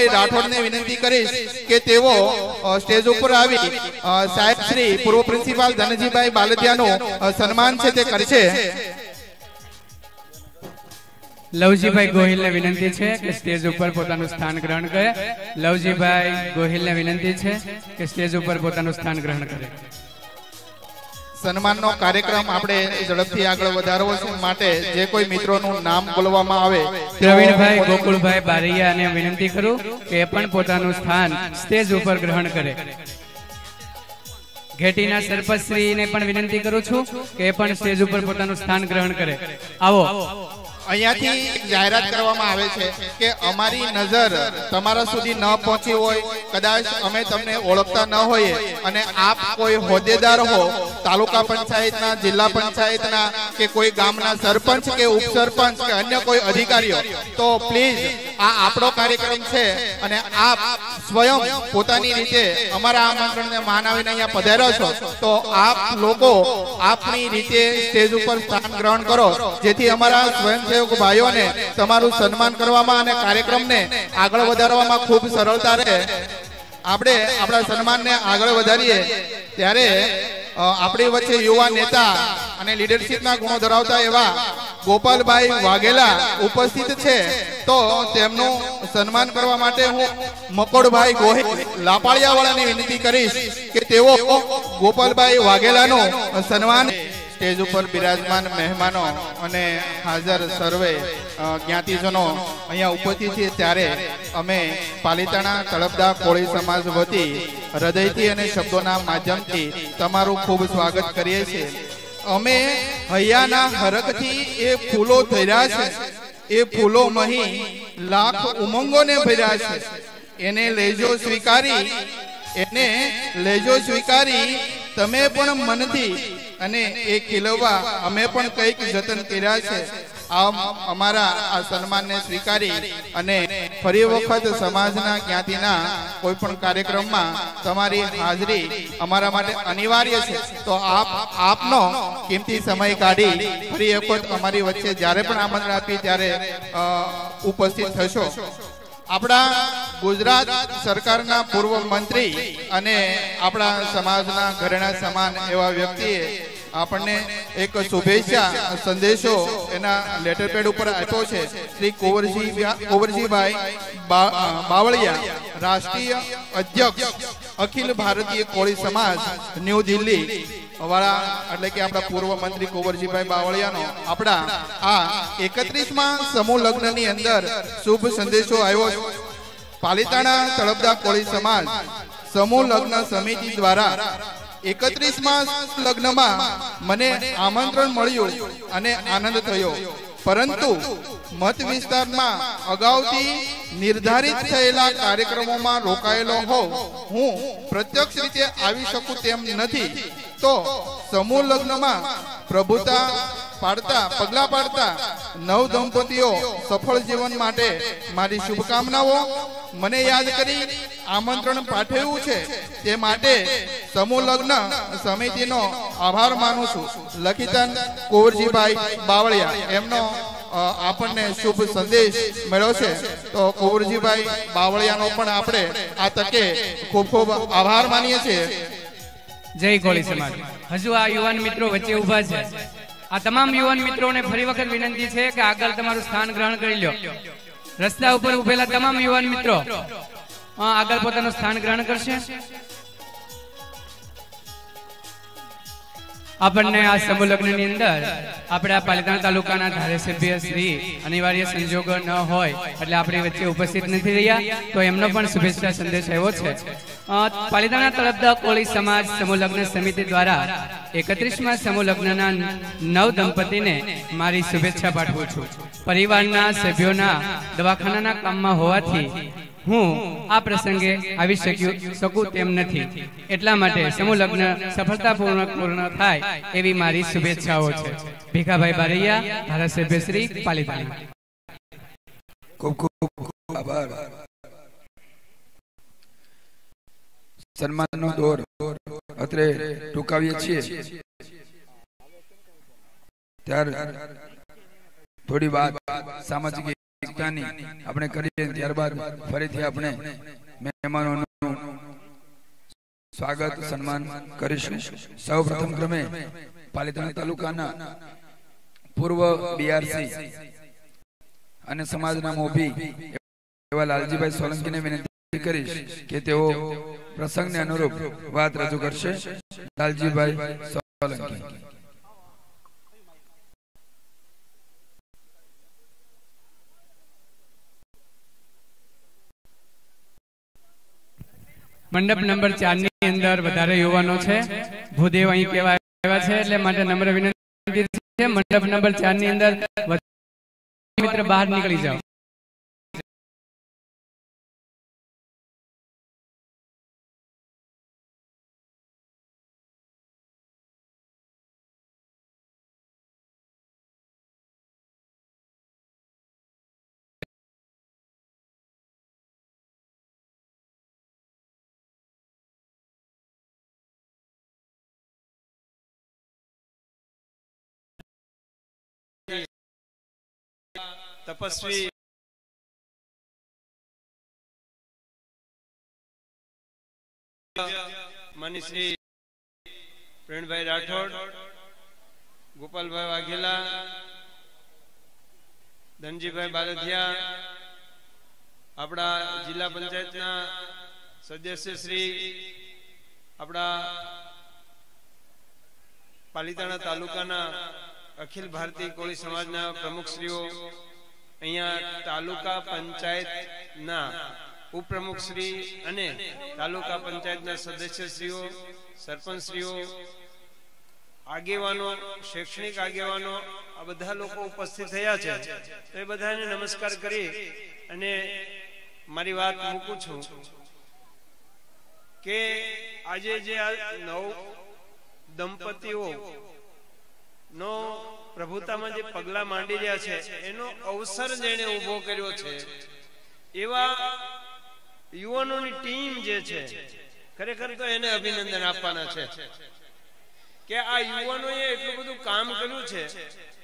કુંવરજીભાઈ રાઠોડને વિનંતી કરીશ કે તેઓ સ્ટેજ ઉપર આવી સાહેબ શ્રી પૂર્વ પ્રિન્સિપાલ ધનજીભાઈ બાલદિયાનું સન્માન છે તે કરશે। લવજીભાઈ ગોહિલ ને વિનંતી છે કે સ્ટેજ ઉપર પોતાનું સ્થાન ગ્રહણ કરે। લવજીભાઈ ગોહિલ ને વિનંતી છે કે સ્ટેજ ઉપર પોતાનું સ્થાન ગ્રહણ કરે। સન્માનનો કાર્યક્રમ આપણે ઝડપથી આગળ વધારવો છે, માટે જે કોઈ મિત્રોનું નામ બોલવામાં આવે પ્રવીણભાઈ ગોકુળભાઈ બારૈયાને વિનંતી કરું કે પણ પોતાનું સ્થાન સ્ટેજ ઉપર ગ્રહણ કરે। ઘેટીના સરપંચશ્રીને પણ વિનંતી કરું છું કે પણ સ્ટેજ ઉપર પોતાનું સ્થાન ગ્રહણ કરે। આવો અહીંયાથી જાહેરાત કરવામાં આવે છે કે અમારી નજર તમારા સુધી ન પહોંચી હોય, કદાચ અમે તમને ઓળખતા ન હોઈએ અને આપ કોઈ હોદ્દેદાર હો, તાલુકા પંચાયતના, જિલ્લા પંચાયતના કે કોઈ ગામના સરપંચ કે ઉપસરપંચ કે અન્ય કોઈ અધિકારીઓ, તો પ્લીઝ આ આપણો કાર્યક્રમ છે અને આપ સ્વયં પોતાની રીતે અમારા આમંત્રણને માન આવીને અહીંયા પધાર્યા છો, તો આપ લોકો આપની રીતે સ્ટેજ ઉપર સ્થાન ગ્રહણ કરો, જેથી અમારા સ્વયંસેવક ભાઈઓને તમારું સન્માન કરવામાં અને કાર્યક્રમને આગળ વધારવામાં ખૂબ સરળતા રહે। આપણે આપણા સન્માનને આગળ વધારીએ ત્યારે આપણી વચ્ચે યુવા નેતા અને લીડરશિપના ગુણો ધરાવતા એવા ગોપાલભાઈ વાઘેલા ઉપસ્થિત છે, તો તેમનું સન્માન કરવા માટે હું મકોડભાઈ ગોહિલ લાપાળિયાવાળાને વિનંતી કરીશ કે તેઓ ગોપાલભાઈ વાઘેલાનું સન્માન। સ્ટેજ ઉપર બિરાજમાન મહેમાનો અને હાજર સર્વે જ્ઞાતિજનો અહીંયા ઉપસ્થિત છે, ત્યારે અમે પાલિતાણા તળપદા કોળી સમાજ વતી હૃદયથી અને શબ્દોના માધ્યમથી તમારું ખૂબ સ્વાગત કરીએ છીએ। અમે હૈયાના હરકથી એ ફૂલો ધર્યા છે, એ ફૂલો મહી લાખ ઉમંગોને ભર્યા છે, એને લેજો સ્વીકારી, એને લેજો સ્વીકારી તમે પણ મનથી, અને એ ખીલવવા અમે પણ કંઈક જતન કર્યા છે। આમ અમારા આ સન્માનને સ્વીકારી અને ફરી વખત સમાજના જ્ઞાતિના કોઈ પણ કાર્યક્રમમાં તમારી હાજરી અમારા માટે અનિવાર્ય છે, તો આપનો કિંમતી સમય કાઢી ફરી વખત અમારી વચ્ચે જ્યારે પણ આમંત્રણ આપીએ ત્યારે ઉપસ્થિત થશો। આપણા ગુજરાત સરકારના પૂર્વ મંત્રી અને આપણા સમાજના ઘરેણા સમાન એવા વ્યક્તિએ આપણને એક શુભેચ્છા સંદેશો એના લેટર પેડ ઉપર આપ્યો છે। શ્રી કુંવરજીભાઈ બાવળિયા, રાષ્ટ્રીય અધ્યક્ષ અખિલ ભારતીય કોળી સમાજ ન્યૂ દિલ્હી વાળા, એટલે કે આપણા પૂર્વ મંત્રી કુંવરજીભાઈ બાવળિયાનો આપણા આ 31મા સમૂહ લગ્નની અંદર શુભ સંદેશો આવ્યો છે। પાલિતાણા તળપદા કોળી સમાજ સમૂહ લગ્ન સમિતિ દ્વારા 31મા લગ્નમાં મને આમંત્રણ મળ્યું અને આનંદ થયો, પરંતુ મત વિસ્તારમાં અગાઉથી નિર્ધારિત થયેલા કાર્યક્રમોમાં રોકાયેલો હોઉં હું પ્રત્યક્ષ રીતે આવી શકું તેમ નથી, તો સમૂહ લગ્નમાં પ્રભુતા પાડતા પગલા પાડતા નવ દંપતીઓ સફળ જીવન માટે મારી શુભકામનાઓ। મને યાદ કરી આમંત્રણ પાઠવ્યું છે તે માટે સમૂહ લગ્ન સમિતિનો આભાર માનું છું। લખિતન કુંવરજીભાઈ બાવળિયા, એમનો આપણને શુભ સંદેશ મળ્યો છે, તો કુંવરજીભાઈ બાવળિયાનો પણ આપણે આ તકે ખૂબ ખૂબ આભાર માનીએ છીએ। જય કોળી સમાજ। હજુ આ યુવાન મિત્રો વચ્ચે ઉભા છે, આ તમામ યુવાન મિત્રોને ફરી વખત વિનંતી છે કે આગળ તમારું સ્થાન ગ્રહણ કરી લો। રસ્તા ઉપર ઉભેલા તમામ યુવાન મિત્રો આગળ પોતાનું સ્થાન ગ્રહણ કરશે। આપણને આ સમૂહ લગ્નની અંદર આપણા પાલિતાણા તાલુકાના ધારાસભ્ય શ્રી અનિવાર્ય સંજોગો ન હોય એટલે આપણી વચ્ચે ઉપસ્થિત નથી રહ્યા, તો એમનો પણ શુભેચ્છા સંદેશ આવ્યો છે। પાલિતાણા તળપદા કોળી સમાજ સમૂહ લગ્ન સમિતિ દ્વારા 31મા સમૂહ લગ્નના નવ દંપતીને મારી શુભેચ્છા પાઠવું છું। પરિવારના સભ્યોના દવાખાનાના કામમાં હોવાથી હું આ પ્રસંગે આવી શકું તેમ નથી, એટલા માટે સમૂહ લગ્ન સફળતાપૂર્વક પૂર્ણ થાય એવી મારી શુભેચ્છાઓ છે। ભીખાભાઈ બારૈયા, ધારાસભ્ય શ્રી પાલિતાણા। ખૂબ ખૂબ આભાર। સન્માનનો દોર અત્રે ટૂંકાવીએ છીએ, ત્યારે થોડી વાત સામાજિક ઉચકાની આપણે કરીએ, ત્યારબાદ ફરીથી આપણે મહેમાનોનું સ્વાગત સન્માન કરીશું. સૌ પ્રથમ ક્રમે પાલિતાણા તાલુકાના પૂર્વ બીઆરસી અને સમાજના મોભી એવા લાલજીભાઈ સોલંકીને વિનંતી કરીશ કે તેઓ પ્રસંગને અનુરૂપ વાત રજૂ કરશે. લાલજીભાઈ સોલંકી. મંડપ નંબર 4 ની અંદર વધારે યુવાનો છે. ભૂદેવ અહીં કેવા આવ્યા છે એટલે માટે નમ્ર વિનંતી છે. મંડપ નંબર 4 ની અંદર મિત્ર બહાર નીકળી જાઓ. તપસ્વી મનીશ્રી પ્રેણભાઈ રાઠોડ, ગોપાલભાઈ વાઘેલા, ધનજીભાઈ બાલધિયા, આપણા જિલ્લા પંચાયતના સદસ્ય શ્રી, આપણા પાલિતાણા તાલુકાના અખિલ ભારતીય કોળી સમાજના પ્રમુખશ્રીઓ, અહીંયા તાલુકા પંચાયતના ઉપપ્રમુખશ્રી અને તાલુકા પંચાયતના સદસ્યશ્રીઓ, સરપંચશ્રીઓ, આગેવાનો, શૈક્ષણિક આગેવાનો, આ બધા લોકો ઉપસ્થિત થયા છે. તો એ બધાને નમસ્કાર કરી અને મારી વાત મૂકું છું કે આજે જે આ 9 દંપતીઓ નો પ્રભુતામાં જે પગલા માંડી રહ્યા છે એનો અવસર જેને ઉભો કર્યો છે, એવા યુવાનોની ટીમ જે છે, ખરેખર તો એને અભિનંદન આપવાના છે કે આ યુવાનોએ એટલું બધું કામ કર્યું છે.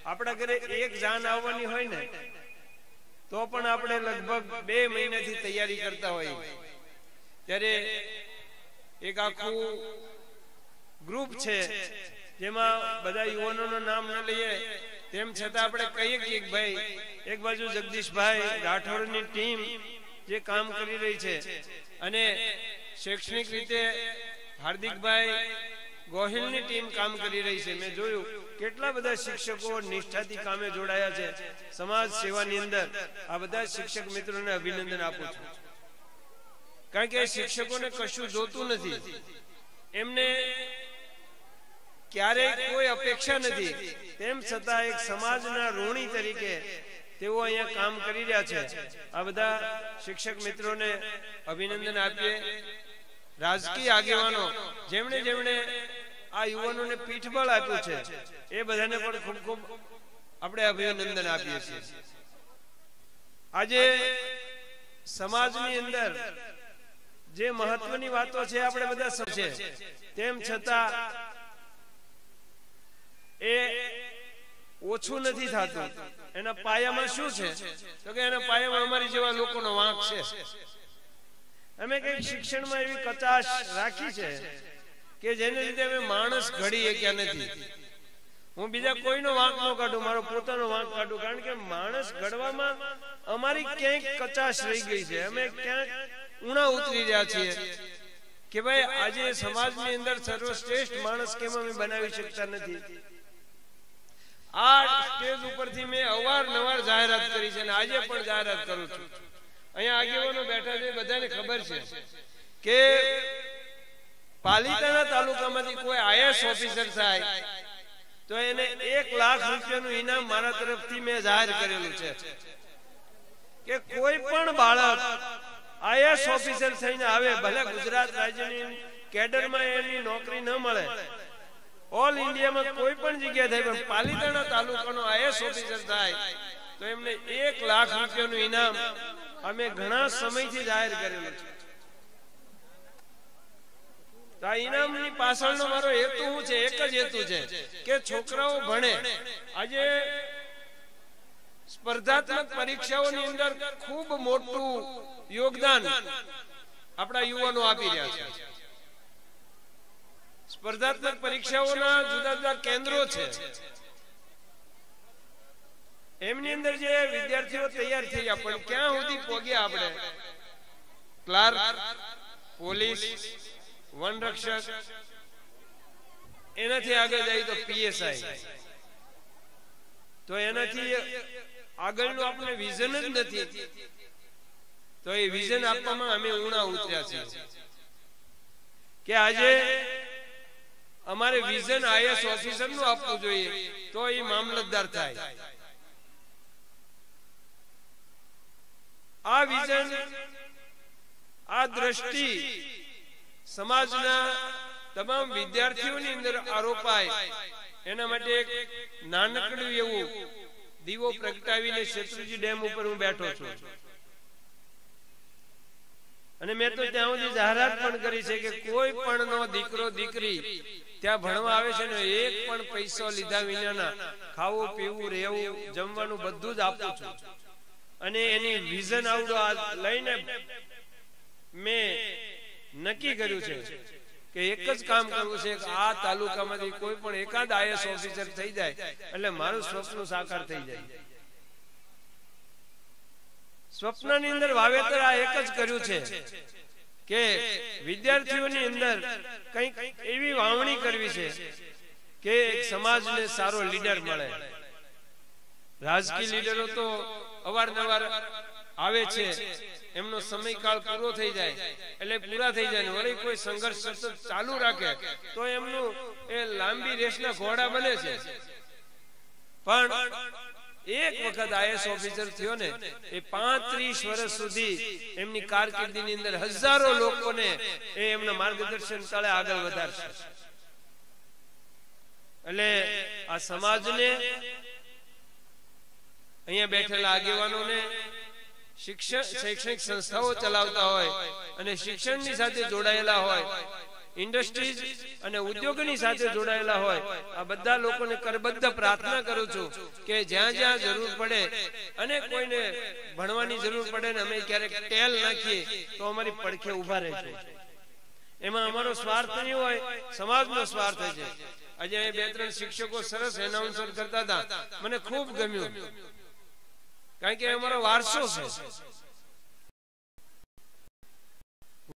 આપણા ઘરે એક જાન આવવાની હોય ને તો પણ આપણે લગભગ 2 મહિનાથી તૈયારી કરતા હોઈએ, ત્યારે એક આખું ગ્રુપ છે જેમાં બધા યુવાનોનું નામ ન લઈએ તેમ છતાં આપણે કહીએ કે ભાઈ એક બાજુ જગદીશભાઈ રાઠોડની ટીમ જે કામ કરી રહી છે અને શૈક્ષણિક રીતે હાર્દિકભાઈ ગોહિલની ટીમ કામ કરી રહી છે. મેં જોયું કેટલા બધા શિક્ષકો નિષ્ઠાથી કામે જોડાયા છે સમાજ સેવાની અંદર. આ બધા શિક્ષક મિત્રોને અભિનંદન આપું છું, કારણ કે શિક્ષકોને કશું જોતું નથી, એમને ક્યારેય કોઈ અપેક્ષા નથી, તેમ છતાં એક સમાજના ઋણી તરીકે તેઓ અહીંયા કામ કરી રહ્યા છે. આ બધા શિક્ષક મિત્રોને અભિનંદન આપીએ. રાજકીય આગેવાનો જેમણે જેમણે આ યુવાનોને પીઠબળ આપ્યું છે એ બધાને પણ ખૂબ ખૂબ આપણે અભિનંદન આપીએ છીએ. આજે સમાજની અંદર જે મહત્વની વાતો છે આપણે બધા સમજે, તેમ છતાં એ ઓછું નથી થતું. એના પાયામાં શું છે તો કે એના પાયામાં અમારી જેવા લોકોનો વાંક છે. અમે કઈક શિક્ષણમાં એવી કચાશ રાખી છે કે જેને લીધે અમે માણસ ઘડી શક્યા નથી. હું બીજા કોઈનો વાંક ન કાઢું, મારો પોતાનો વાંક કાઢું, કારણ કે માણસ ઘડવામાં અમારી ક્યાંક કચાશ રહી ગઈ છે. અમે ક્યાંક ઉણા ઉતરી રહ્યા છીએ કે ભાઈ આજે સમાજની અંદર સર્વશ્રેષ્ઠ માણસ કેમ અમે બનાવી શકતા નથી. આ સ્ટેજ ઉપરથી મેં અવારનવાર જાહેરાત કરી છે અને આજે પણ જાહેરાત કરું છું. અહીંયા આગેવાનો બેઠા છે, બધાને ખબર છે કે પાલિતાણા તાલુકામાંથી કોઈ આઈએએસ ઓફિસર થાય તો એને 1 લાખ રૂપિયાનું ઇનામ મારા તરફથી મેં જાહેર કરેલું છે કે કોઈ પણ બાળક આઈએએસ ઓફિસર થઈને આવે, ભલે ગુજરાત રાજ્યની કેડરમાં એની નોકરી ન મળે, ઓલ ઇન્ડિયામાં કોઈ પણ જગ્યાએ થાય, પણ પાલિતાણા તાલુકાનો આઈએએસ ઓફિસર થાય તો એમને 1 લાખ રૂપિયાનું ઇનામ અમે ઘણા સમયથી જાહેર કરેલું છે. તો આ ઇનામની પાછળનો મારો હેતુ શું છે? એક જ હેતુ છે કે છોકરાઓ ભણે. આજે સ્પર્ધાત્મક પરીક્ષાઓની અંદર ખૂબ મોટું યોગદાન આપણા યુવાનો આપી રહ્યા છે. સ્પર્ધાત્મક પરીક્ષાઓના જુદા જુદા કેન્દ્રો છે. એમની અંદર જે વિદ્યાર્થીઓ તૈયાર થયા પણ ક્યાં સુધી પહોંચ્યા આપણે? ક્લાર્ક, પોલીસ, વનરક્ષક, એનાથી આગળ જાય તો પીએસઆઈ. તો એનાથી આગળનું આપણે વિઝન જ નથી. તો એ વિઝન આપવામાં અમે ઊણા ઉતર્યા છીએ કે આજે અમારે વિઝન આઈએસ ઓફિસર નું આપવું જોઈએ તો એ મામલતદાર થાય. આ વિઝન, આ દ્રષ્ટિ સમાજના તમામ વિદ્યાર્થીઓની અંદર આરોપાય એના માટે એક નાનકડું એવું દીવો પ્રગટાવીને શેત્રુંજી ડેમ ઉપર હું બેઠો છું. અને મેં તો ત્યાં સુધી જાહેરાત પણ કરી છે કે કોઈ પણ નો દીકરો દીકરી ત્યાં ભણવા આવે છે ને એક પણ પૈસો લીધા વિનાના ખાવું પીવું રહેવું જમવાનું બધું જ આપું છું. અને એની વિઝન આવડો લઈને મેં નક્કી કર્યું છે કે એક જ કામ કરવું છે કે આ તાલુકામાંથી કોઈ પણ એકાદ આઈએસ ઓફિસર થઈ જાય એટલે મારું સ્વપ્ન સાકાર થઈ જાય. સ્વપ્નની અંદર વાવેતર આ એક જ કર્યું છે કે વિદ્યાર્થીઓની અંદર કંઈક એવી વાવણી કરવી છે કે સમાજને સારો લીડર મળે. રાજકીય લીડરો તો અવારનવાર આવે છે, એમનો સમયકાળ પૂરો થઈ જાય એટલે પૂરા થઈ જાય, વળી કોઈ સંઘર્ષ સતત ચાલુ રાખે તો એમનું એ લાંબી રેસના ઘોડા બને છે. પણ એક વખત આઈએસ ઓફિસર થયો ને એ 35 વર્ષ સુધી એમની કારકિર્દીની અંદર હજારો લોકોને એ એમના માર્ગદર્શન તળે આગળ વધારશે. એટલે આ સમાજને, અહીંયા બેઠેલા આગેવાનોને, શૈક્ષણિક સંસ્થાઓ ચલાવતા હોય અને શિક્ષણની સાથે જોડાયેલા હોય, ઇન્ડસ્ટ્રીઝ અને ઉદ્યોગની સાથે જોડાયેલા હોય, આ બધા લોકોને કરબદ્ધ પ્રાર્થના કરું છું કે જ્યાં જ્યાં જરૂર પડે અને કોઈને ભણવાની જરૂર પડે ને અમે ક્યારેક ટેલ નાખીએ તો અમારી પડખે ઉભા રહેજો. એમાં અમારો સ્વાર્થ નહીં હોય, સમાજનો સ્વાર્થ છે. આજે 2-3 શિક્ષકો સરસ એનાઉન્સર કરતા હતા, મને ખૂબ ગમ્યું, કારણ કે અમારો વારસો છે.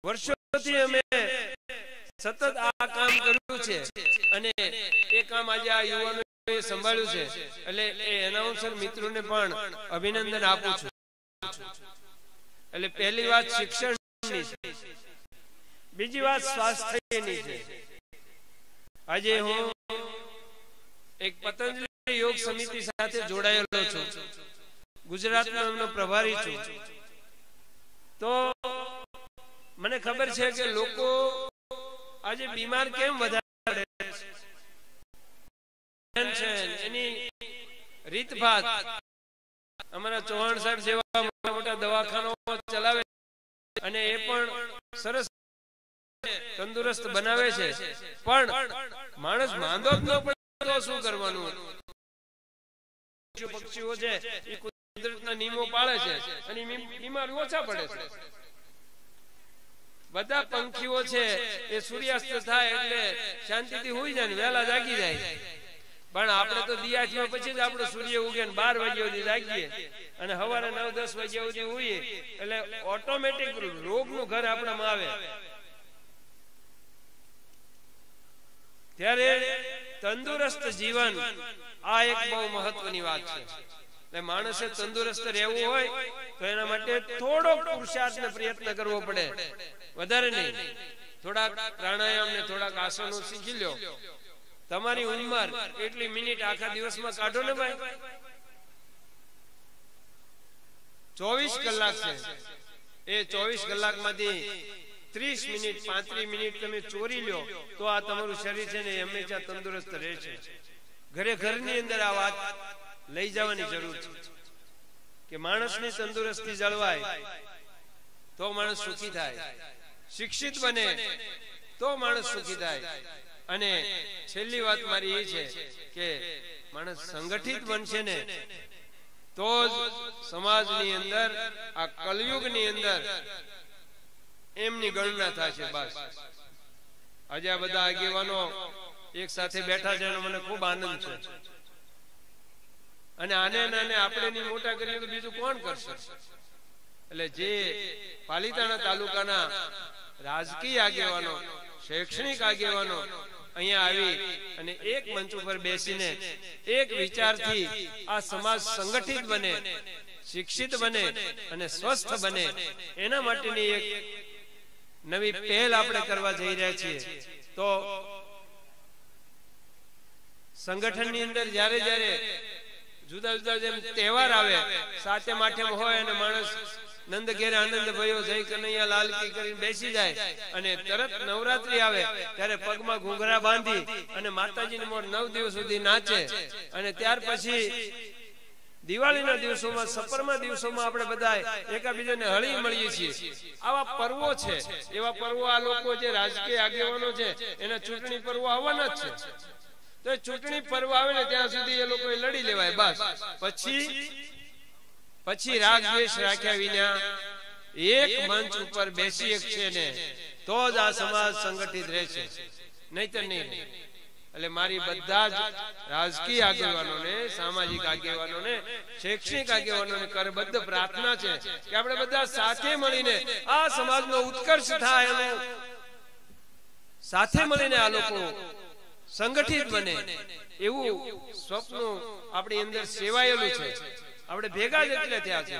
વર્ષોથી અમે સતત આ કામ કર્યું છે અને એ કામ આજે આ યુવાનોએ સંભાળ્યું છે. એટલે એ એનાઉન્સર મિત્રોને પણ અભિનંદન આપું છું. એટલે પહેલી વાત શિક્ષણની છે, બીજી વાત સ્વાસ્થ્યની છે. આજે હું એક પતંજલિ યોગ સમિતિ સાથે જોડાયેલો છું, ગુજરાતનો એમનો પ્રભારી છું. તો મને ખબર છે કે લોકો આજે બીમાર કેમ વધારે છે, એની રીતભાત અમારા ચૌહાણ સાહેબ જેવા મોટા મોટા દવાખાનાઓ ચલાવે અને એ પણ સરસ તંદુરસ્ત બનાવે છે, પણ માણસ માંદો જ ન પડે તો શું કરવાનું? પક્ષીઓ છે એ કુદરતના નિયમો પાળે છે અને બીમાર ઓછા પડે છે. બધા પંખીઓ છે એ સૂર્યાસ્ત થાય એટલે શાંતિથી હોઈ જાય ને વહેલા જાગી જાય, પણ આપણે તો દિયાચમાં પછી જ આપણો સૂર્ય ઉગે ને 12 વાગ્યા સુધી જાગીએ અને સવારે 9-10 વાગ્યા સુધી હોઈએ એટલે ઓટોમેટિક રોગનું ઘર આપણામાં આવે. ત્યારે તંદુરસ્ત જીવન આ એક બહુ મહત્વની વાત છે. એટલે માણસે તંદુરસ્ત રહેવું હોય તો એના માટે થોડો પુરુષાર્થ ને પ્રયત્ન કરવો પડે, વધારે નહીં. થોડાક પ્રાણાયામ ને થોડાક આસનો શીખી લો. તમારી ઉંમર એટલી મિનિટ આખા દિવસમાં કાઢો ને ભાઈ, 24 કલાક છે. એ 24 કલાકમાંથી 30 મિનિટ 35 મિનિટ તમે ચોરી લો તો આ તમારું શરીર છે ને હંમેશા તંદુરસ્ત રહે છે. ઘરની અંદર આ વાત લઈ જવાની જરૂર છે કે માણસની તંદુરસ્તી જળવાય તો માણસ સુખી થાય, શિક્ષિત બને તો માણસ સુખી થાય. અને છેલ્લી વાત મારી એ છે કે માણસ સંગઠિત બનશે ને તો જ સમાજની અંદર આ કલયુગની અંદર એમની ગણના થશે. બસ આજે આ બધા આગેવાનો એક સાથે બેઠા છે એનો મને ખૂબ આનંદ છે. અને આને આપણે મોટા કરીએ તો બીજું કોણ કરશે? એટલે જે પાલિતાણા તાલુકાના રાજકીય આગેવાનો, શૈક્ષણિક આગેવાનો અહીંયા આવી અને એક મંચ ઉપર બેસીને એક વિચારથી આ સમાજ સંગઠિત બને, શિક્ષિત બને અને સ્વસ્થ બને, એના માટેની એક નવી પહેલ આપણે કરવા જઈ રહ્યા છીએ. તો સંગઠનની અંદર જ્યારે જ્યારે જુદા જુદા જેમ તહેવાર આવે, સાતમ આઠમ હોય અને માણસ નંદ ઘેરે આનંદ ભયો જય કનૈયા લાલ કી કરીને બેસી જાય અને તરત નવરાત્રી આવે ત્યારે પગમાં ઘૂંઘરા બાંધી અને માતાજીની મોર 9 દિવસ સુધી નાચે અને ત્યાર પછી દિવાળીના દિવસોમાં, સપરના દિવસોમાં આપણે બધા એકાબીજાને હળી મળીએ છીએ. આવા પર્વો છે, એવા પર્વો આ લોકો જે રાજકીય આગેવાનો છે એના ચૂંટણી પર્વો આવવાના જ છે. તો ચૂંટણી પર્વ આવે ને ત્યાં સુધી એ લોકો લડી લેવાય. બસ પછી રાગ દ્વેષ રાખ્યા વિના એક મંચ ઉપર બેસી શકશે ને તો જ આ સમાજ સંગઠિત રહેશે, નહીતર નહીં. એટલે મારી બધા જ રાજકીય આગેવાનોને, સામાજિક આગેવાનોને, શૈક્ષણિક આગેવાનોને કરબદ્ધ પ્રાર્થના છે કે આપણે બધા સાથે મળીને આ સમાજનો ઉત્કર્ષ થાય અને સાથે મળીને આ લોકો સંગઠિત બને એવું સ્વપ્ન આપણી અંદર સેવાયેલું છે. આપણે ભેગા જ એટલે થયા છે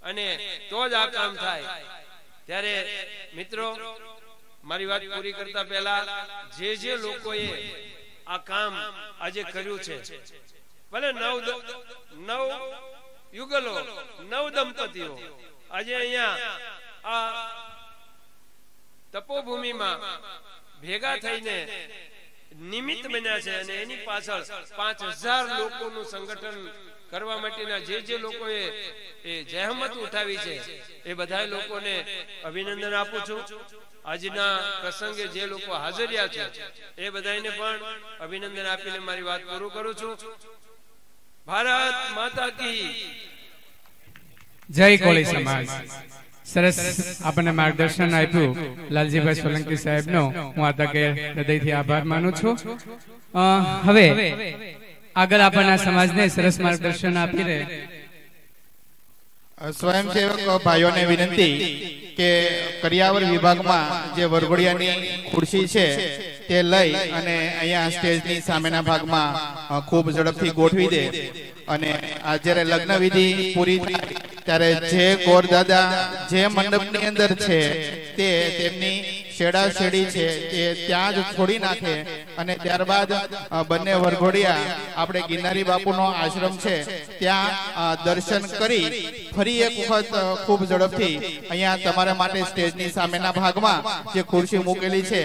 અને તો જ આ કામ થાય. ત્યારે મિત્રો, મારી વાત પૂરી કરતા પહેલા જે લોકોએ આ કામ આજે કર્યું છે, ભલે 9 યુગલો, 9 દંપતીઓ આજે અહીંયા આ તપોભૂમિમાં ભેગા થઈને નિમિત્ત બન્યા છે અને એની પાછળ 5000 લોકોનું સંગઠન કરવા માટેના જે લોકોએ એ જહેમત ઉઠાવી છે એ બધા લોકોને અભિનંદન આપું છું. આજના પ્રસંગે જે લોકો હાજર્યા છે એ બધાને પણ અભિનંદન આપીને મારી વાત પૂરું કરું છું. ભારત માતા કી જય. કોળી સમાજ સરસ આપણને માર્ગદર્શન આપ્યું લાલજીભાઈ સોલંકી સાહેબનો હું આ તકે હૃદયથી આભાર માનું છું. હવે આગળ આપણના સમાજને સરસ માર્ગદર્શન આપી રહે સ્વયંસેવક ભાઈઓને વિનંતી કે કરિયાવર વિભાગમાં જે વરઘોડિયાની ખુરશી છે તે લઈ અને અહીંયા સ્ટેજની સામેના ભાગમાં ખૂબ ઝડપથી ગોઠવી દે અને આ જ્યારે લગ્ન વિધિ પૂરી થાય ત્યારે જે ગોરદાદા જે મંડપની અંદર છે તે તેમની શેડા શેડી છે તે ત્યાં જ છોડી નાખે અને ત્યારબાદ બંને વરઘોડિયા આપણે ગિરનારી બાપુનો આશ્રમ છે ત્યાં દર્શન કરી ફરી એક વખત ખૂબ ઝડપથી અહીંયા તમારા માટે સ્ટેજની સામેના ભાગમાં જે ખુરશી મૂકેલી છે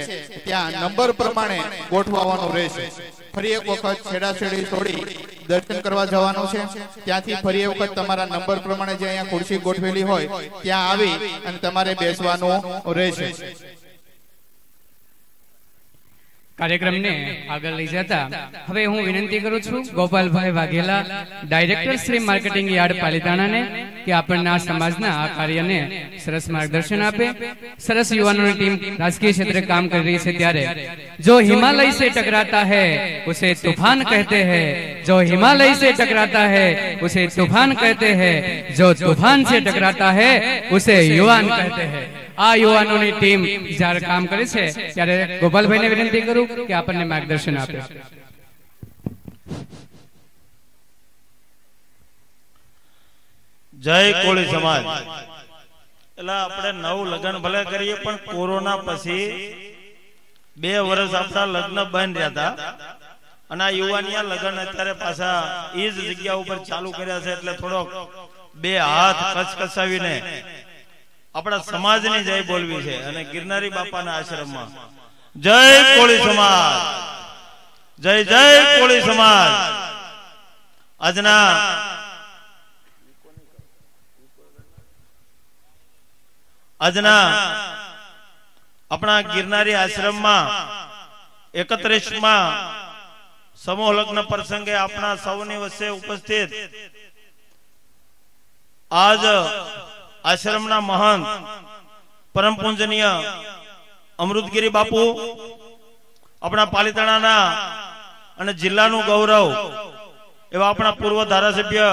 ત્યાં નંબર પ્રમાણે ગોઠવવાનું રહેશે. ફરી એક વખત છેડાછેડી છોડી દર્શન કરવા જવાનું છે. ત્યાંથી ફરી એક વખત તમારા નંબર પ્રમાણે જે અહીંયા ખુરશી ગોઠવેલી હોય ત્યાં આવી અને તમારે બેસવાનું રહેશે. કાર્યક્રમને આગળ લઈ જતા હવે હું વિનંતી કરું છું Gopalbhai Vaghela, director Shri marketing yard પાલિતાણાને કે આપણના સમાજના આ કાર્યને સરસ માર્ગદર્શન આપે. સરસ યુવાનોની ટીમ રાજકીય ક્ષેત્રે કામ કરી રહી છે ત્યારે જો હિમાલય से टकराता है उसे तूफान कहते हैं, जो हिमालय से टकराता है उसे तूफान कहते हैं, जो तूफान से टकराता है उसे युवान कहते हैं. આ યુવાનોની ટીમ જ્યારે કામ કરે છે ત્યારે ગોપાલભાઈને વિનંતી કરું કે આપણને માર્ગદર્શન આપે. જય કોળી સમાજ. એટલે આપણે નવું લગ્ન ભલે કરીએ પણ કોરોના પછી 2 વર્ષ આપણા લગ્ન બંધ રહ્યા હતા અને આ યુવાનિયા લગ્ન અત્યારે પાછા એ જ જગ્યા ઉપર ચાલુ કર્યા છે. એટલે થોડોક 2 હાથ કચકચાવીને આપણા સમાજની જય બોલવી છે અને ગિરનારી બાપાના આશ્રમમાં જય કોળી સમાજ, જય જય કોળી સમાજ. આજના આપણા ગિરનારી આશ્રમમાં 31માં સમૂહ લગ્ન પ્રસંગે આપણા સૌની વચ્ચે ઉપસ્થિત આજ આશ્રમના મહંત પરમ પૂજનીય અમૃતગીરી બાપુ, આપણા પાલિતાણાના અને જિલ્લાનું ગૌરવ એવા આપણા પૂર્વ ધારાસભ્ય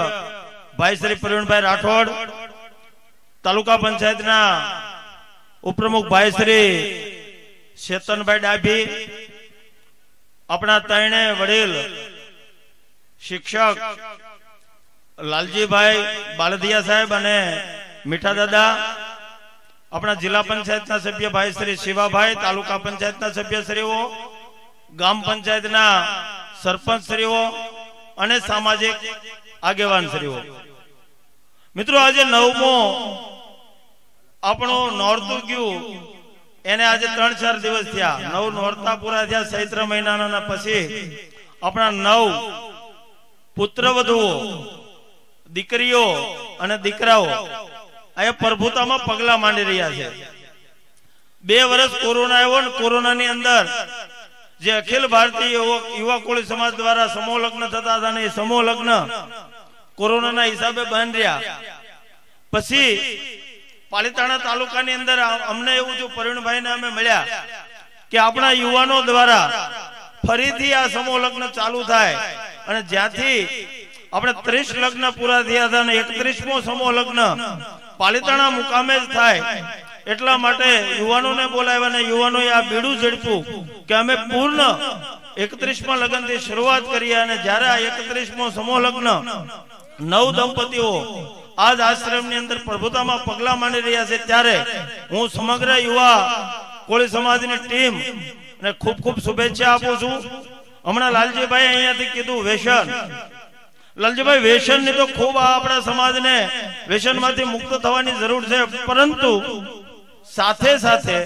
ભાઈ શ્રી પ્રવીણભાઈ રાઠોડ, તાલુકા પંચાયતના ઉપપ્રમુખ ભાઈ શ્રી ચેતનભાઈ ડાભી, આપણા ત્રણે વડીલ શિક્ષક લાલજીભાઈ બાલદિયા સાહેબ અને મીઠા દાદા, આપણા જિલ્લા પંચાયતના સભ્ય ભાઈ શ્રી શિવાભાઈ, તાલુકા પંચાયતના સભ્યશ્રીઓ, ગામ પંચાયતના સરપંચશ્રીઓ અને સામાજિક આગેવાનશ્રીઓ. મિત્રો, આજે 9મો આપણું નોરતું ગયું, એને આજે 3-4 દિવસ થયા. 9 નોરતા પૂરા થયા ચૈત્ર મહિનાના. પછી આપણા 9 પુત્રવધુઓ, દીકરીઓ અને દીકરાઓ આ પ્રભુતામાં પગલા માંડી રહ્યા છે. 2 વર્ષ કોરોના આવ્યો ને કોરોનાની અંદર જે અખિલ ભારતીય યુવા કોળી સમાજ દ્વારા સમૂહ લગ્ન થતા હતા ને એ સમૂહ લગ્ન કોરોનાના હિસાબે બંધ રહ્યા. પછી પાલિતાણા તાલુકાની અંદર અમને એવું જો પ્રવીણભાઈને અમે મળ્યા કે આપણા યુવાનો દ્વારા ફરીથી આ સમૂહ લગ્ન ચાલુ થાય અને જ્યાંથી આપણે 30 લગ્ન પૂરા થયા હતા અને 31મો સમૂહ લગ્ન પાલિતાણા મુકામે જ થાય એટલા માટે યુવાનોને બોલાવ્યા અને યુવાનોએ આ બીડું ઝડપ્યું કે અમે પૂર્ણ 31મા લગ્નથી શરૂઆત કરીએ. અને જ્યારે આ 31મો સમૂહ લગ્ન 9 દંપતીઓ આજ આશ્રમની અંદર પ્રભુતામાં પગલા માંડી રહ્યા છે, ત્યારે હું સમગ્ર યુવા કોળી સમાજની ટીમ ને ખૂબ ખૂબ શુભેચ્છા આપું છું. હમણાં લાલજીભાઈ અહીંયાથી કીધું વ્યસન. લાલજીભાઈ, વ્યસન ની તો ખૂબ આપણા સમાજને વ્યસનમાંથી મુક્ત થવાની જરૂર છે, પરંતુ સાથે સાથે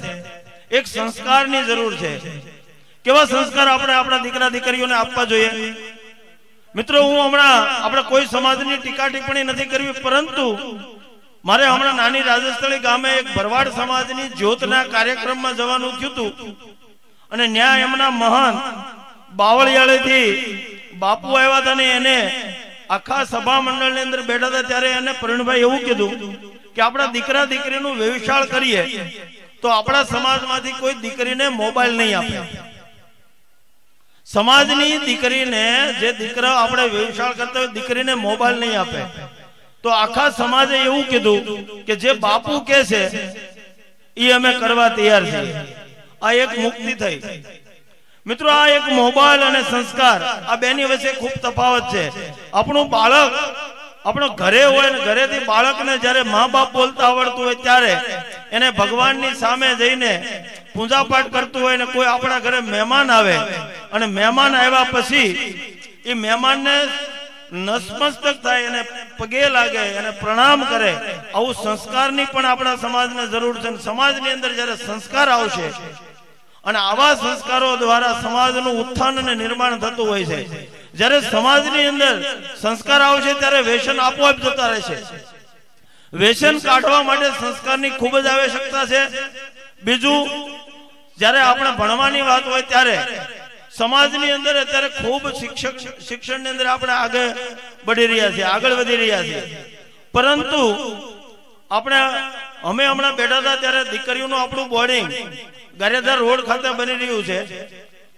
એક સંસ્કારની જરૂર છે. કેવા સંસ્કાર આપણે આપણા દીકરા દીકરીઓને આપવા જોઈએ? મિત્રો, હું હમણાં આપણે કોઈ સમાજની ટીકા ટિપ્પણી નથી કરવી, પરંતુ મારે હમણાં નાની રાજસ્થળી ગામે એક ભરવાડ સમાજની જ્યોતના કાર્યક્રમમાં જવાનું થયું હતું અને ન્યાય એમના મહાન બાવળિયાળેથી બાપુ આવ્યા હતા ને એને આખા સભા મંડળની અંદર બેઠા હતા ત્યારે એને પ્રવીણભાઈ એવું કીધું કે આપણા દીકરા દીકરીનું વ્યવસાય કરીએ તો આપણા સમાજમાંથી કોઈ દીકરીને મોબાઈલ નહીં આપે. સમાજની દીકરીને, જે દીકરા આપણે વ્યવસાય કરતા હોય દીકરીને મોબાઈલ નહીં આપે તો આખા સમાજે એવું કીધું કે જે બાપુ કહે છે એ અમે કરવા તૈયાર છીએ. આ એક મુક્તિ થઈ. મિત્રો, આ એક મોબાઈલ અને સંસ્કાર આ બેની વચ્ચે ખૂબ તફાવત છે. આપણું બાળક આપણો ઘરે હોય ને ઘરેથી બાળકને જ્યારે મા બાપ બોલતા આવડતું હોય ત્યારે એને ભગવાનની સામે જઈને પૂજા પાઠ કરતું હોય ને કોઈ આપણા ઘરે મહેમાન આવે અને મહેમાન આવ્યા પછી એ મહેમાનને નતમસ્તક થાય, એને પગે લાગે, એને પ્રણામ કરે. આવું સંસ્કારની પણ આપણા સમાજને જરૂર છે. સમાજની અંદર જ્યારે સંસ્કાર આવશે અને આવા સંસ્કારો દ્વારા સમાજનું ઉત્થાન અને નિર્માણ થતું હોય છે. જ્યારે સમાજની અંદર સંસ્કાર આવશે ત્યારે વ્યસન આપોઆપ જતા રહેશે. વ્યસન કાઢવા માટે સંસ્કારની ખૂબ જ આવશ્યકતા છે. બીજું, જ્યારે આપણે ભણવાની વાત હોય ત્યારે સમાજની અંદર અત્યારે ખૂબ શિક્ષણની અંદર આપણે આગળ વધી રહ્યા છીએ, પરંતુ આપણે અમે હમણાં બેઠા હતા ત્યારે દીકરીઓનું આપણું બોર્ડિંગ ગારિયાધાર રોડ ખાતે બની રહ્યું છે.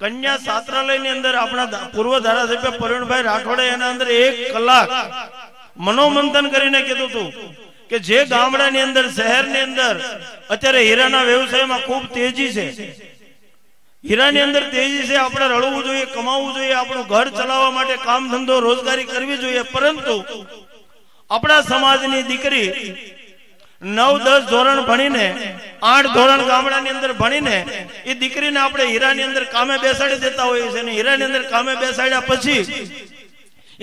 કન્યા છાત્રાલયની અંદર આપણા પૂર્વ ધારાસભ્ય પ્રવીણભાઈ રાઠોડે એના અંદર 1 કલાક મનોમંથન કરીને કીધું હતું કે જે ગામડાની અંદર, શહેરની અંદર અત્યારે હીરાના વ્યવસાયમાં ખૂબ તેજી છે, હીરાની અંદર તેજી છે, આપણે રળવું જોઈએ, કમાવું જોઈએ, આપણું ઘર ચલાવવા માટે કામ ધંધો રોજગારી કરવી જોઈએ, પરંતુ આપણા સમાજની દીકરી 9-10 ધોરણ ભણીને 8 ધોરણ ગામડાની અંદર ભણીને એ દીકરીને આપણે હીરાની અંદર કામે બેસાડી દેતા હોઈએ છીએ. હીરાની અંદર કામે બેસાડ્યા પછી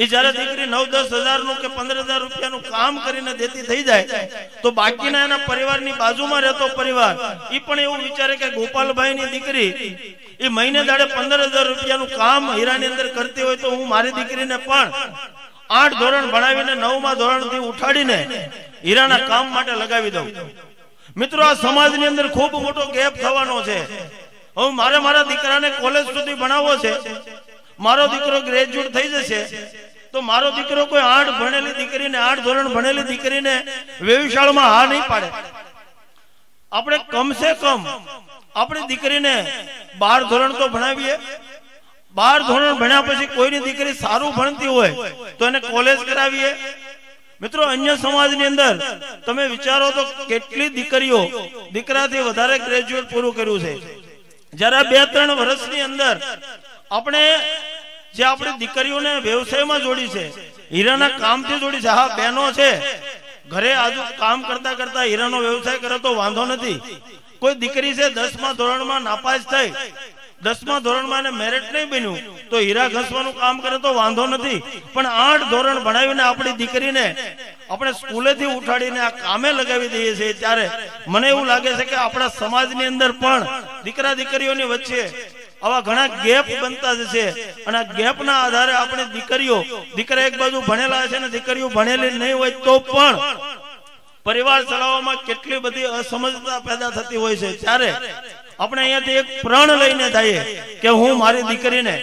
એ જયારે દીકરી 9-10 હજારનું કે 15,000 રૂપિયાનું કામ કરીને દેતી થઈ જાય તો બાકીના એના પરિવારની બાજુમાં રહેતો પરિવાર એ પણ એવું વિચારે કે ગોપાલભાઈની દીકરી એ મહિને દાડે 15,000 રૂપિયાનું કામ હીરાની અંદર કરતી હોય તો હું મારી દીકરીને પણ 8 ધોરણ ભણાવીને 9મા ધોરણથી ઉઠાડીને હીરાના કામ માટે લગાવી દઉં. મિત્રો, આ સમાજની અંદર ખૂબ મોટો ગેપ થવાનો છે. હવે મારા દીકરાને કોલેજ સુધી ભણાવવો છે, મારો દીકરો ગ્રેજ્યુએટ થઈ જશે તો મારો દીકરો કોઈ 8 ભણેલી દીકરીને 8 ધોરણ ભણેલી દીકરીને વેવિશાળમાં હા નહીં પાડે. આપણે કમસે કમ આપણી દીકરીને 12 ધોરણ તો ભણાવીએ. 12 ધોરણ ભણ્યા પછી કોઈની દીકરી સારું ભણતી હોય તો એને કોલેજ કરાવીએ. મિત્રો, અન્ય સમાજની અંદર તમે વિચારો તો કેટલી દીકરીઓ દીકરાથી વધારે ગ્રેજ્યુએટ પૂરું કર્યું છે. જયારે 2-3 વર્ષની અંદર આપણે જે આપણી દીકરીઓને વ્યવસાયમાં જોડી છે, હીરાના કામથી જોડી છે. હા, બહેનો છે ઘરે આજુ કામ કરતા કરતા હીરાનો વ્યવસાય કરે તો વાંધો નથી. કોઈ દીકરી છે 10મા ધોરણમાં નાપાસ થઈ, 10મા ધોરણમાં એને મેરિટ નહીં બન્યું તો હીરા ઘસવાનું કામ કરે તો વાંધો નથી. પણ 8 ધોરણ ભણાવીને આપણી દીકરીને આપણે સ્કૂલેથી ઉઠાડીને આ કામે લગાવી દઈએ છીએ, ત્યારે મને એવું લાગે છે કે આપણા સમાજની અંદર પણ દીકરા દીકરીઓની વચ્ચે આવા ઘણા ગેપ બનતા જશે. અને આ ગેપના આધારે આપણી દીકરા એક બાજુ ભણેલા છે ને દીકરીઓ ભણેલી નહીં હોય તો પણ પરિવાર ચલાવવામાં કેટલી બધી અસમજતા પેદા થતી હોય છે. ત્યારે આપણે અહીંયાથી એક પ્રણ લઈને જઈએ કે હું મારી દીકરીને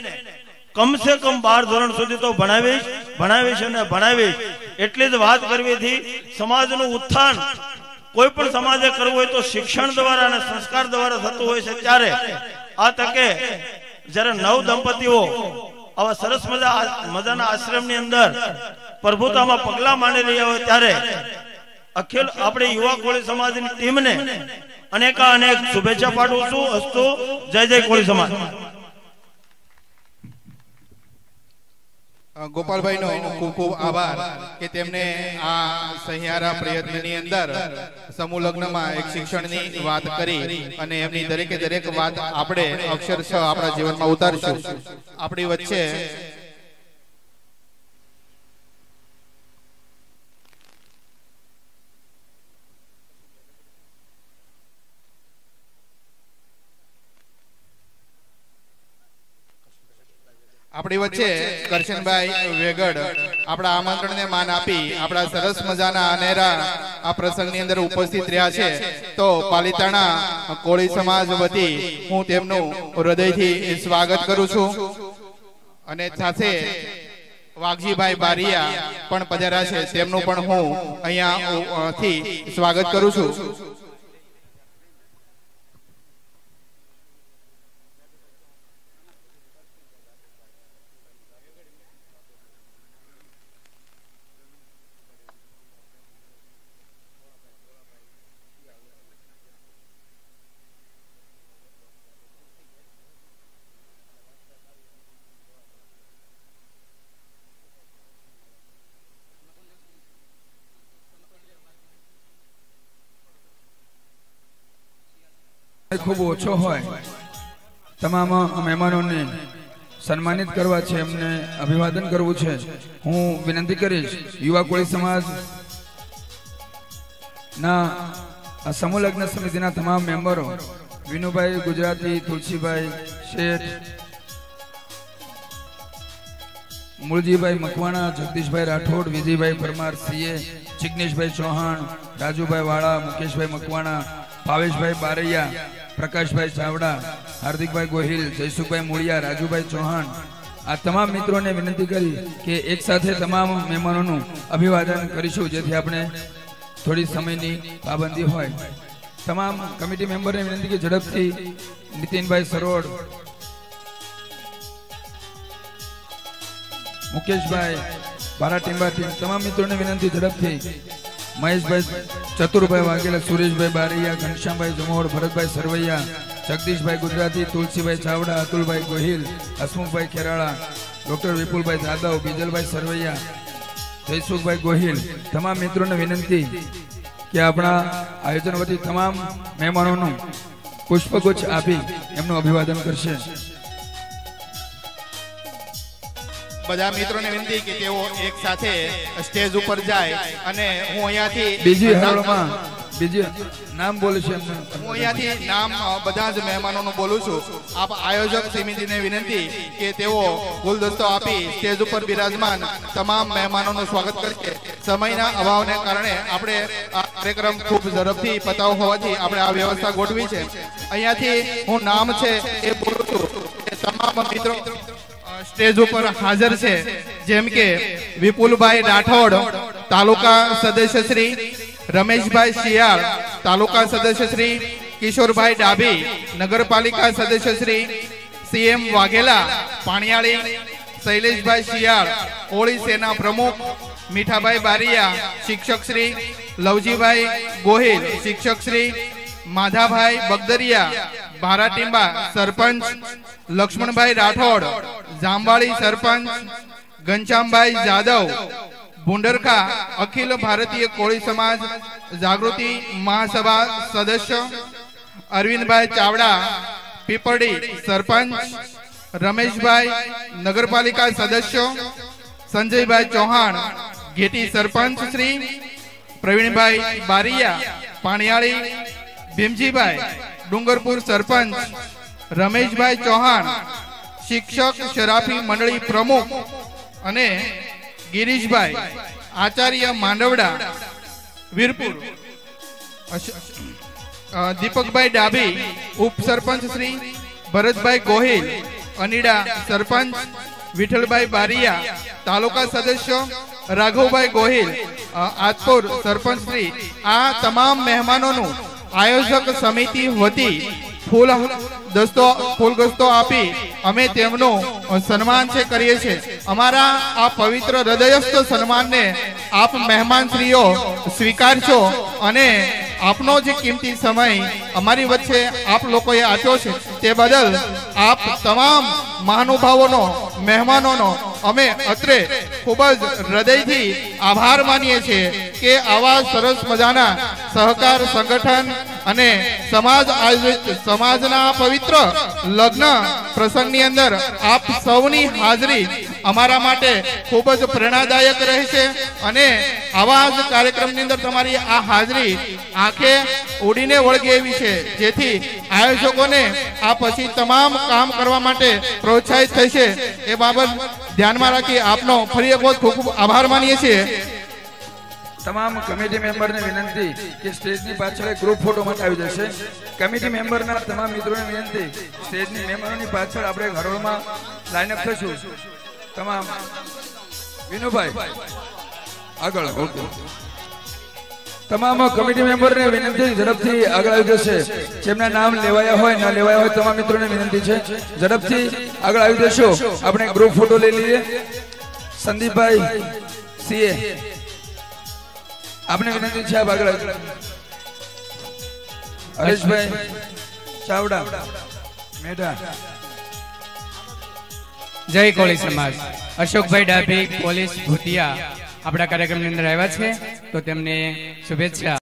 કમસે કમ 12 ધોરણ સુધી તો ભણાવીશ અને ભણાવીશ. એટલી જ વાત કરવીથી સમાજનું ઉત્થાન કોઈ પણ સમાજે કરવું હોય તો શિક્ષણ દ્વારા અને સંસ્કાર દ્વારા થતું હોય છે. ત્યારે આ તકે જ્યારે નવ દંપતીઓ આવા સરસ મજાના આશ્રમની અંદર પ્રભુતામાં પગલા માંડી રહ્યા હોય ત્યારે અખિલ આપણી યુવા કોળી સમાજની ટીમને અનેક શુભેચ્છા પાઠવું છું. અસ્તુ. જય જય કોળી સમાજ. ગોપાલભાઈ નો ખૂબ ખૂબ આભાર કે તેમને આ સહિયારા પ્રયત્નની અંદર સમૂહ લગ્નમાં એક શિક્ષણની વાત કરી અને એમની દરેક વાત આપણે અક્ષરશઃ આપણા જીવનમાં ઉતારશું. આપણી વચ્ચે કરશનભાઈ વેગડ આપણા આમંત્રણને માન આપી આપણા સરસ મજાના અનેરા આ પ્રસંગની અંદર ઉપસ્થિત રહ્યા છે. તો પાલિતાણા કોળી સમાજ વતી હું તેમનું હૃદયથી સ્વાગત કરું છું. અને સાથે વાઘજીભાઈ બારિયા પણ પધાર્યા છે, તેમનું પણ હું અહીંયાથી સ્વાગત કરું છું. ખૂબ ઓછો હોય તમામ મહેમાનોને સન્માનિત કરવા છે, એમને અભિવાદન કરવું છે. હું વિનંતી કરીશ યુવા કોળી સમાજ ના આ સમૂહ લગ્ન સમિતિના તમામ મેમ્બરો વિનુભાઈ ગુજરાતી, તુલસીભાઈ શેઠ, મૂળજીભાઈ મકવાણા, જગદીશભાઈ રાઠોડ, વિજયભાઈ પરમાર, સીએ જિગ્નેશભાઈ ચૌહાણ, રાજુભાઈ વાળા, મુકેશભાઈ મકવાણા, ભાવેશભાઈ બારૈયા, પ્રકાશભાઈ ચાવડા, હાર્દિકભાઈ ગોહિલ, જયસુખભાઈ મૂળિયા, રાજુભાઈ ચૌહાણ, આ તમામ મિત્રોને વિનંતી કરી કે એક સાથે તમામ મહેમાનોનું અભિવાદન કરીશું, જેથી આપણે થોડી સમયની પાબંદી હોય. તમામ કમિટી મેમ્બરને વિનંતી કે ઝડપથી નીતિનભાઈ સરોડ, મુકેશભાઈ બારાટીંબાથી તમામ મિત્રોને વિનંતી ઝડપથી. મહેશભાઈ ચતુરભાઈ વાઘેલા, સુરેશભાઈ બારૈયા, ઘનશ્યામભાઈ જમોડ, ભરતભાઈ સરવૈયા, જગદીશભાઈ ગુજરાતી, તુલસીભાઈ ચાવડા, અતુલભાઈ ગોહિલ, હસમુખભાઈ ખેરાળા, ડોક્ટર વિપુલભાઈ જાદવ, બીજલભાઈ સરવૈયા, જયસુખભાઈ ગોહિલ, તમામ મિત્રોને વિનંતી કે આપણા આયોજન વતી તમામ મહેમાનોનું પુષ્પગુચ્છ આપી એમનું અભિવાદન કરશે. બધા મિત્રોને વિનંતી કે તેઓ એક સાથે સ્ટેજ ઉપર જાય અને હું અહીંયાથી બીજી હરોળમાં બીજી નામ બોલું છું એમને. હું અહીંયાથી નામ બધા જ મહેમાનોનું બોલું છું. આપ આયોજક સમિતિને વિનંતી કે તેઓ ગુલદસ્તો આપી સ્ટેજ ઉપર બિરાજમાન તમામ મહેમાનોનું સ્વાગત કરશે. સમયના અભાવને કારણે આપણે આ કાર્યક્રમ ખૂબ ઝડપથી પતાવ હોવાથી આપણે આ વ્યવસ્થા ગોઠવી છે. અહીંયાથી હું નામ છે એ બોલું છું. તમામ મિત્રો સ્ટેજ ઉપર હાજર છે જેમ કે વિપુલભાઈ રાઠોડ તાલુકા સદસ્ય શ્રી, રમેશભાઈ શિયાળ તાલુકા સદસ્ય શ્રી, કિશોરભાઈ ડાભી નગરપાલિકા સદસ્ય શ્રી, CM વાઘેલા પાણિયાળી, શૈલેષભાઈ શિયાળ કોળી સેના પ્રમુખ, મીઠાભાઈ બારિયા શિક્ષક શ્રી, લવજીભાઈ ગોહિલ શિક્ષક શ્રી, માધાભાઈ બગદરિયા ભારાટીંબા સરપંચ, લક્ષ્મણભાઈ રાઠોડ જાંબાળી સરપંચ, ઘનશ્યામભાઈ જાદવ ભુંડરખા અખિલ ભારતીય કોળી સમાજ જાગૃતિ મહાસભા સદસ્ય, અરવિંદભાઈ ચાવડા પીપળી સરપંચ, રમેશભાઈ નગરપાલિકા સદસ્ય, સંજયભાઈ ચૌહાણ ઘેટી સરપંચ શ્રી, પ્રવીણભાઈ બારિયા પાણિયાળી, ભીમજીભાઈ ડુંગરપુર સરપંચ, રમેશભાઈ ચૌહાણ શિક્ષક શરાફી મંડળી પ્રમુખ અને ગિરીશભાઈ આચાર્ય માંડવડા વીરપુર, દીપકભાઈ ડાભી ઉપસરપંચ શ્રી, ભરતભાઈ ગોહિલ અનીડા સરપંચ, વિઠ્ઠલભાઈ બારિયા તાલુકા સદસ્ય, રાઘવભાઈ ગોહિલ આતપુર સરપંચ શ્રી. આ તમામ મહેમાનોનું આયોજક સમિતિ વતી ફૂલગસ્તો આપી અમે તેમનું સન્માન છે કરીએ છીએ. અમારા આ પવિત્ર હૃદયસ્થ સન્માનને આપ મહેમાનશ્રીઓ સ્વીકારશો અને આપનો જે કિંમતી સમય અમારી વચ્ચે આપ લોકોએ આપ્યો છે તે બદલ આપ તમામ મહાનુભાવોનો, મહેમાનોનો અમે અત્રે ખૂબ જ હૃદયથી આભાર માનીએ છીએ કે આવા સરસ મજાના સહકાર સંગઠન અને સમાજ આયોજિત સમાજના પવિત્ર લગ્ન પ્રસંગની અંદર આપ સૌની હાજરી અમારા માટે ખૂબ જ પ્રેરણાદાયક રહેશે અને આવા જ કાર્યક્રમની અંદર તમારી આ હાજરી આંખે ઉડીને વળગે એવી છે, જેથી આયોજકોને આ પછી તમામ કામ કરવા માટે પ્રોત્સાહિત થશે. એ બાબત ધ્યાનમાં રાખી આપનો ફરી એક વખત ખૂબ ખૂબ આભાર માનીએ છીએ. તમામ કમિટી મેમ્બરને વિનંતી કે સ્ટેજની પાછળ ગ્રુપ ફોટો માટે આવી જશે. કમિટી મેમ્બરના તમામ મિત્રોને વિનંતી, સ્ટેજની મહેમાનોની પાછળ આપણે હરોળમાં લાઈનઅપ થશું. તમામ વિનુભાઈ આગળ. ઓકે, તમામ કમિટી મેમ્બરને વિનંતી ઝડપથી આગળ આવી જશે. જેમના નામ લેવાયા હોય ના લેવાયા હોય તમામ મિત્રોને વિનંતી છે ઝડપથી આગળ આવી જશો. આપણે ગ્રુપ ફોટો લઈ લઈએ. સંદીપભાઈ સીએ આપને વિનંતી છે, આપ આગળ. હરેશભાઈ ચાવડા મેઢા. જય કોળી સમાજ. અશોકભાઈ ડાભી પોલીસ ભૂતિયા આપણા કાર્યક્રમની અંદર આવ્યા છે, તો તેમને શુભેચ્છા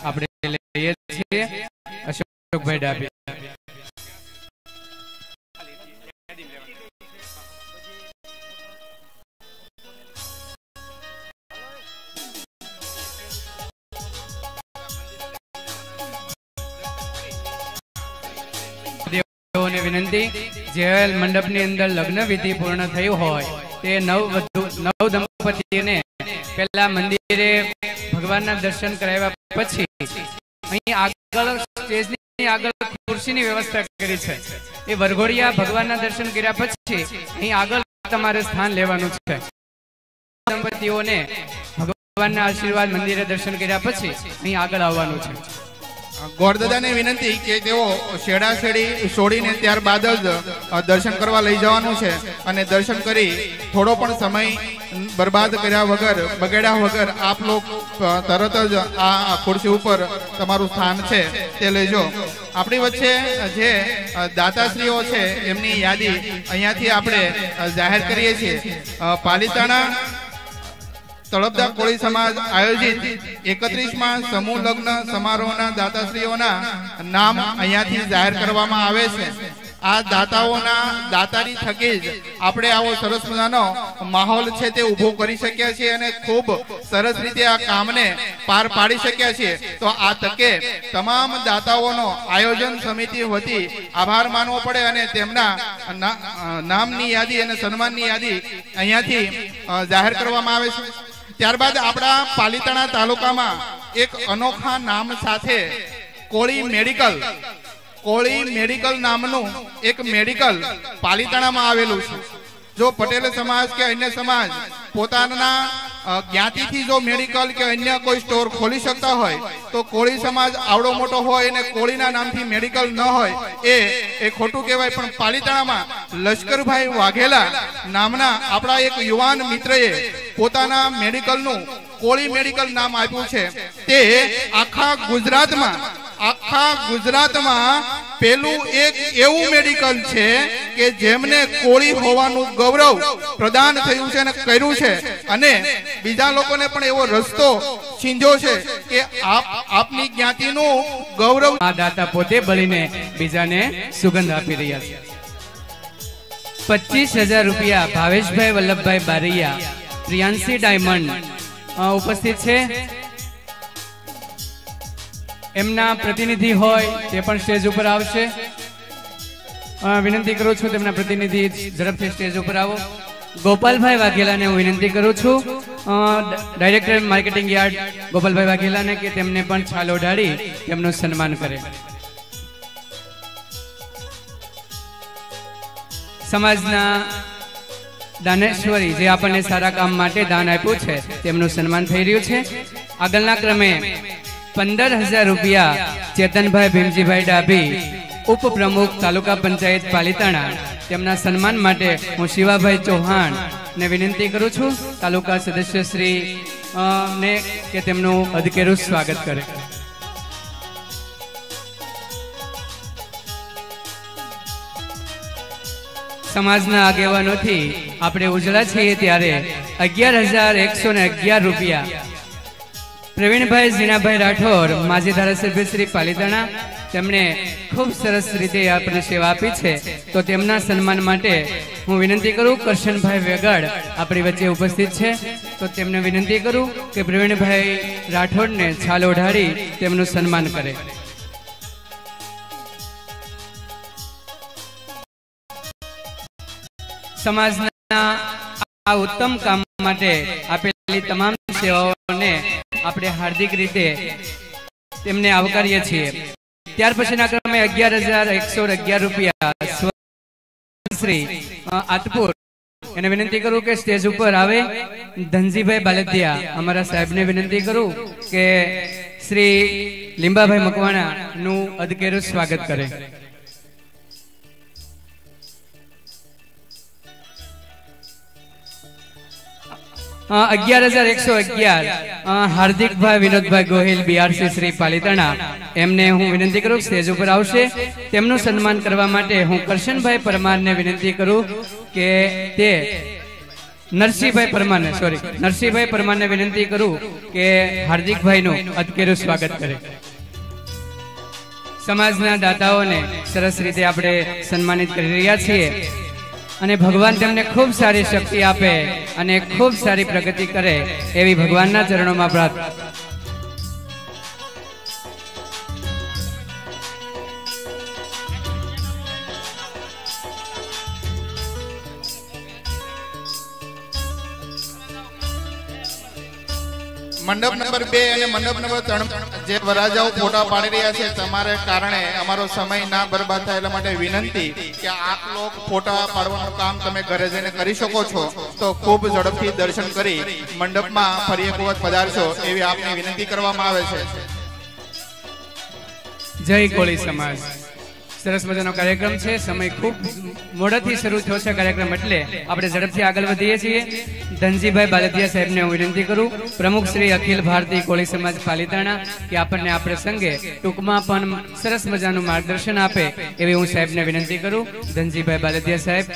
આપણે લઈએ છીએ. અશોકભાઈ ડાભી. વિનંતી, જે મંડપની અંદર લગ્ન વિધિ પૂર્ણ થયું હોય તે નવ દંપતીને પહેલા મંદિરે ભગવાનના દર્શન કરાવ્યા પછી અહીં આગળ સ્ટેજની આગળ ખુરશીની વ્યવસ્થા કરી છે. એ વરઘોડિયા ભગવાનના દર્શન કર્યા પછી અહીં આગળ તમારે સ્થાન લેવાનું છે. દંપતીઓને ભગવાનના આશીર્વાદ મંદિરે દર્શન કર્યા પછી અહીં આગળ આવવાનું છે. ગોરદાદાને વિનંતી કે તેઓ શેડા શેડી છોડીને ત્યારબાદ જ દર્શન કરવા લઈ જવાનું છે અને દર્શન કરી થોડો પણ સમય બરબાદ કર્યા વગર, બગાડ્યા વગર આપ લોકો તરત જ આ ખુરશી ઉપર તમારું સ્થાન છે તે લેજો. આપણી વચ્ચે જે દાતાશ્રીઓ છે એમની યાદી અહીંયાથી આપણે જાહેર કરીએ છીએ. પાલિતાણા તળપદા કોળી સમાજ આયોજિત 31માં સમૂહ લગ્ન સમારોહના દાતાશ્રીઓના નામ અહીંયાથી જાહેર કરવામાં આવે છે. આ દાતાઓના દાતારી થકી જ આપણે આવો સરસ મજાનો માહોલ છે તે ઊભો કરી શક્યા છીએ અને ખૂબ સરસ રીતે આ કામને પાર પાડી શક્યા છીએ. તો આ તકે તમામ દાતાઓનો આયોજન સમિતિ વતી આભાર માનવો પડે અને તેમના નામની યાદી અને સન્માનની યાદી અહીંયાથી જાહેર કરવામાં આવે છે. ત્યારબાદ આપણા પાલિતાણા તાલુકામાં એક અનોખા નામ સાથે કોળી મેડિકલ નામનું એક મેડિકલ પાલિતાણામાં આવેલું છે. જો પટેલ સમાજ કે અન્ય સમાજ પોતાના જ્ઞાતિથી જો મેડિકલ કે અન્ય કોઈ સ્ટોર ખોલી શકતા હોય તો કોળી સમાજ આવડો મોટો હોય અને કોળીના નામથી મેડિકલ ન હોય એ ખોટું કહેવાય. પણ પાલિતાણામાં લશ્કરભાઈ વાઘેલા નામના આપણા એક યુવાન મિત્રએ પોતાના મેડિકલનું કોળી મેડિકલ નામ આપ્યું છે. તે આખા ગુજરાતમાં પેલું એક એવું મેડિકલ છે કે જેમને કોળી હોવાનું ગૌરવ પ્રદાન થયું છે અને કર્યું છે, અને બીજા લોકોને પણ એવો રસ્તો ચીંધ્યો છે કે આપની જ્ઞાતિનું ગૌરવ. આ દાતા પોતે બળીને બીજાને સુગંધ આપી રહ્યા છે. 25,000 રૂપિયા ભાવેશભાઈ વલ્લભભાઈ બારૈયા, પ્રિયાંશી ડાયમંડ ઉપસ્થિત છે. એમના પ્રતિનિધિ હોય તે પણ સ્ટેજ ઉપર આવશે. વિનંતી કરું છું તેમના પ્રતિનિધિ ઝડપથી સ્ટેજ ઉપર આવો. ગોપાલભાઈ વાઘેલાને હું વિનંતી કરું છું, ડાયરેક્ટર માર્કેટિંગ યાર્ડ ગોપાલભાઈ વાઘેલાને, કે તેમને પણ છાલ ઓઢાડી તેમનું સન્માન કરે. સમાજના દાનેશ્વરી જે આપણને સારા કામ માટે દાન આપ્યું છે તેમનું સન્માન થઈ રહ્યું છે. આગળના ક્રમે 15,000 રૂપિયા ચેતનભાઈ ભીમજીભાઈ ડાભી, ઉપપ્રમુખ તાલુકા પંચાયત પાલિતાણા, તેમના સન્માન માટે હું શિવાભાઈ ચૌહાણ ને વિનંતી કરું છું તાલુકા સદસ્યશ્રી ને કે તેમનું અધકેરું સ્વાગત કરે. સમાજના આગેવાનોથી આપણે ઉજળા છીએ ત્યારે 11,111 રૂપિયા પ્રવીણભાઈ ઝીણાભાઈ રાઠોડ, માજી ધારાસભ્ય શ્રી પાલિતાણા, તેમણે ખૂબ સરસ રીતે આપણને સેવા આપી છે, તો તેમના સન્માન માટે હું વિનંતી કરું. કરશનભાઈ વેગડ આપણી વચ્ચે ઉપસ્થિત છે, તો તેમને વિનંતી કરું કે પ્રવીણભાઈ રાઠોડને છાલ ઓઢાડી તેમનું સન્માન કરે. સમાજના આ ઉત્તમ કામ માટે આપેલી તમામ સેવાઓને આપણે હાર્દિક રીતે તેમને આવકારીએ છીએ. ત્યાર પછીના ક્રમે 11,111 રૂપિયા શ્રી આતપુર, એને વિનંતી કરું કે સ્ટેજ ઉપર આવે. ધનજીભાઈ બાલદિયા અમારા સાહેબને વિનંતી કરું કે શ્રી લીંબાભાઈ મકવાણા નું અધકેરું સ્વાગત કરે. हाँ 11,111 हार्दिकभाई विनोदभाई गोहिल बीआरसी श्री पालिताणा एमने हूँ विनंती करूँ स्टेज पर आवशे तेमનું સન્માન કરવા માટે હું કરશનભાઈ પરમારને વિનંતી કરું કે તે નરસિંહભાઈ પરમારને વિનંતી કરું કે હાર્દિકભાઈનું અધકેરું સ્વાગત કરે. સમાજના દાતાઓને સરસ રીતે આપણે સન્માનિત કરી રહ્યા છીએ અને ભગવાન તેમને ખૂબ સારી શક્તિ આપે અને ખૂબ સારી પ્રગતિ કરે એવી ભગવાનના ચરણોમાં પ્રાર્થના. મંડપ નંબર 2 અને મંડપ નંબર 3 જે વરાજાઓ ફોટા પાડી રહ્યા છે તમારે કારણે અમારો સમય ના બરબાદ થાય એટલા માટે વિનંતી કે આપ લોકો ફોટા પાડવાનું કામ તમે ઘરે જઈને કરી શકો છો તો ખૂબ ઝડપથી દર્શન કરી મંડપમાં ફરી એક વખત પધારશો એવી આપને વિનંતી કરવામાં આવે છે. જય કોળી સમાજ. સરસ મજાનો કાર્યક્રમ છે. સમય ખૂબ મોડેથી શરૂ થયો છે કાર્યક્રમ એટલે આપણે ઝડપથી આગળ વધીએ છીએ. ધનજીભાઈ બાલદિયા સાહેબને હું વિનંતી કરું, પ્રમુખ શ્રી અખિલ ભારતીય કોળી સમાજ પાલિતાણા, કે આપણને આ પ્રસંગે ટૂંકમાં પણ સરસ મજાનું માર્ગદર્શન આપે એવી હું સાહેબને વિનંતી કરું. ધનજીભાઈ બાલદિયા સાહેબ.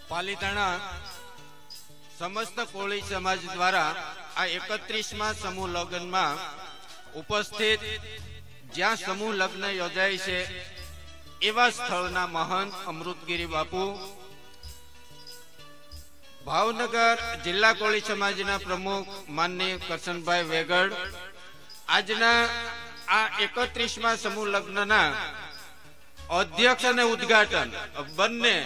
પાલિતાણા સમસ્ત કોળી સમાજ દ્વારા આ 31મા સમૂહ લગ્નમાં ઉપસ્થિત જ્યાં સમૂહ લગ્ન યોજાય છે એવા સ્થળના મહંત અમૃતગીરી બાપુ, ભાવનગર જિલ્લા કોળી સમાજના પ્રમુખ માનનીય કરશનભાઈ વેગડ, આજના આ 31મા સમૂહ લગ્નના અધ્યક્ષ અને ઉદ્ઘાટન બંને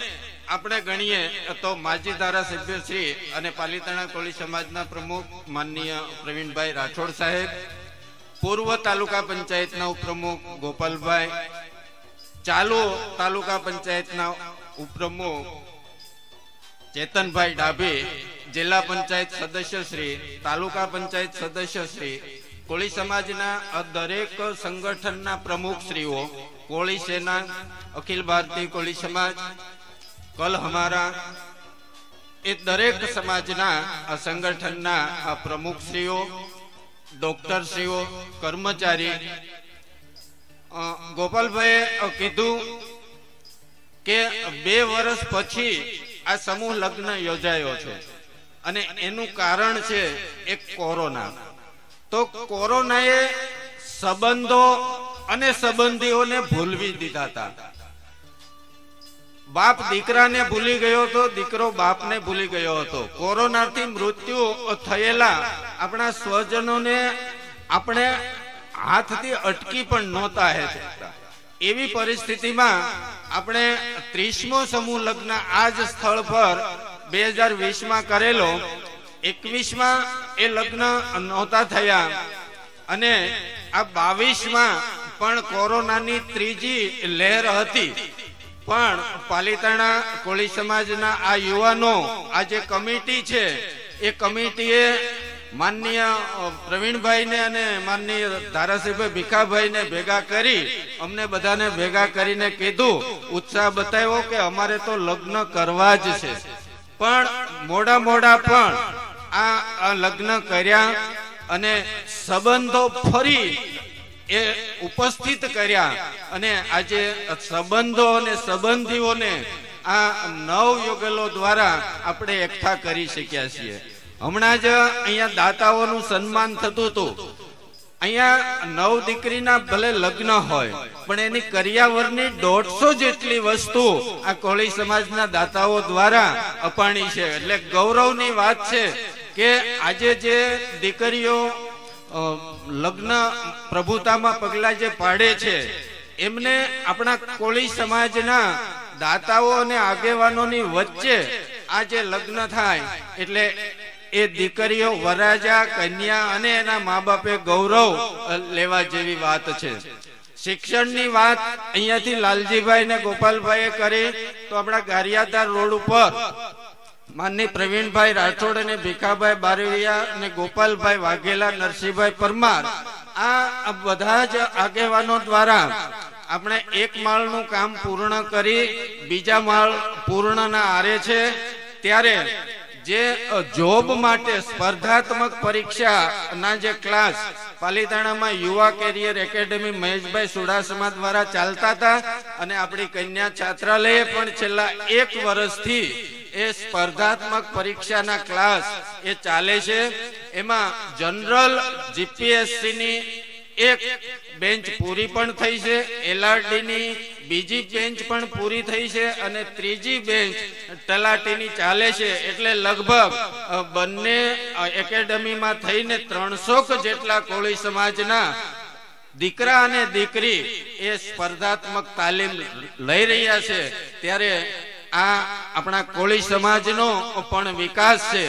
આપણે ગણીએ તો માજી ધારાસભ્ય શ્રી અને પાલીતાણા કોળી સમાજના પ્રમુખ માનનીય પ્રવીણભાઈ રાઠોડ સાહેબ, પૂર્વ તાલુકા પંચાયતના ઉપપ્રમુખ ગોપાલભાઈ, ચાલુ તાલુકા પંચાયતના ઉપપ્રમુખ ચેતનભાઈ ડાભી, જિલ્લા પંચાયત સદસ્ય શ્રી, તાલુકા પંચાયત સદસ્ય શ્રી, કોળી સમાજના દરેક સંગઠનના પ્રમુખ શ્રીઓ, કોળી સેના, અખિલ ભારતીય કોળી સમાજ, કલ હમારા, એ દરેક સમાજના સંગઠનના પ્રમુખ શ્રીઓ, ડોક્ટર શ્રીઓ, કર્મચારી. ગોપાલભાઈએ કીધું કે 2 વર્ષ પછી આ સમૂહ લગ્ન યોજાયો છે અને એનું કારણ છે એક કોરોના. તો કોરોનાએ સંબંધો અને સંબંધીઓને ભૂલવી દીધા હતા. બાપ દીકરાને ભૂલી ગયો હતો, દીકરો બાપને ભૂલી ગયો હતો. કોરોનાથી મૃત્યુ થયેલા આપણા સ્વજનોને આપણે હાથથી અટકી પણ નહોતા શકતા. એવી પરિસ્થિતિમાં આપણે 30મો સમૂહ લગ્ન આ જ સ્થળ પર 2020માં કરેલો. 21માં એ લગ્ન નહોતા થયા અને આ 22માં પણ કોરોનાની 3જી લહેર હતી. પણ પાલીતાણા કોળી સમાજના આ યુવાનો, આ જે કમિટી છે, એ કમિટીએ માનનીય પ્રવીણભાઈને અને માનનીય ધારાસભ્ય ભીખાભાઈને ભેગા કરી, અમને બધાને ભેગા કરીને કીધું, ઉત્સાહ બતાવ્યો કે અમારે તો લગ્ન કરવા જ છે. પણ મોડા પણ આ લગ્ન કર્યા અને સંબંધો ફરી એ ઉપસ્થિત કર્યા અને આજે સંબંધો અને સંબંધીઓને આ નવ યુગલો દ્વારા આપણે એકઠા કરી શક્યા છીએ. હમણાં જ અહીંયા દાતાઓનું સન્માન થતું હતું. અહીંયા 9 દીકરીના ભલે લગ્ન હોય પણ એની કરિયાવરની 150 જેટલી વસ્તુ આ કોળી સમાજના દાતાઓ દ્વારા અપાણી છે. એટલે ગૌરવની વાત છે કે આજે જે દીકરીઓ લગ્ન પ્રભુતામાં પગલા જે પાડે છે, એમને આપણા કોળી સમાજના દાતાઓ અને આગેવાનોની વચ્ચે આ જે લગ્ન થાય એટલે એ દીકરીઓ, વરરાજા, કન્યા અને એના મા બાપે ગૌરવ લેવા જેવી વાત છે. શિક્ષણની વાત અહીંયાથી લાલજીભાઈ ને ગોપાલભાઈએ કરી તો આપણા ગારિયાધાર રોડ ઉપર માનની પ્રવીણભાઈ રાઠોડ અને ભીખાભાઈ બારવિયા અને ગોપાલભાઈ વાઘેલા, નરસિંહભાઈ પરમાર, આ બધા જ આગેવાનો દ્વારા આપણે 1 માળનું કામ પૂર્ણ કરી બીજા માળ પૂર્ણના આરે છે. ત્યારે જે જોબ માટે સ્પર્ધાત્મક પરીક્ષાના જે ક્લાસ પાલીતાણામાં યુવા કેરિયર એકેડેમી મહેશભાઈ સુડાસમા દ્વારા ચાલતા હતા અને આપણી કન્યા છાત્રાલયે પણ છેલ્લા 1 વર્ષથી એ સ્પર્ધાત્મક પરીક્ષાના ક્લાસ એ ચાલે છે. એમાં જનરલ જીપીએસસી ની 1 બેન્ચ પૂરી પણ થઈ છે, એલઆરડી ની બીજી બેન્ચ પણ પૂરી થઈ છે અને 3જી બેન્ચ તલાટીની ચાલે છે. એટલે લગભગ બંને એકેડેમીમાં થઈને 300 જેટલા કોળી સમાજના દીકરા અને દીકરી એ સ્પર્ધાત્મક તાલીમ લઈ રહ્યા છે. ત્યારે આ આપણા કોળી સમાજનો પણ વિકાસ છે.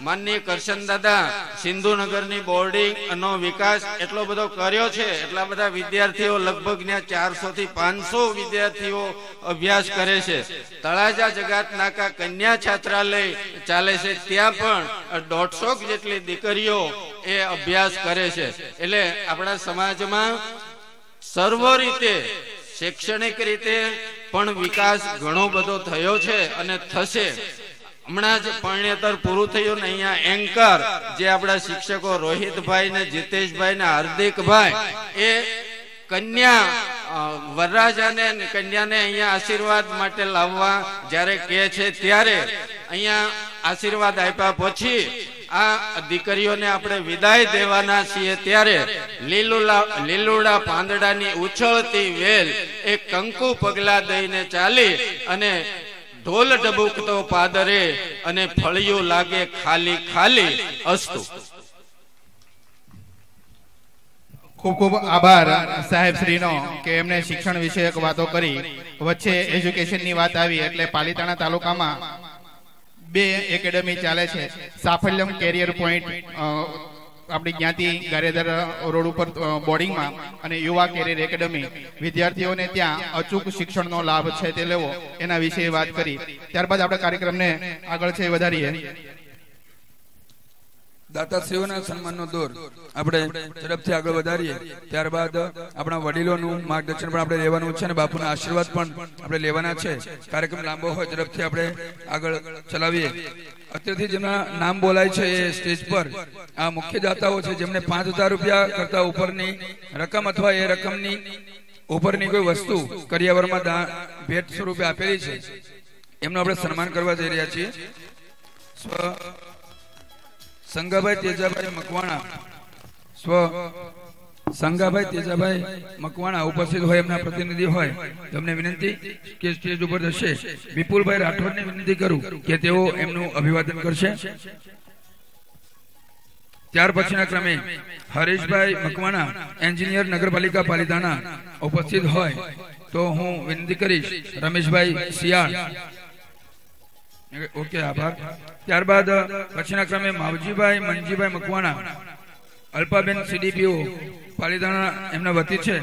માનનીય કરશન દાદા સિંધુનગરની બોર્ડિંગ નો વિકાસ એટલો બધો કર્યો છે. એટલા બધા વિદ્યાર્થીઓ, લગભગ 400 થી 500 વિદ્યાર્થીઓ અભ્યાસ કરે છે. તળાજા જગાત નાકા કન્યા છાત્રાલય ચાલે છે, ત્યાં પણ 150 જેટલી દીકરીઓ એ અભ્યાસ કરે છે. એટલે આપણા સમાજમાં સર્વ રીતે, શૈક્ષણિક રીતે પણ વિકાસ ઘણો બધો થયો છે અને થશે. હમણાં જ પરણેતર પૂરું થયું ને અહીંયા એન્કર જે આપણા શિક્ષકો રોહિતભાઈ ને જીતેશભાઈ ને હાર્દિકભાઈ એ કન્યા વરરાજાને કન્યાને અહીંયા આશીર્વાદ માટે લાવવા જ્યારે કહે છે ત્યારે અહીંયા આશીર્વાદ આપ્યા પછી આ દીકરીઓને આપણે વિદાય દેવાના છીએ. ત્યારે લીલુડા પાંદડાની ઉછળતી વેલ એ કંકુ પગલા દઈને ચાલી અને ઢોલ ડબુકતો પાદરે અને ફળિયું લાગે ખાલી ખાલી. અસ્તુ. ખૂબ ખૂબ આભાર સાહેબ શ્રીનો કે એમને શિક્ષણ વિષયક વાતો કરી. વચ્ચે એજ્યુકેશનની વાત આવી એટલે પાલિતાણા તાલુકામાં 2 એકેડમી ચાલે છે. સાફલ્યમ કેરિયર પોઈન્ટ આપણી જ્ઞાતિ ગારેદર રોડ ઉપર બોર્ડિંગમાં અને યુવા કેરિયર એકેડમી. વિદ્યાર્થીઓને ત્યાં અચૂક શિક્ષણનો લાભ છે તે લેવો એના વિશે વાત કરી. ત્યારબાદ આપણે કાર્યક્રમને આગળ છે વધારીએ. દાતાશ્રીઓના સન્માનનો દોર આપણે ઝડપથી આગળ વધારીએ. ત્યારબાદ આપણા વડીલોનું માર્ગદર્શન પણ આપણે લેવાનું છે અને બાપુના આશીર્વાદ પણ આપણે લેવાના છે. કાર્યક્રમ લાંબો હોય ઝડપથી આપણે આગળ ચલાવીએ. અત્યારથી જેમના નામ બોલાય છે એ સ્ટેજ પર આ મુખ્ય દાતાઓ છે જેમને 5000 રૂપિયા કરતા ઉપરની રકમ અથવા એ રકમની ઉપરની કોઈ વસ્તુ કરિયાવરમાં ભેટ સ્વરૂપે આપેલી છે. એમનું આપણે સન્માન કરવા જઈ રહ્યા છીએ. સંગાભાઈ તેજાભાઈ મકવાણા સંગાભાઈ તેજાભાઈ મકવાણા ઉપસ્થિત હોય એમના પ્રતિનિધિ હોય તમને વિનંતી કે સ્ટેજ ઉપર જશે. વિપુલભાઈ રાઠોડને વિનંતી કરું કે તેઓ એમનું અભિવાદન કરશે. ત્યાર પછીના ક્રમે હરેશભાઈ મકવાણા એન્જિનિયર નગરપાલિકા પાલિતાણા ઉપસ્થિત હોય તો હું વિનંતી કરીશ. રમેશભાઈ શિયાળ ઓકે આભાર. ત્યારબાદ પછીના ક્રમે માવજીભાઈ મનજીભાઈ મકવાણા અલ્પાબેન સીડીપીઓ પાલિતાણા એમના વતી છે.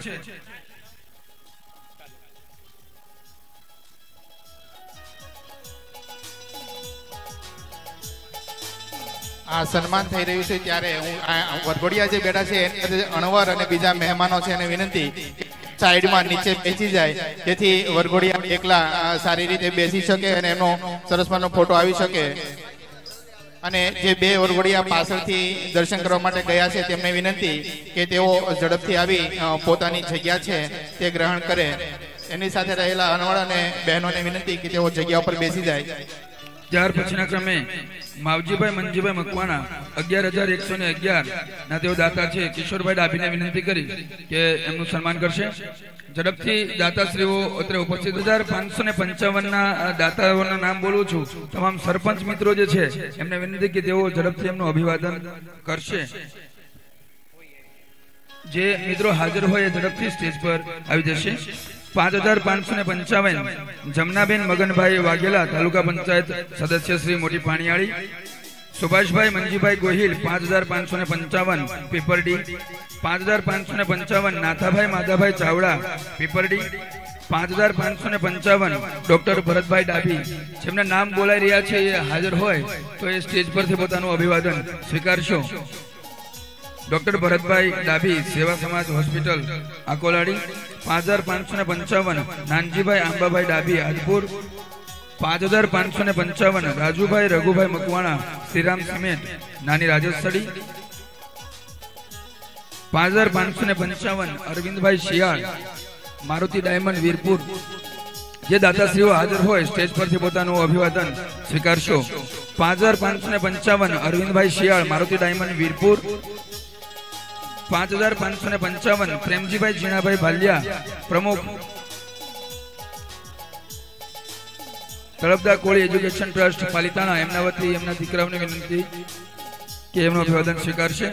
આ સન્માન થઈ રહ્યું છે ત્યારે હું વરઘોડિયા જે બેઠા છે એની અણવર અને બીજા મહેમાનો છે એને વિનંતી સાઈડમાં નીચે બેસી જાય જેથી વરઘોડિયા એકલા સારી રીતે બેસી શકે અને એનો સરસ મજાનો ફોટો આવી શકે. અને જે 2 વરઘોડિયા પાછળથી દર્શન કરવા માટે ગયા છે તેમને વિનંતી કે તેઓ ઝડપથી આવી પોતાની જગ્યા છે તે ગ્રહણ કરે. એની સાથે રહેલા અણવર અને બહેનોને વિનંતી કે તેઓ જગ્યા ઉપર બેસી જાય. ત્યાર પછીના ક્રમે માવજીભાઈ મનજીભાઈ મકવાણા 11111 ના તેઓ દાતા છે. કિશોરભાઈ ડાભીને વિનંતી કરી કે એમનું સન્માન કરશે. ઝડપથી દાતાશ્રીઓ અત્રે ઉપસ્થિત 1555 ના દાતાઓના નામ બોલું છું. તમામ સરપંચ મિત્રો જે છે એમને વિનંતી કે તેઓ ઝડપથી એમનું અભિવાદન કરશે. જે મિત્રો હાજર હોય એ ઝડપથી સ્ટેજ પર આવી જશે. 5555 જમનાબેન મગનભાઈ વાઘેલા તાલુકા પંચાયત સદસ્ય શ્રી મોટી પાણીયાળી. સુભાષભાઈ મંજીભાઈ ગોહિલ 5555 પીપરડી. 5555 નાથાભાઈ માધાભાઈ ચાવડા પીપરડી. 5555 ડોક્ટર ભરતભાઈ ડાભી જેમના નામ બોલાઈ રહ્યા છે એ હાજર હોય તો એ સ્ટેજ પરથી પોતાનું અભિવાદન સ્વીકારશો. ડોક્ટર ભરતભાઈ ડાભી સેવા સમાજ હોસ્પિટલ આકોલાડી. 5555 નાનજીભાઈ આંબાભાઈ ડાભી આદપુર. 5555 રાજુભાઈ રઘુભાઈ મકવાણા શ્રીરામ સિમેન્ટ નાની રાજસ્થળી. 5555 અરવિંદભાઈ શિયાળ મારુતિ ડાયમંડ વીરપુર. જે દાતાશ્રીઓ હાજર હોય સ્ટેજ પરથી પોતાનું અભિવાદન સ્વીકારશો. 5555 અરવિંદભાઈ શિયાળ મારુતિ ડાયમંડ વીરપુર. 5555 પ્રેમજીભાઈ જીણાભાઈ ભાલિયા પ્રમુખ તળપદા કોળી એજ્યુકેશન ટ્રસ્ટ પાલિતાણા એમના વતી એમના દીકરાઓને વિનંતી કે એમનું અભિવાદન સ્વીકારશે.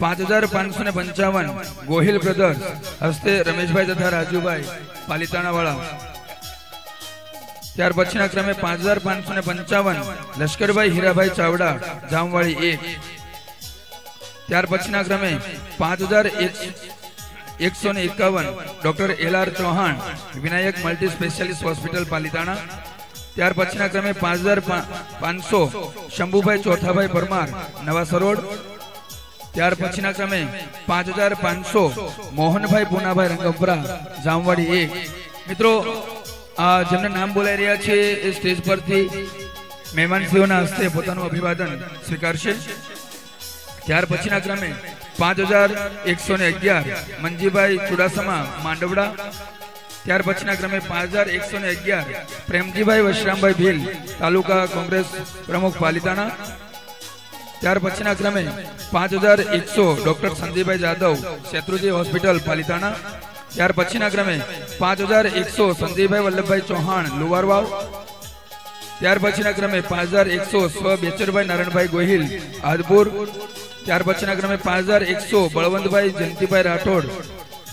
5555 ગોહિલ બ્રધર્સ હસ્તે રમેશભાઈ તથા રાજુભાઈ પાલિતાણા વાળા. ત્યાર પછીના ક્રમે 5555 લશ્કરભાઈ હીરાભાઈ ચાવડા જામવાળી 1. ત્યાર પછીના ક્રમે 5151 doctor LR Chauhan Vinayak multi specialist hospital Palitana. ત્યાર પછીના ક્રમે 5500 શંભુભાઈ ચોથાભાઈ પરમાર નવા સરોડ. ત્યાર પછીના ક્રમે 5500 મોહનભાઈ પૂનાભાઈ રંગપરા જામવાડી 1. મિત્રો જેમના નામ બોલાઈ રહ્યા છે એ સ્ટેજ પરથી મહેમાનશ્રીઓના હસ્તે પોતાનું અભિવાદન સ્વીકારશે. ત્યાર પછીના ક્રમે 5111 મંજીભાઈ ચુડાસમા માંડવડા. ત્યાર પછીના ક્રમે 5111 પ્રેમજીભાઈ વશરામભાઈ ભીલ તાલુકા કોંગ્રેસ પ્રમુખ પાલિતાણા. ત્યાર પછીના ક્રમે 5100 ડોક્ટર સંદીપભાઈ જાદવ શેત્રુજી હોસ્પિટલ પાલિતાણા. ત્યાર પછીના ક્રમે 5100 સંદીપભાઈ વલ્લભભાઈ ચૌહાણ લુવારવાવ. ત્યાર પછીના ક્રમે 5100 સ્વ બેચરભાઈ નારાયણભાઈ ગોહિલ આદપુર. ત્યાર પછીના ક્રમે 5100 બળવંતભાઈ જયંતિભાઈ રાઠોડ,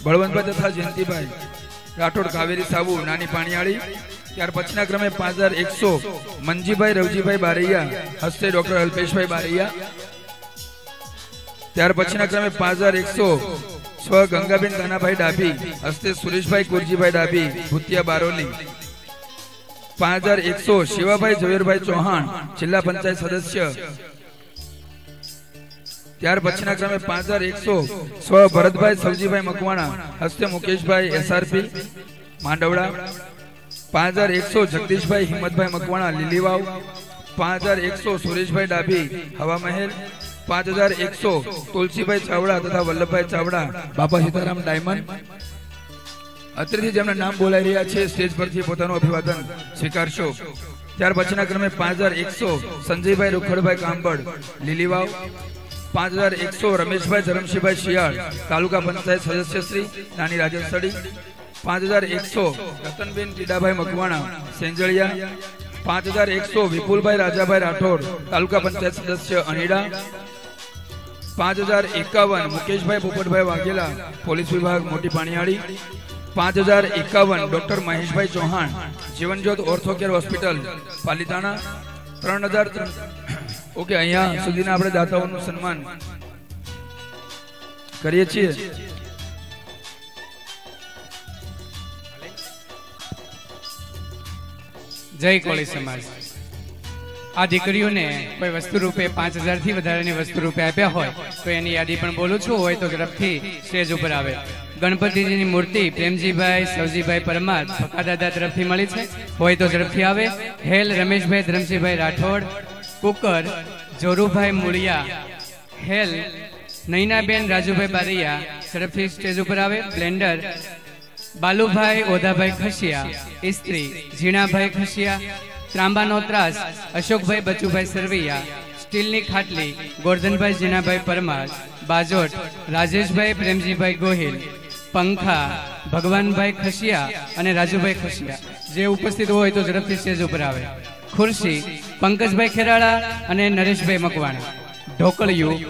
બળવંતભાઈ તથા જયંતિભાઈ રાઠોડ કાવેરી સાબુ નાની પાણીયાળી. ત્યાર પછીના ક્રમે 5100 મંજીભાઈ રવજીભાઈ બારૈયા હસ્તે ડોક્ટર અલ્પેશભાઈ બારૈયા. ત્યાર પછીના ક્રમે 5100 સ્વ ગંગાબેન કાનાભાઈ ડાભી હસ્તે સુરેશભાઈ કુરજીભાઈ ડાભી ભૂતિયા બારોલી. 5100 શિવાભાઈ ઝવેરભાઈ ચૌહાણ જિલ્લા પંચાયત સદસ્ય. ત્યાર પછીના ક્રમે 5100 સ્વ ભરતભાઈ સવજીભાઈ મકવાણા હસ્તે મુકેશભાઈ એસઆરપી માંડવડા. 5100 જગદીશભાઈ હિંમતભાઈ મકવાણા લીલીવાવ. 5100 સુરેશભાઈ ડાભી હવા મહેલ. 5100 તુલસીભાઈ ચાવડા તથા વલ્લભભાઈ ચાવડા બાપા સીતારામ ડાયમંડ. અત્રેથી જેમના નામ બોલાઈ રહ્યા છે સ્ટેજ પરથી પોતાનું અભિવાદન સ્વીકારશો. ત્યાર પછીના ક્રમે 5100 સંજયભાઈ રૂખડભાઈ કાંબડ લીલીવાવ. 5100 રમેશભાઈ ધરમશીભાઈ શિયાળ તાલુકા પંચાયત સદસ્ય શ્રી નાની રાજસ્થળી. 5100 રતનબેન ટીડાભાઈ મકવાણા સેંજળિયા. 5100 વિપુલભાઈ રાજાભાઈ રાઠોડ તાલુકા પંચાયત સદસ્ય અણીડા. 5051 મુકેશભાઈ પોપટભાઈ વાઘેલા પોલીસ વિભાગ મોટી પાણીયાળી. 5051 ડોક્ટર મહેશભાઈ ચૌહાણ જીવનજ્યોત ઓર્થોકેર હોસ્પિટલ પાલીતાણા. 3000 ઓકે, અહીંયા સુધીના આપણે દાતાઓનું સન્માન કરીએ છીએ. જય કોળી સમાજ. આ દીકરીઓને કોઈ વસ્તુ રૂપે 5000 થી વધારેની વસ્તુ રૂપે આપ્યા હોય તો એની યાદી પણ બોલું છું. હોય તો ઝડપથી સ્ટેજ ઉપર આવે. ગણપતિજીની મૂર્તિ પ્રેમજીભાઈ સવજીભાઈ પરમાર ફકાદાદા તરફથી મળી છે. હોય તો ઝડપથી આવે. હેલ રમેશભાઈ ધરમસિંહભાઈ રાઠોડ. કુકર જોરુભાઈ મુળિયા. હેલ નૈનાબેન રાજુભાઈ બારૈયા ઝડપથી સ્ટેજ ઉપર આવે. બ્લેન્ડર બાલુભાઈ ઓધાભાઈ ખસિયા. ઇસ્ત્રી ઝીણાભાઈ ખસિયા. ત્રાંબાનો ત્રાસ અશોકભાઈ બચુભાઈ સરવૈયા. સ્ટીલની ખાટલી ગોરધનભાઈ જીણાભાઈ પરમાર. બાજોટ રાજેશભાઈ પ્રેમજીભાઈ ગોહિલ. પંખા ભગવાનભાઈ ખસિયા અને રાજુભાઈ ખસિયા. જે ઉપસ્થિત હોય તો ઝડપથી સ્ટેજ ઉપર આવે. ખુરશી પંકજભાઈ ખેરાળા અને નરેશભાઈ મકવાણા. ઢોકળિયું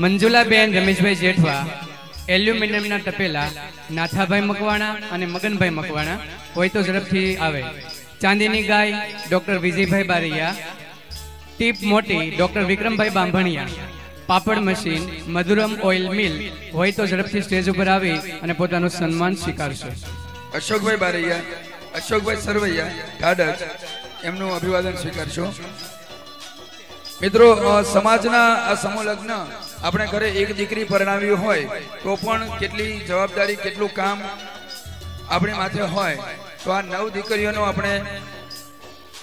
મંજુલાબેન રમેશભાઈ જેઠવા. એલ્યુમિનિયમના તપેલા નાથાભાઈ મકવાણા અને મગનભાઈ મકવાણા. હોય તો ઝડપથી આવે. ચાંદીની ગાય ડોક્ટર વિજયભાઈ બારૈયા. ટીપ મોટી ડોક્ટર વિક્રમભાઈ બાંભણિયા. પાપડ મશીન મધુરમ ઓઇલ મિલ. હોય તો ઝડપથી સ્ટેજ ઉપર આવી અને પોતાનું સન્માન સ્વીકારશે. અશોકભાઈ બારૈયા, અશોકભાઈ સરવૈયા ઢાડક એમનું અભિવાદન સ્વીકારશો. મિત્રો, સમાજના આ સમૂહ લગ્ન આપણે ઘરે એક દીકરી પરણાવી હોય તો પણ કેટલી જવાબદારી, કેટલું કામ આપણી માથે હોય. તો આ 9 દીકરીઓનું આપણે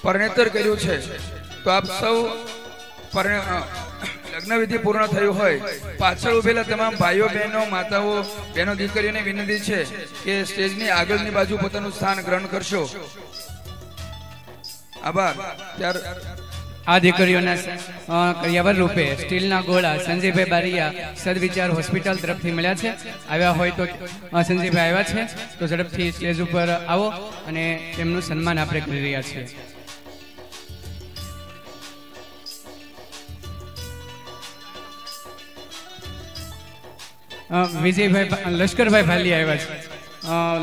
પરણેતર કર્યું છે. તો આપ સૌ લગ્ન વિધિ પૂર્ણ થયું હોય પાછળ ઉભેલા તમામ ભાઈઓ બહેનો માતાઓ બહેનો દીકરીઓને વિનંતી છે કે સ્ટેજની આગળની બાજુ પોતાનું સ્થાન ગ્રહણ કરશો. આભાર. આ દીકરીઓના કરિયાવર રૂપે સ્ટીલના ગોળા સંજયભાઈ બારૈયા સદવિચાર હોસ્પિટલ તરફથી મળ્યા છે. આવ્યા હોય તો સંજયભાઈ આવ્યા છે તો ઝડપથી સ્ટેજ ઉપર આવો અને તેમનું સન્માન આપણે કરી રહ્યા છીએ. વિજયભાઈ લશ્કરભાઈ ભાલિયા આવ્યા છે.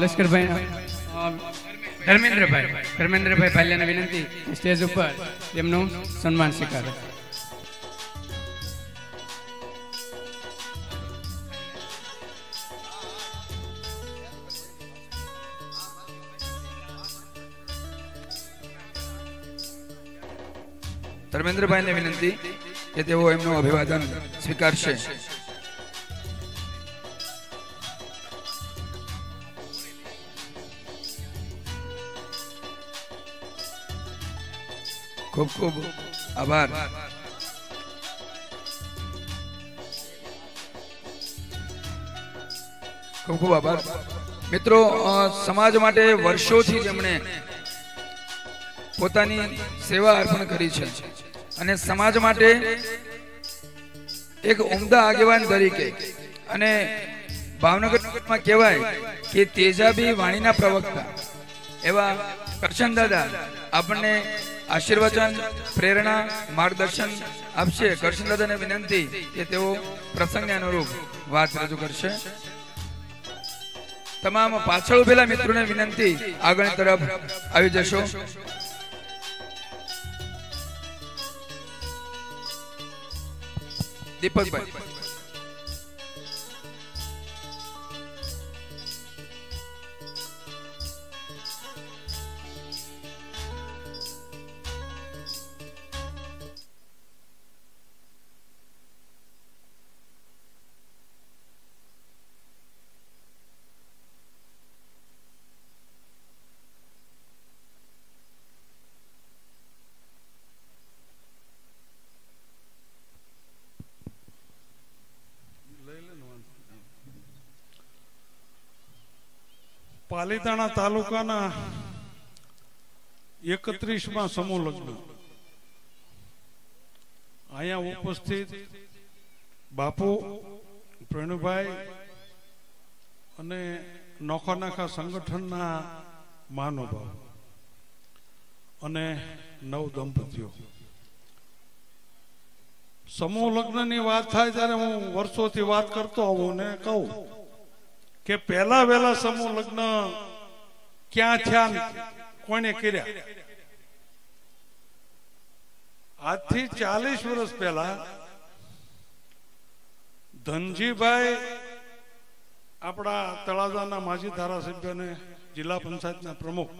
લશ્કરભાઈ ધર્મેન્દ્રભાઈ ભાલિયાને વિનંતી સ્ટેજ ઉપર તેમનું સન્માન સ્વીકારે. ધર્મેન્દ્રભાઈને વિનંતી કે તેઓ એમનું અભિવાદન સ્વીકારશે. ખૂબ ખૂબ આભાર. ખૂબ ખૂબ આભાર. મિત્રો, સમાજ માટે વર્ષોથી જેમણે પોતાની સેવા અર્પણ કરી છે અને સમાજ માટે એક ઉમદા આગેવાન તરીકે અને ભાવનગરમાં કહેવાય કે તેજાબી વાણીના પ્રવક્તા એવા કરશન દાદા આપણને આશીર્વચન, પ્રેરણા, માર્ગદર્શન આપશે. કરશનદાદાને વિનંતી કે તેઓ પ્રસંગને અનુરૂપ વાત રજૂ કરશે. તમામ પાછળ ઉભેલા મિત્રોને વિનંતી આગળ તરફ આવી જશો. દીપકભાઈ. પાલીતાણા તાલુકાના 31માં સમૂહ લગ્ન અહીંયા ઉપસ્થિત બાપુ પ્રણુભાઈ અને નોખા નાખા સંગઠનના મહાનુભાવ અને નવ દંપતીઓ. સમૂહ લગ્નની વાત થાય ત્યારે હું વર્ષોથી વાત કરતો આવું ને કહું કે પહેલા વહેલા સમૂહ લગ્ન ક્યાં થયા, કોને કર્યા. આજથી 40 વર્ષ પહેલા ધનજીભાઈ આપણા તળાજાના માજી ધારાસભ્યને જિલ્લા પંચાયતના પ્રમુખ,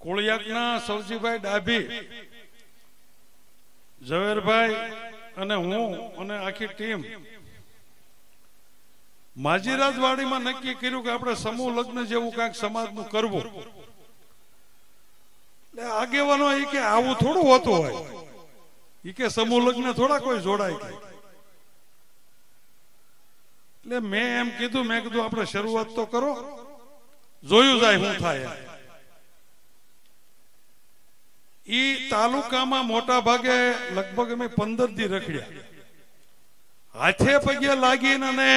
કોળિયાકના સવજીભાઈ ડાભી, ઝવેરભાઈ અને હું અને આખી ટીમ માજીરાજવાડીમાં નક્કી કર્યું કે આપણે સમૂહ લગ્ન જેવું કાંઈક સમાજનું કરવું. એટલે આગેવાનો એ કે આવું થોડું હોતું હોય, એ કે સમૂહ લગ્ન થોડા કોઈ જોડાય કે. એટલે મેં એમ કીધું, મેં કીધું આપણે શરૂઆત તો કરો, જોયું જાય શું થાય. ઈ તાલુકામાં મોટા ભાગે લગભગ અમે 15 દી રખડ્યા, હાથે પગે લાગીને અને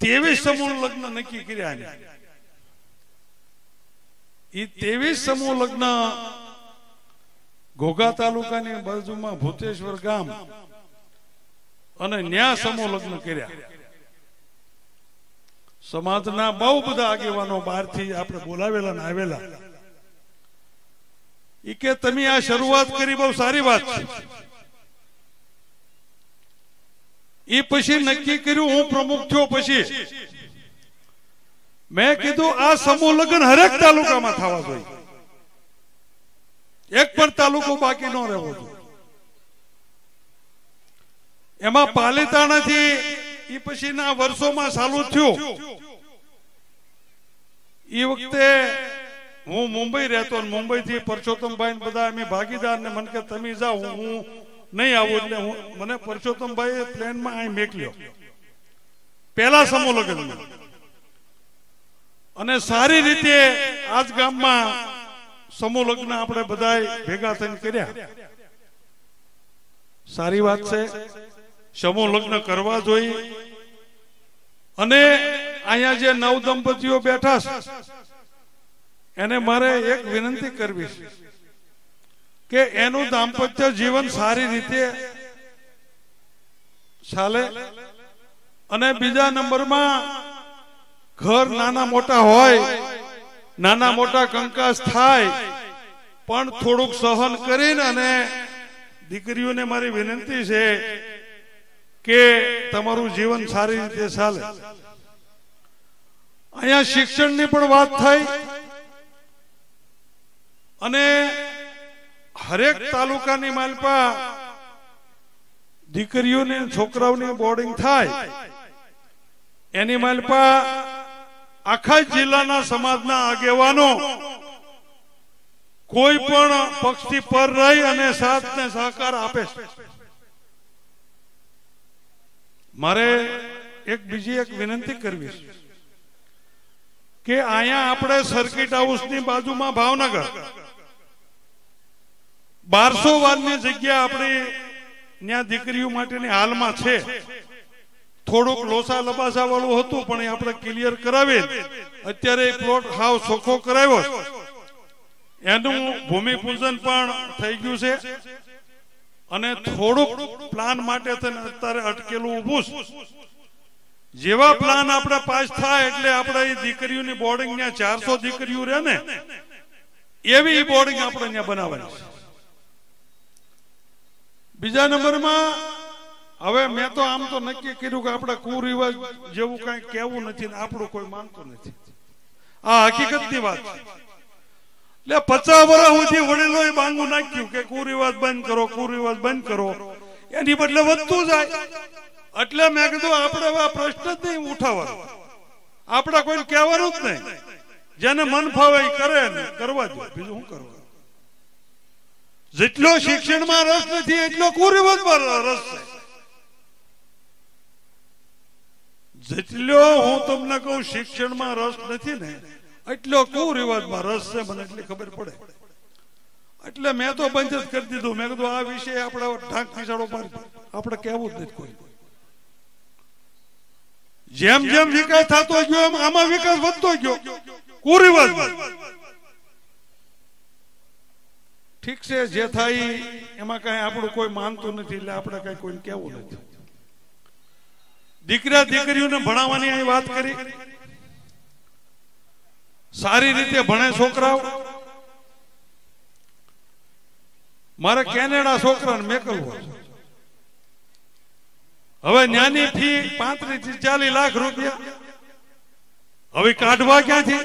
23 સમૂહ લગ્ન નક્કી કર્યા. ઈ 23 સમૂહ લગ્ન ઘોઘા તાલુકાની બાજુમાં ભૂતેશ્વર ગામ અને ન્યા સમૂહ લગ્ન કર્યા. સમાજના બહુ બધા આગેવાનો બહારથી આપણે બોલાવેલા ને આવેલા. ઈ કે તમે આ શરૂઆત કરી બહુ સારી વાત છે. એ પછી નક્કી કર્યું, હું પ્રમુખ થયો પછી મેં કીધું આ સમૂહ લગ્ન હરેક તાલુકામાં થવા જોઈએ, એક પણ તાલુકો બાકી ન રહેવો જોઈએ. એમાં પાલીતાણાથી એ પછીના વર્ષોમાં ચાલુ થયું. એ વખતે હું મુંબઈ રહેતો, મુંબઈ થી પરસોત્તમભાઈ બધા અમે ભાગીદાર ને મને કે તમે જાઓ, હું નહીં આવું. એટલે મને પરસોત્તમભાઈ પ્લેનમાં અહીં મેકલ્યો પહેલા સમૂહ લગ્ન, અને સારી રીતે આજ ગામમાં સમૂહ લગ્ન આપણે બધા ભેગા થઈને કર્યા. સારી વાત છે, સમૂહ લગ્ન કરવા જોઈએ. અને અહીંયા જે નવ દંપતીઓ બેઠા છે એને મારે એક વિનંતી કરવી છે કે એનું દાંપત્ય જીવન સારી રીતે ચાલે. અને બીજા નંબરમાં ઘર નાના મોટા હોય, નાના મોટા કંકાસ થાય, પણ થોડુંક સહન કરીને. અને દીકરીઓને મારી વિનંતી છે કે તમારું જીવન સારી રીતે ચાલે. અહીંયા શિક્ષણની પણ વાત થઈ, અને હરેક તાલુકાની માલપા દીકરીઓને છોકરાઓની બોર્ડિંગ થાય. એની માલપા આખા જિલ્લાના સમાજના આગેવાનો કોઈ પણ પક્ષથી પર રહી અને સાથ ને સહકાર આપે. મારે બીજી એક વિનંતી કરવી કે અહીંયા આપણે સર્કિટ હાઉસની બાજુમાં ભાવનગર 1200 વારની જગ્યા આપણી ત્યાં દીકરીઓ માટેની હાલમાં છે. થોડુંક લોસા લબાસા વાળું હતું પણ એ આપણે ક્લિયર કરાવી અત્યારે પ્લોટ હાવ ચોખ્ખો કરાવ્યો, એનું ભૂમિપૂજન પણ થઈ ગયું છે અને થોડુંક પ્લાન માટે અત્યારે અટકેલું ઊભું છે. જેવા પ્લાન આપણે પાસ થાય એટલે આપણે એ દીકરીઓની બોર્ડિંગ ત્યાં 400 દીકરીઓ રહે ને એવી બોર્ડિંગ આપણે ત્યાં બનાવવાની છે. બીજા નંબરમાં હવે મેં તો આમ તો નક્કી કર્યું કે આપણે કુરિવાજ જેવું કઈ કહેવું નથી ને આપણું કોઈ માનતું નથી. આ હકીકતની વાત છે. એટલે 50 વર્ષ સુધી વડીલોએ બાંગું નાખ્યું કે કુરિવાજ બંધ કરો, કુરિવાજ બંધ કરો, એની બદલે વધતું જાય. એટલે મેં કીધું આપણે આ પ્રશ્ન જ નહીં ઉઠાવવાનો, આપણે કોઈ કહેવાનું જ નહીં, જેને મન ફાવે એ કરે ને કરવા દો, બીજું શું કરવા. જેટલો શિક્ષણમાં રસ નથી એટલો કુરિવાજમાં રસ છે. જેટલો હું તમને કહું શિક્ષણમાં રસ નથી ને એટલો કુરિવાજમાં રસ છે, મને એટલી ખબર પડે. એટલે મેં તો બંધ જ કરી દીધું. મેં કીધું આ વિષય આપણે ઢાંક પીસાડો પાડી, આપણે કહેવું જ નથી કોઈ. જેમ જેમ વિકાસ થતો ગયો એમ આમાં વિકાસ વધતો ગયો કુરિવાજમાં. ઠીક છે, જે થાય એમાં કઈ આપણું કોઈ માનતું નથી એટલે આપણે કઈ કોઈ કહેવું નથી. દીકરા દીકરીઓને ભણાવવાની અહીં વાત કરી, સારી રીતે ભણે છોકરાઓ. મારે કેનેડા છોકરાને મેકલવો, હવે ન્યાની ફી 35 થી 40 લાખ રૂપિયા, હવે કાઢવા ક્યાંથી?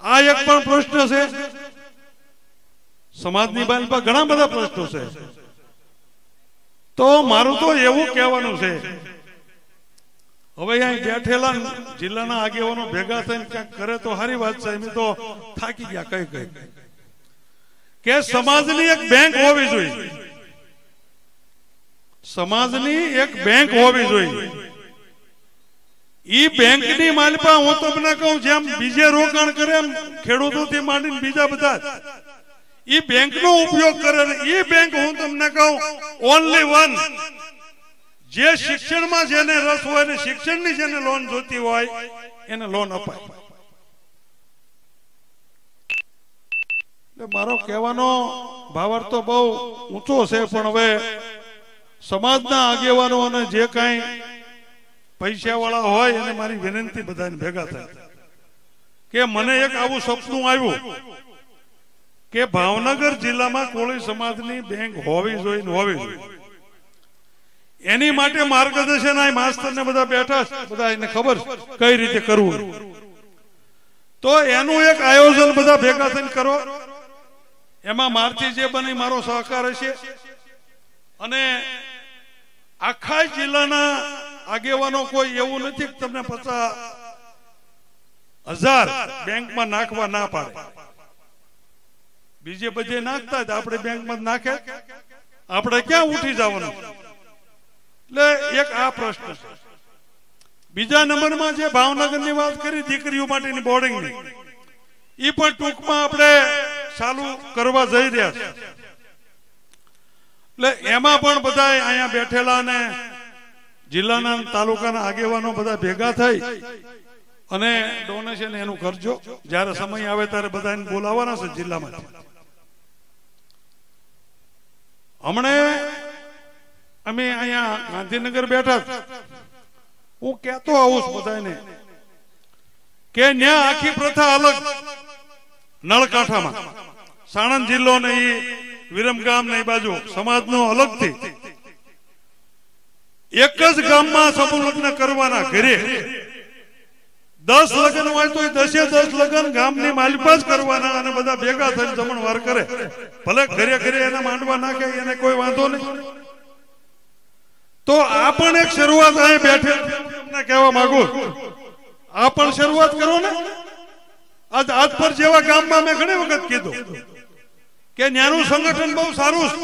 આ એક પણ પ્રશ્ન છે. સમાજની બાજુમાં ઘણા બધા પ્રશ્નો છે. તો મારું તો એવું કહેવાનું છે, હવે અહીં બેઠેલા જિલ્લાના આગેવાનો ભેગા થઈને ક્યાંક કરે તો સારી વાત છે. એમ તો થાકી ગયા કઈ કઈ કે સમાજની એક બેંક હોવી જોઈએ, સમાજની એક બેંક હોવી જોઈએ. ઈ બેંકની માલપા હું તમને કહું જેમ બીજે રોકાણ કરે એમ ખેડૂતોથી માંડીને બીજા બધા ઈ બેંકનો ઉપયોગ કરે. ઈ બેંક હું તમને કહું ઓનલી વન, જે શિક્ષણમાં જેને રસ હોય ને શિક્ષણની જેને લોન જોતી હોય એને લોન અપાય. મારો કહેવાનો ભાવાર્થ તો બહુ ઊંચો છે, પણ હવે સમાજના આગેવાનો અને જે કાંઈ પૈસા વાળા હોય એને મારી વિનંતી બધાને ભેગા થાય કે મને એક આવું સપનું આવ્યું કે ભાવનગર જિલ્લામાં કોળી સમાજની બેંક હોવી જોઈએ. એની માટે માર્ગદર્શન આ માસ્ટર ને બધા બેઠા છે, બધા એને ખબર કઈ રીતે કરવું. તો એનું એક આયોજન બધા ભેગા થઈને કરો. એમાં મારથી જે બને મારો સહકાર હશે અને આખા જિલ્લાના આગેવાનો કોઈ એવું નથી કે તમને 50,000 બેંકમાં નાખવા ના પાડે. બીજે બધે નાખતા આપણે બેંકમાં નાખે, આપણે ક્યાં ઉઠી જવાનું? એટલે એક આ પ્રશ્ન છે. બીજા નંબરમાં જે ભાવનગરની વાત કરી દીકરીઓ માટેની બોર્ડિંગની, એ પણ ટૂંકમાં આપણે ચાલુ કરવા જઈ રહ્યા છે. એટલે એમાં પણ બધા અહીંયા બેઠેલા ને જિલ્લાના તાલુકાના આગેવાનો બધા ભેગા થઈ અને ડોનેશન એનું કરજો. જયારે સમય આવે ત્યારે બધાને બોલાવવાના છે જિલ્લામાં. હમણે અમે અહીંયા ગાંધીનગર બેઠા, હું કહેતો આવું છું બધાને કે ન્યા આખી પ્રથા અલગ. નળકાંઠામાં સાણંદ જિલ્લો ને એ વિરમગામ ને એ બાજુ સમાજનો અલગથી એક જ ગામમાં સમૂહ લગ્ન કરવાના. ઘરે 10 લગ્ન હોય તો 10 લગ્ન ગામની માલિપા જ કરવાના અને બધા ભેગા થઈને જમણવાર કરે. ભલે ઘરે ઘરે એના માંડવા નાખે એને કોઈ વાંધો નહીં. તો આ પણ એક શરૂઆત અહીં બેઠે તમને કહેવા માંગુ, આ પણ શરૂઆત કરો ને. આજ પર જેવા ગામમાં મેં ઘણી વખત કીધું કે ન્યાનું સંગઠન બહુ સારું છે.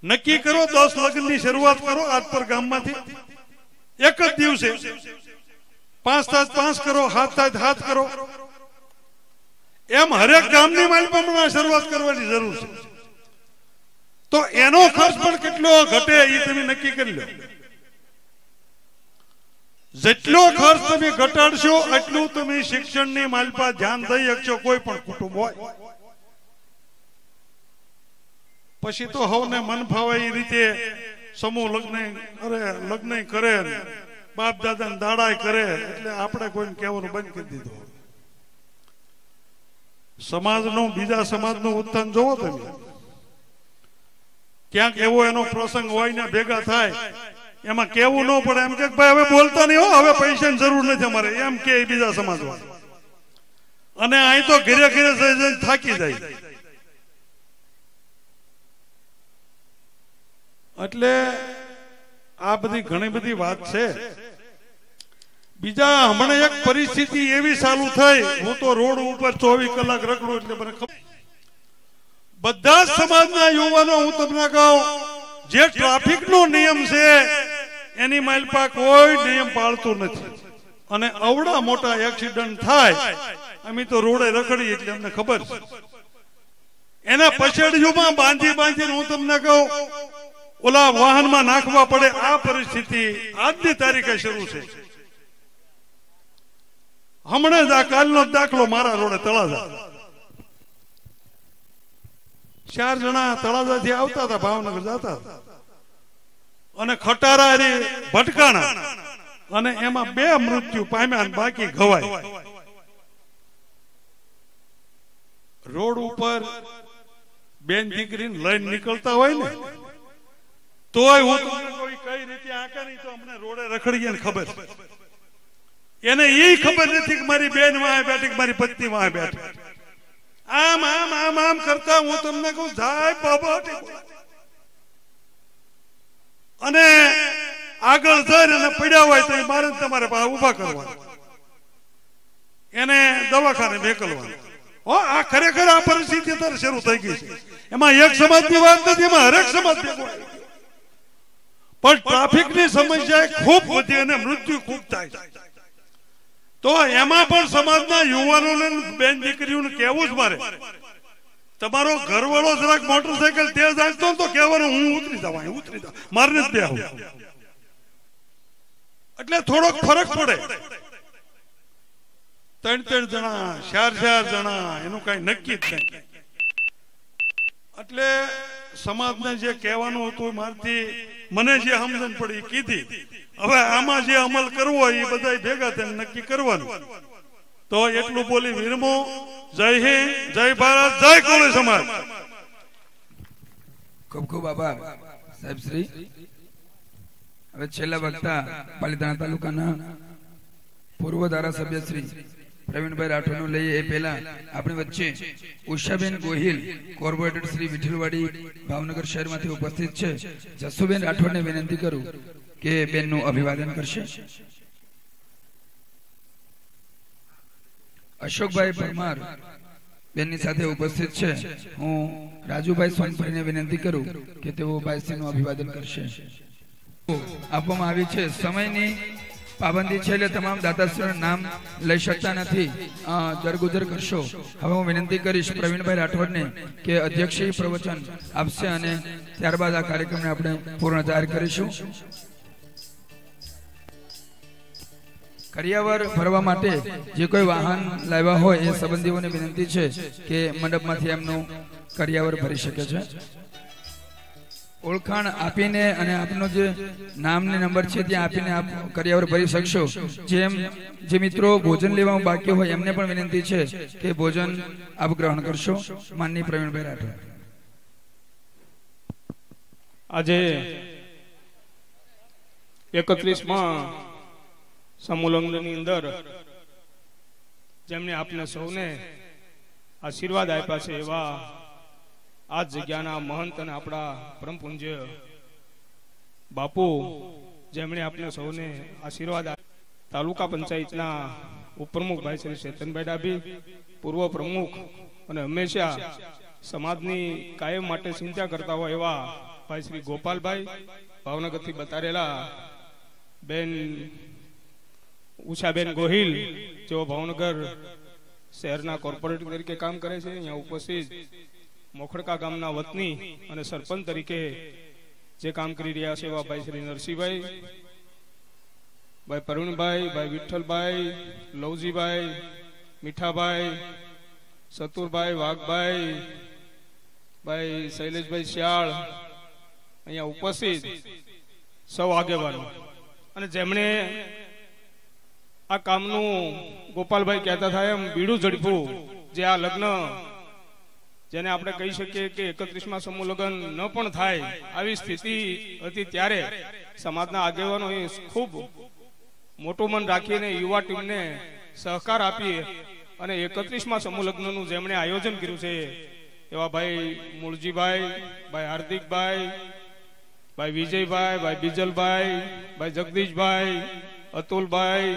નક્કી કરો 10 લગ્નની શરૂઆત કરો આજ પર ગામમાંથી. એક જ દિવસે 5 થાય 5 કરો, 7 થાય 7 કરો. એમ હરેક ગામની માલિકામાં શરૂઆત કરવાની જરૂર છે. તો એનો ખર્ચ પણ કેટલો ઘટે એ તમે નક્કી કરી લો. જેટલો ખર્ચ તમે ઘટાડશો એટલું તમે શિક્ષણની માલપા ધ્યાન દઈ શકશો કોઈ પણ કુટુંબ હોય. પછી તો હવને મન ફાવે એ રીતે સમૂહ લગ્ન કરે, બાપ દાદા દાડાય કરે, એટલે આપણે કોઈને કહેવાનું બંધ કરી દીધું. સમાજનું બીજા સમાજનું ઉત્થાન જોવો તમે. ક્યાંક એવો એનો પ્રસંગ હોય ને ભેગા થાય, એમાં કેવું ન પડે, એમ કે ભાઈ હવે બોલતા નહીં હો, હવે પૈસાની જરૂર નથી અમારે, એમ કે બીજા સમાજ વાળા. અને અહીં તો ઘરે ઘરે થાકી જાય. એટલે આ બધી ઘણી બધી વાત છે. બીજા હમણાં એક પરિસ્થિતિ એવી ચાલુ થઈ, હું તો રોડ ઉપર 24 કલાક રખડું એટલે મને ખબર. બધા સમાજના યુવાનો હું તમને કહું, જે ટ્રાફિક નો નિયમ છે એની માલપા કોઈ નિયમ પાળતું નથી, અને અવડા મોટા એક્સિડન્ટ થાય. અમે તો રોડે રખડી એટલે અમને ખબર છે. એના પછેડીઓમાં બાંધીને હું તમને કહું ઓલા વાહનમાં નાખવા પડે. આ પરિસ્થિતિ આજની તારીખે શરૂ છે. હમણાં જ આ કાલનો દાખલો મારા રોડે તળાજા 4 જણા તળાજાથી આવતા હતા, ભાવનગર જતા હતા, અને ખટારા ભટકાણા, અને એમાં 2 મૃત્યુ પામ્યા, બાકી ઘવાય. રોડ ઉપર બેન દીકરીને લઈને નીકળતા હોય ને, તોય હું તમને કોઈ કઈ રીતે આંકા નહીં, તો અમને રોડે રખડી ગયા ખબર. એને એ ખબર નથી કે મારી બેન વાહ બેઠી કે મારી પત્ની વાહ બેઠી. આમ આમ આમ આમ કરતા હું તમને કહું જાય બાબા, અને આગળ જઈને અને પડ્યા હોય તો મારે તમારે પાસે ઉભા કરવા, એને દવાખાને મોકલવા. આ ખરેખર આ પરિસ્થિતિ અત્યારે શરૂ થઈ ગઈ છે. એમાં એક સમાજની વાત નથી, એમાં હરેક સમાજ ભેગો. પણ ટ્રાફિકની સમસ્યા ખૂબ વધી અને મૃત્યુ ખૂબ થાય. તો એમાં પણ સમાજના યુવાનોને બેન દીકરીઓને કહેવું જ મારે, તમારો ઘરવાળો જરાક મોટરસાયકલ તેજ આવતો તો કહેવાનું હું ઉતરી જાઉં, મારે જ બેહું. એટલે થોડોક ફરક પડે. 3 જણા 4 જણા એનું કઈ નક્કી જ નહીં. એટલે સમાજને જે કહેવાનું હતું મારથી મને જે સમજણ પડી કીધી. હવે આમાં જે અમલ કરવો હોય એ બધા ભેગા થઈને નક્કી કરવાનું. તો એટલું બોલી વિરમો. જય હિન્દ, જય ભારત, જય કોળી સમાજ. ખૂબ ખૂબ આભાર સાહેબ શ્રી. હવે છેલ્લા વક્તા પાલિતાણા તાલુકાના પૂર્વ ધારાસભ્ય શ્રી પ્રવીણભાઈ રાઠોડનું લઈએ એ પહેલા આપણી વચ્ચે ઉષાબેન ગોહિલ, કોર્પોરેટર શ્રી વિઠ્ઠલવાડી ભાવનગર શહેરમાંથી ઉપસ્થિત છે. જસુબેન રાઠોડને વિનંતી કરું કે બેનનું અભિવાદન કરશે. અશોકભાઈ પરમાર બેનની સાથે ઉપસ્થિત છે. હું રાજુભાઈ સોનપરીને વિનંતી કરું કે તેઓ બાઈશ્રીનું અભિવાદન કરશે. આપવામાં આવી છે, સમયની પાબંદી છે એટલે તમામ દાતાશ્રીઓના નામ લઈ શકતા નથી, જરગુજર કરશો. હવે હું વિનંતી કરીશ પ્રવીણભાઈ રાઠોડને કે અધ્યક્ષીય પ્રવચન આપશે, અને ત્યારબાદ આ કાર્યક્રમને આપણે પૂર્ણ જાહેર કરીશું. કરિયાવર ભરવા માટે જે કોઈ વાહન લાવ્યા હોય એ સંબંધીઓને વિનંતી છે કે મંડપમાંથી એમનું કરિયાવર ભરી શકે છે. ઓળખાણ આપીને અને આપનો જે નામને નંબર છે ત્યાં આપીને આપ કરિયાવર ભરી શકશો. જે મિત્રો ભોજન લેવામાં બાકી હોય એમને પણ વિનંતી છે કે ભોજન આપ ગ્રહણ કરશો. માનનીય પ્રવીણભાઈ રાઠોડ. આજે 31માં સમૂહલગ્નની અંદર જેમને આપને સૌને આશીર્વાદ આપ્યા છે એવા આ જગ્યાના મહંત અને આપણા પરમ પૂજ્ય બાપુ, જેમણે આપને સૌને આશીર્વાદ તાલુકા પંચાયતના ઉપપ્રમુખ ભાઈ શ્રી ચેતનભાઈ ડાભી, પૂર્વ પ્રમુખ અને હંમેશા સમાજની કાયમ માટે ચિંતા કરતા હોય એવા ભાઈ શ્રી ગોપાલભાઈ, ભાવનગરથી બતારેલા બેન ઉષાબેન ગોહિલ, જેઓ ભાવનગર શહેરના કોર્પોરેટર તરીકે કામ કરે છે. અહીંયા ઉપસ્થિત મોખડકા ગામના વતની અને સરપંચ તરીકે જે કામ કરી રહ્યા છે એવા ભાઈ શ્રી નરસિંહભાઈ, ભાઈ પ્રવીણભાઈ, ભાઈ વિઠ્ઠલભાઈ, લવજીભાઈ, મીઠાભાઈ, સતુરભાઈ, વાઘભાઈ, ભાઈ શૈલેષભાઈ શ્યાળ, અહીંયા ઉપસ્થિત સૌ આગેવાનો અને જેમણે આ કામનું ગોપાલભાઈ કહેતા થાય એમ બીડું ઝડપ્યું, જે આ લગ્ન જેને આપણે કહી શકીએ કે 31મા સમૂહ લગ્ન ન પણ થાય આવી સ્થિતિ હતી, ત્યારે સમાજના આગેવાનોએ ખૂબ મોટું મન રાખીને યુવા ટીમને સહકાર આપી અને 31મા સમૂહ લગ્નનું જેમણે આયોજન કર્યું છે એવા ભાઈ મૂળજીભાઈ, ભાઈ હાર્દિકભાઈ, ભાઈ વિજયભાઈ, ભાઈ બીજલભાઈ, ભાઈ જગદીશભાઈ, અતુલભાઈ,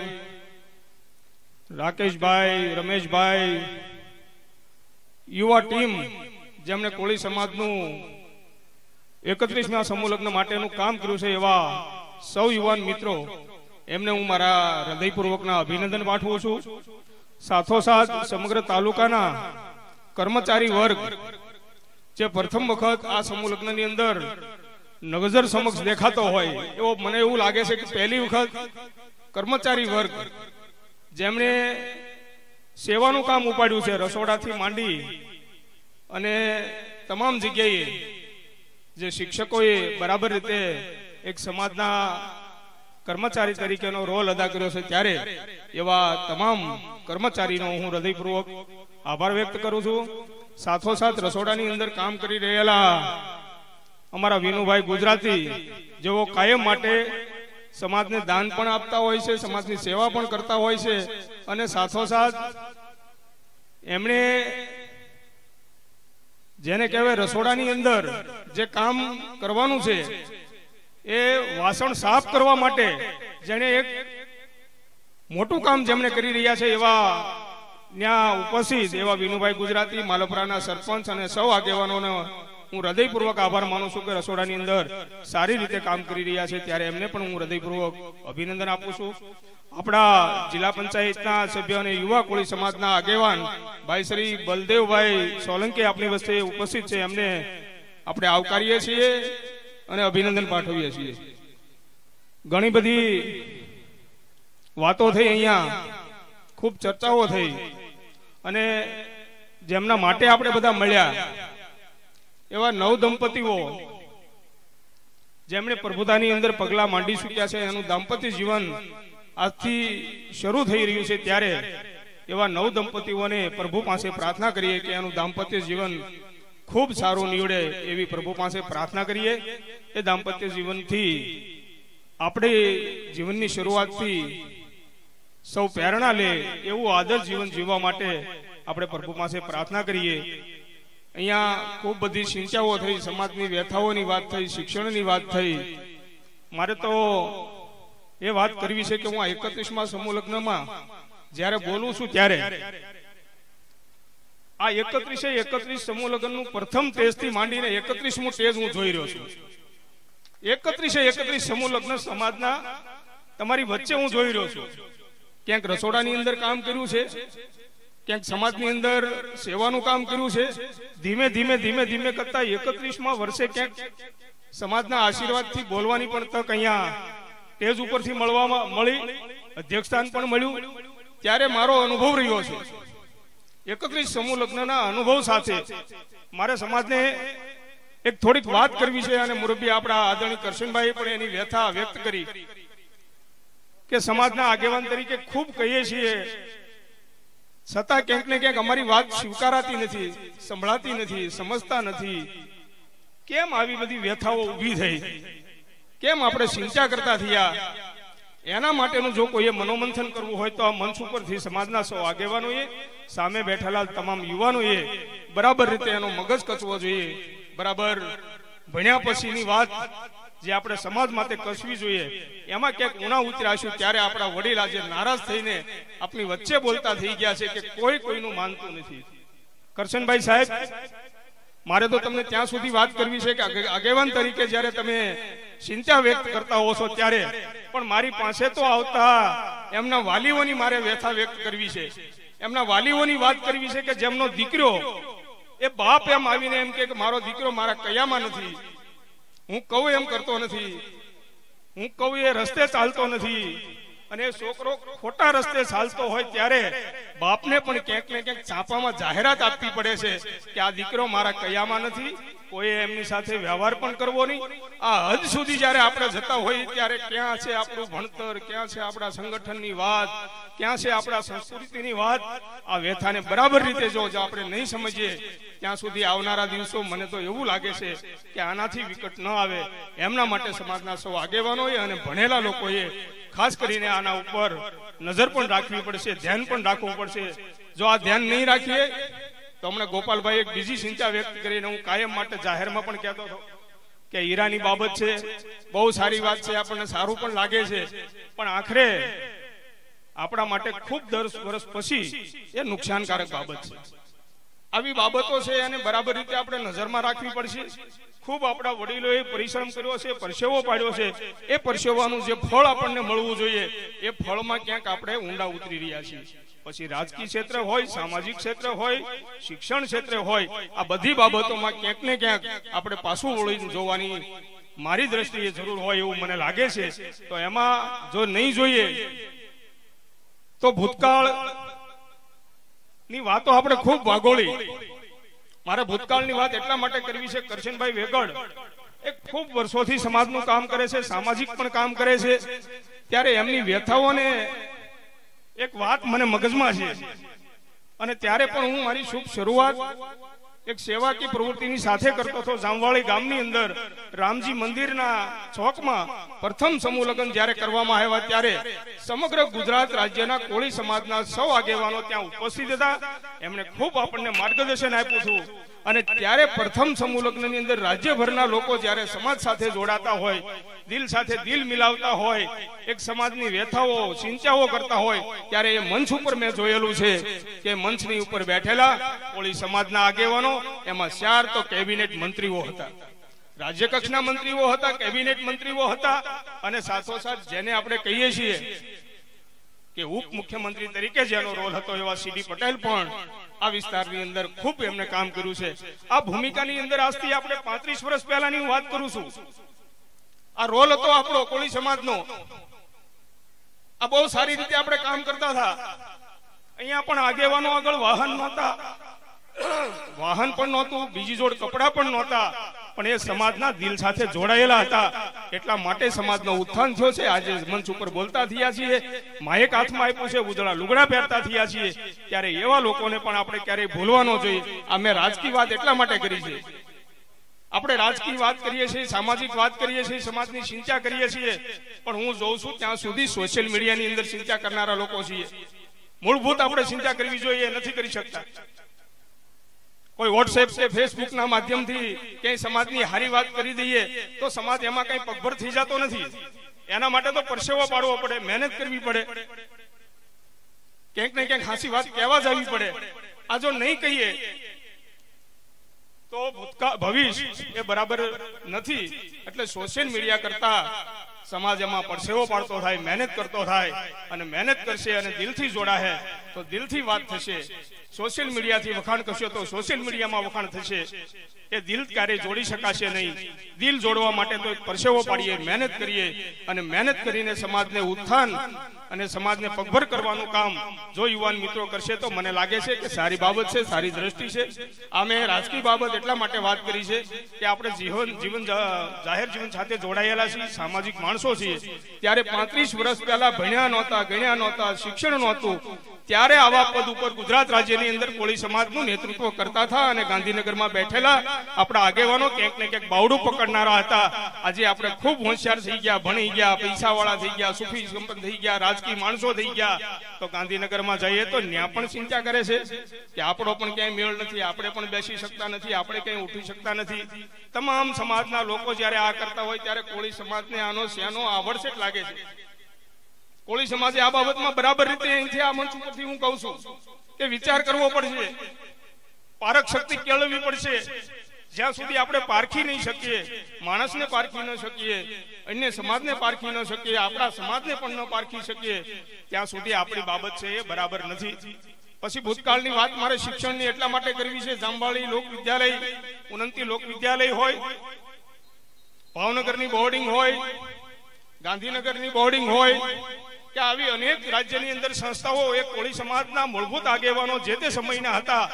રાકેશભાઈ, રમેશભાઈ, યુવા ટીમ જેમણે કોળી સમાજનું 31મા સમૂહ લગ્ન માટેનું કામ કર્યું છે એવા સૌ યુવાન મિત્રો, એમને હું મારા હૃદયપૂર્વકના અભિનંદન પાઠવું છું. સાથોસાથ સમગ્ર તાલુકાના કર્મચારી વર્ગ જે પ્રથમ વખત આ સમૂહ લગ્નની અંદર નજર સમક્ષ દેખાતો હોય એવો મને એવું લાગે છે કે પહેલી વખત કર્મચારી વર્ગ જેમણે સેવાનું કામ ઉપાડ્યું છે, રસોડાથી માંડી અને તમામ જગ્યાએ જે શિક્ષકોએ બરાબર રીતે એક સમાજના કર્મચારી તરીકેનો રોલ અદા કર્યો છે, ત્યારે એવા તમામ કર્મચારીનો હું હૃદયપૂર્વક આભાર વ્યક્ત કરું છું. સાથોસાથ રસોડાની અંદર કામ કરી રહેલા અમારા વિનુભાઈ ગુજરાતી, જેઓ કાયમ માટે સમાજને દાન પણ આપતા હોય છે, સમાજની સેવા પણ કરતા હોય છે અને સાથોસાથ એમણે જેને કહેવાય રસોડાની અંદર જે કામ કરવાનું છે એ વાસણ સાફ કરવા માટે જેને એક મોટું કામ જેમણે કરી રહ્યા છે એવા ત્યાં ઉપસ્થિત એવા વિનુભાઈ ગુજરાતી, માલપરાના સરપંચ અને સૌ આગેવાનોનો હું હૃદયપૂર્વક આભાર માનું છું કે રસોડાની અંદર સારી રીતે કામ કરી રહ્યા છે, ત્યારે એમને પણ હું હૃદયપૂર્વક અભિનંદન આપું છું. આપણા જિલ્લા પંચાયતના સભ્ય અને યુવા કોળી સમાજના આગેવાન ભાઈ શ્રી બલદેવભાઈ સોલંકી આપણી વચ્ચે ઉપસ્થિત છે, એમને આપણે આવકારીએ છીએ અને અભિનંદન પાઠવીએ છીએ. ઘણી બધી વાતો થઈ, અહીંયા ખૂબ ચર્ચાઓ થઈ અને જેમના માટે આપણે બધા મળ્યા એવા નવ દંપતીઓ જેમણે પ્રભુતાની અંદર પગલા માંડી ચૂક્યા છે, એનું દાંપત્ય જીવન આજથી શરૂ થઈ રહ્યું છે, ત્યારે એવા નવ દંપતીઓને પ્રભુ પાસે પ્રાર્થના કરીએ કે એનું દાંપત્ય જીવન ખૂબ સારું નીવડે એવી પ્રભુ પાસે પ્રાર્થના કરીએ. એ દાંપત્ય જીવનથી આપણે જીવનની શરૂઆતથી સૌ પ્રેરણા લે એવું આદર્શ જીવન જીવવા માટે આપણે પ્રભુ પાસે પ્રાર્થના કરીએ. અહીંયા ખૂબ બધી ચિંતાઓ થઈ, સમાજની વ્યથાઓની વાત થઈ, શિક્ષણની વાત થઈ. મારે તો એ વાત કરવી છે કે હું આ 31મા સમૂહ લગ્નમાં જ્યારે બોલું છું ત્યારે આ 31 સમૂહ લગ્નનું પ્રથમ ટેજથી માંડીને 31મું ટેજ હું જોઈ રહ્યો છું. 31 સમૂહ લગ્ન સમાજના તમારી વચ્ચે હું જોઈ રહ્યો છું. ક્યાંક રસોડાની અંદર કામ કર્યું છે, ક્યાંક સમાજની અંદર સેવાનું કામ કર્યું છે. ધીમે ધીમે કરતા 31મા વર્ષે ક્યાંક સમાજના આશીર્વાદથી બોલવાની પણ તક અહીંયા સ્ટેજ ઉપરથી મળી, અધ્યક્ષસ્થાન પણ મળ્યું, ત્યારે મારો અનુભવ રહ્યો છે. 31 સમૂહ લગ્નના અનુભવ સાથે મારે સમાજને એક થોડીક વાત કરવી છે અને મુરબ્બી આપણા આદરણીય કરશનભાઈ પણ એની વ્યથા વ્યક્ત કરી કે સમાજના આગેવાન તરીકે ખૂબ કહીએ છીએ છતાં ક્યાંક ને ક્યાંક અમારી વાત સ્વીકારાતી નથી, સંભળાતી નથી, સમજતા નથી. કેમ આવી બધી વ્યથાઓ ઊભી થઈ, કેમ આપણે ચિંતા કરતા થયા? એના માટેનું જો કોઈએ મનોમંથન કરવું હોય તો આ મંચ ઉપરથી સમાજના સૌ આગેવાનોએ, સામે બેઠેલા તમામ યુવાનોએ બરાબર રીતે એનો મગજ કચવો જોઈએ. બરાબર ભણ્યા પછીની વાત જે આપણે સમાજ માટે કસવી જોઈએ, એમાં ક્યાંક ઉણા ઉતરાશું ત્યારે આપણા વડીલ આજે નારાજ થઈને આપણી વચ્ચે બોલતા થઈ ગયા છે કે કોઈ કોઈનું માનતું નથી. કરશનભાઈ સાહેબ, મારે તો તમને ત્યાં સુધી વાત કરવી છે કે આગેવાન તરીકે જ્યારે તમે ચિંતા વ્યક્ત કરતા હો છો ત્યારે પણ મારી પાસે તો આવતા એમના વાલીઓની મારે વ્યથા વ્યક્ત કરવી છે. એમના વાલીઓની વાત કરવી છે કે જેમનો દીકરો એ બાપ એમ આવીને એમ કે મારો દીકરો મારા કયામાં નથી, હું કહું એમ કરતો નથી, હું કહું એ રસ્તે ચાલતો નથી, અને એ છોકરો ખોટા રસ્તે ચાલતો હોય ત્યારે બાપને પણ ક્યાંક ને ક્યાંક છાપામાં જાહેરાત આપવી પડે છે કે આ દીકરો મારા કયામાં નથી, કોઈ એમની સાથે વ્યવહાર પણ કરવો નહીં. આ હદ સુધી જયારે આપણે જતા હોઈએ ત્યારે ક્યાં છે આપણું ભણતર, ક્યાં છે આપણા સંગઠનની વાત, ક્યાં છે આપણા સંસ્કૃતિની વાત. આ વ્યથાને બરાબર રીતે જો આપણે નહીં સમજીએ ત્યાં સુધી આવનારા દિવસો મને તો એવું લાગે છે કે આનાથી વિકટ ન આવે. એમના માટે સમાજના સૌ આગેવાનોએ અને ભણેલા લોકોએ ખાસ કરીને આના ઉપર નજર પણ રાખવી પડશે, ધ્યાન પણ રાખવું પડશે. જો આ ધ્યાન નહીં રાખીએ તો હમણાં ગોપાલભાઈ એક બીજી ચિંતા વ્યક્ત કરીને હું કાયમ માટે જાહેરમાં પણ કહેતો હતો કે હીરાની બાબત છે, બહુ સારી વાત છે, આપણને સારું પણ લાગે છે, પણ આખરે આપણા માટે ખૂબ 10 વર્ષ પછી એ નુકસાનકારક બાબત છે. આવી બાબતો છે એને બરાબર રીતે આપણે નજરમાં રાખવી પડશે. ખૂબ આપણા વડીલોએ પરિશ્રમ કર્યો છે, પરસેવો પાડ્યો છે, એ પરસેવાનું જે ફળ આપણને મળવું જોઈએ એ ફળમાં ક્યાંક આપણે ઊંડા ઉતરી રહ્યા છીએ. પછી રાજકીય ક્ષેત્ર હોય, સામાજિક ક્ષેત્ર હોય, શિક્ષણ ક્ષેત્ર હોય, આ બધી બાબતોમાં ક્યાંક ને ક્યાંક આપણે પાછું વળીને જોવાની મારી દ્રષ્ટિએ જરૂર હોય એવું મને લાગે છે. તો એમાં જો નહીં જોઈએ તો ભૂતકાળ ની વાતો આપણે ખૂબ વાગોળી. મારે ભૂતકાળની વાત એટલા માટે કરવી છે, કરશનભાઈ વેગડ એક ખૂબ વર્ષોથી સમાજનું કામ કરે છે, સામાજિક પણ કામ કરે છે, ત્યારે એમની વ્યથાઓને એક વાત મને મગજમાં છે. અને ત્યારે પણ હું મારી શુભ શરૂઆત એક સેવાકી પ્રવૃત્તિની સાથે કરતો હતો. જામવાળી ગામની અંદર રામજી મંદિરના ચોકમાં પ્રથમ સમૂહ લગ્ન જ્યારે કરવામાં આવ્યા ત્યારે સમગ્ર ગુજરાત રાજ્યના કોળી સમાજના સૌ આગેવાનો ત્યાં ઉપસ્થિત હતા. એમણે ખૂબ આપણને માર્ગદર્શન આપ્યું હતું. અને ત્યારે પ્રથમ સમૂહ લગ્નની અંદર રાજ્યભરના લોકો જ્યારે સમાજ સાથે જોડાતા હોય, દિલ સાથે દિલ મિલાવતા હોય, એક સમાજની વ્યથાઓ ચિંતાઓ કરતા હોય, ત્યારે એ મંચ ઉપર મેં જોયેલું છે કે મંચની ઉપર બેઠેલા કોળી સમાજના આગેવાનો એમાં 4 તો કેબિનેટ મંત્રીઓ હતા, રાજ્ય કક્ષના મંત્રીઓ હતા, કેબિનેટ મંત્રીઓ હતા, અને સાથોસાથ જેને આપણે કહીએ છીએ કે ઉપ મુખ્યમંત્રી તરીકે જેનો રોલ હતો એવા સીડી પટેલ પણ આ વિસ્તારની અંદર ખૂબ એમને કામ કર્યું છે. આ ભૂમિકાની અંદર આજથી આપણે 35 વર્ષ પહેલાની હું વાત કરું છું. આ રોલ હતો આપણો કોળી સમાજનો. આ બહુ સારી રીતે આપણે કામ કરતા હતા. અહીંયા પણ આગેવાનો આગળ વાહન નહોતા, વાહન પણ નહોતું, બીજી જોડ કપડા પણ નહોતા, પણ એ સમાજના દિલ સાથે જોડાયેલા હતા. એટલા માટે સમાજનો ઉત્થાન થયો છે. આજે મંચ ઉપર બોલતા થયા છીએ, માયક હાથમાં આપ્યું છે, ઉજળા લુગડા પહેરતા થયા છીએ. ત્યારે એવા લોકોને પણ આપણે ક્યારેય ભૂલવા ન જોઈએ. આ મેં રાજકીય વાત એટલા માટે કરી છે. આપણે રાજકીય વાત કરીએ છીએ, સામાજિક વાત કરીએ છીએ, સમાજની ચિંતા કરીએ છીએ, પણ હું જોઉં છું ત્યાં સુધી સોશિયલ મીડિયાની અંદર ચિંતા કરનારા લોકો છીએ. મૂળભૂત આપણે ચિંતા કરવી જોઈએ, નથી કરી શકતા. કોઈ વોટ્સએપ કે ફેસબુક ના માધ્યમથી ક્યાંય સમાજની હારી વાત કરી દઈએ તો સમાજ એમાં કઈ પગભર થઈ જતો નથી. એના માટે તો પરસેવો પાડવો પડે, મહેનત કરવી પડે, ક્યાંક ને ક્યાંક હાસી વાત કહેવા જવી પડે. આ જો નહીં કહીએ તો ભવિષ્ય એ બરાબર નથી. એટલે સોશિયલ મીડિયા કરતા સમાજ એમાં પરસેવો પાડતો થાય, મહેનત કરતો થાય, અને મહેનત કરશે અને દિલથી જોડાશે તો દિલથી વાત થશે. સોશિયલ મીડિયાથી વખાણ કરશો તો સોશિયલ મીડિયામાં વખાણ થશે. એ દિલ ક્યારેય જોડી શકાશે નહીં. દિલ જોડવા માટે તો એક પરસેવો પાડીએ, મહેનત કરીએ, અને મહેનત કરીને સમાજને ઉત્થાન અને સમાજને પગભર કરવાનું કામ જો યુવાન મિત્રો કરશે તો મને લાગે છે કે સારી બાબત છે, સારી દ્રષ્ટિ છે. આ મેં રાજકીય બાબત એટલા માટે વાત કરી છે કે આપણે જીવન જાહેર જીવન સાથે જોડાયેલા છીએ, સામાજિક માણસો છીએ. ત્યારે 35 વર્ષ પહેલા ભણ્યા નહોતા, ગણ્યા નહોતા, શિક્ષણ નહોતું, ત્યારે આવા પદ ઉપર ગુજરાત રાજ્યની અંદર કોળી સમાજનું નેતૃત્વ કરતા હતા. અને ગાંધીનગરમાં બેઠેલા આપણા આગેવાનો ક્યાંક ને ક્યાંક બાવડું પકડનારા હતા. આજે આપણે ખૂબ હોશિયાર થઈ ગયા, ભણી ગયા, પૈસાવાળા થઈ ગયા, સુફી સંપન્ન થઈ ગયા, રાજકીય માણસો થઈ ગયા. તો ગાંધીનગરમાં જઈએ તો ત્યાં પણ ચિંતા કરે છે કે આપણો પણ ક્યાંય મેળ નથી, આપણે પણ બેસી શકતા નથી, આપણે ક્યાંય ઉઠી શકતા નથી. તમામ સમાજના લોકો જયારે આ કરતા હોય ત્યારે કોળી સમાજને આનો શેનો આવડશે લાગે છે. કોળી સમાજે આ બાબતમાં બરાબર રીતે અહીંથી આ મંચ ઉપરથી હું કહું છું કે વિચાર કરવો પડશે, પારક શક્તિ કેળવવી પડશે. જ્યાં સુધી આપણે પારખી નહીં શકીએ, માણસને પારખી ન શકીએ, અન્ય સમાજને પારખી ન શકીએ, આપણા સમાજને પણ ન પારખી શકીએ, ત્યાં સુધી આપણી બાબત છે એ બરાબર નથી. પછી ભૂતકાળની વાત મારે શિક્ષણની એટલા માટે કરવી છે. જામવાળી લોક વિદ્યાલય, ઉન્નતિ લોક વિદ્યાલય હોય, ભાવનગરની બોર્ડિંગ હોય, ગાંધીનગરની બોર્ડિંગ હોય, કે આવી અનેક રાજ્યની અંદર સંસ્થાઓ એક કોળી સમાજના મૂળભૂત આગેવાનો જે તે સમયના હતા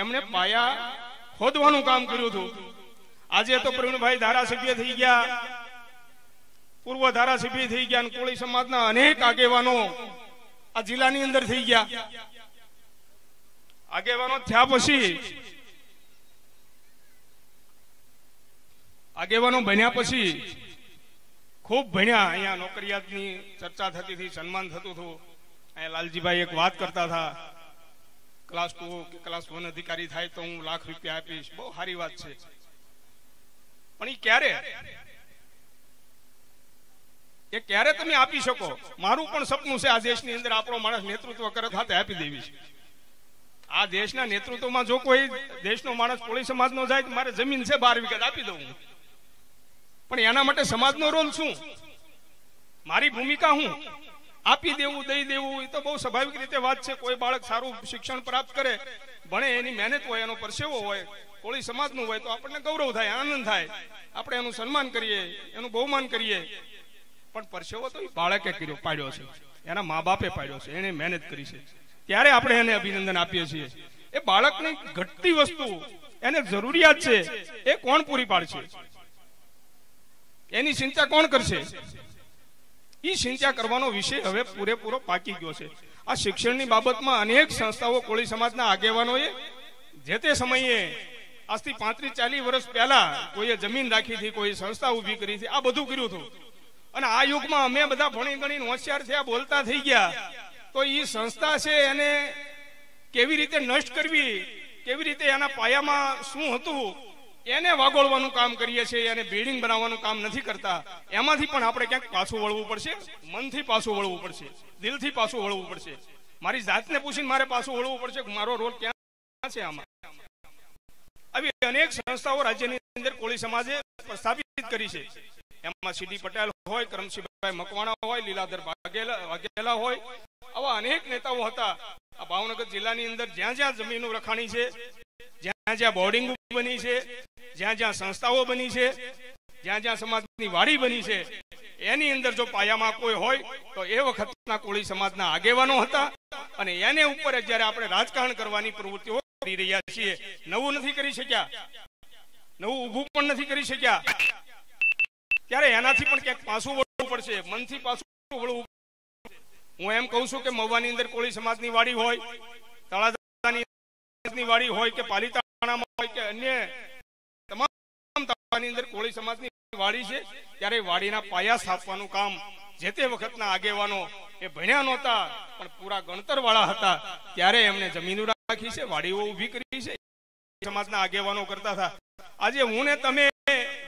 એમણે પાયા ખોદવાનું કામ કર્યું હતું. આજે તો પ્રવીણભાઈ ધારાસભ્ય થઈ ગયા, પૂર્વ ધારાસભ્ય થઈ ગયા, કોળી સમાજના અનેક આગેવાનો આ જિલ્લાની અંદર થઈ ગયા. આગેવાનો થયા પછી આગેવાનો બન્યા પછી ખૂબ ભણ્યા. અહીંયા નોકરિયાતની ચર્ચા થતી હતી, સન્માન થતું હતું. અહીંયા લાલજીભાઈ એક વાત કરતા હતા, ક્લાસ 2 કે ક્લાસ 1 અધિકારી થાય તો હું લાખ રૂપિયા આપીશ. બહુ સારી વાત છે, પણ એ ક્યારે તમે આપી શકો? મારું પણ સપનું છે આ દેશની અંદર આપણો માણસ નેતૃત્વ કરે હાથે આપી દેવી છે. આ દેશના નેતૃત્વમાં જો કોઈ દેશનો માણસ કોળી સમાજનો જાય તો મારે જમીન છે 12 વીઘા આપી દઉં, પણ એના માટે સમાજનો રોલ શું, મારી ભૂમિકા હું? આપી દેવું, દઈ દેવું એ તો બહુ સ્વાભાવિક રીતે વાત છે. કોઈ બાળક સારું શિક્ષણ પ્રાપ્ત કરે, ભણે, એની મહેનત હોય, એનો પરસેવો હોય, કોળી સમાજનું હોય તો આપણને ગૌરવ થાય, આનંદ થાય, આપણે એનું સન્માન કરીએ, એનું બહુમાન કરીએ. પણ પરસેવો તો એ બાળકે કર્યો, પાડ્યો છે, એના મા બાપે પાડ્યો છે, એને મહેનત કરી છે, ત્યારે આપણે એને અભિનંદન આપીએ છીએ. એ બાળકની ઘટતી વસ્તુ, એને જરૂરિયાત છે, એ કોણ પૂરી પાડશે? એની ચિંતા કોણ કરશે? એ ચિંતા કરવાનો વિષય હવે પૂરેપૂરો પાકી ગયો છે. આ શિક્ષણની બાબતમાં અનેક સંસ્થાઓ કોળી સમાજના આગેવાનોએ જે તે સમયે આજથી 35-40 વર્ષ પહેલા કોઈએ જમીન રાખી હતી, કોઈ સંસ્થા ઉભી કરી હતી, આ બધું કર્યું હતું. અને આ યુગમાં અમે બધા ભણી ગણીને હોશિયાર થયા, બોલતા થઈ ગયા, તો એ સંસ્થા છે એને કેવી રીતે નષ્ટ કરવી, કેવી રીતે એના પાયામાં શું હતું એને વાગોળવાનું કામ કરીએ છીએ, એને બિલ્ડિંગ બનાવવાનું કામ નથી કરતા. એમાંથી પણ આપણે ક્યાંક પાછું વળવું પડશે, મનથી પાછું વળવું પડશે, દિલથી પાછું વળવું પડશે. મારી જાતને પૂછીને મારે પાછું વળવું પડશે કે મારો રોલ ક્યાં છે આમાં. આવી અનેક સંસ્થાઓ રાજ્યની અંદર કોળી સમાજે સ્થાપિત કરી છે. એમાં સીડી પટેલ હોય, કરમસિંહભાઈ મકવાણા હોય, લીલાધર વાઘેલા હોય, આવા અનેક નેતાઓ હતા. આ ભાવનગર જિલ્લાની અંદર જ્યાં જ્યાં જમીનો રખાણી છે, જ્યાં જ્યાં બોર્ડિંગ બની છે, જ્યાં જ્યાં સંસ્થાઓ બની છે, જ્યાં જ્યાં સમાજની વાડી બની છે, એની અંદર જો પાયામાં કોઈ હોય તો એ વખતના કોળી સમાજના આગેવાનો હતા. અને એને ઉપર જ્યારે આપણે રાજકારણ કરવાની પ્રવૃત્તિઓ કરી રહ્યા છીએ, નવું નથી કરી શક્યા, નવું ઊભું પણ નથી કરી શક્યા, ત્યારે એનાથી પણ ક્યાંક પાછું વળવું પડશે, મનથી પાછું વળવું. હું એમ કહું છું કે મહુવાની અંદર કોળી સમાજની વાડી હોય, તળાજાની વાડી હોય કે પાલીતાણામાં હોય કે અન્ય તમામ તાલુકાની અંદર કોળી સમાજની વાડી છે, ત્યારે વાડીના પાયા સ્થાપવાનું કામ જે તે વખતના આગેવાનો એ ભણ્યા નહોતા પણ પૂરા ગણતર વાળા હતા, ત્યારે એમને જમીનો રાખી છે, વાડીઓ ઊભી કરી છે, સમાજના આગેવાનો કરતા હતા. આજે હું ને તમે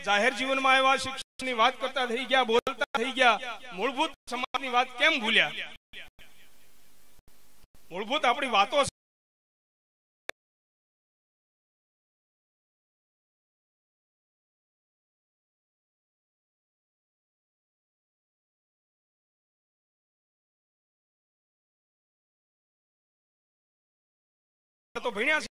જાહેર જીવનમાં એવા શિક્ષણની વાત કરતા થઈ ગયા, બોલતા થઈ ગયા, મૂળભૂત સમાજની વાત કેમ ભૂલ્યા? મૂળભૂત આપણી વાતો તો ભણ્યા છે.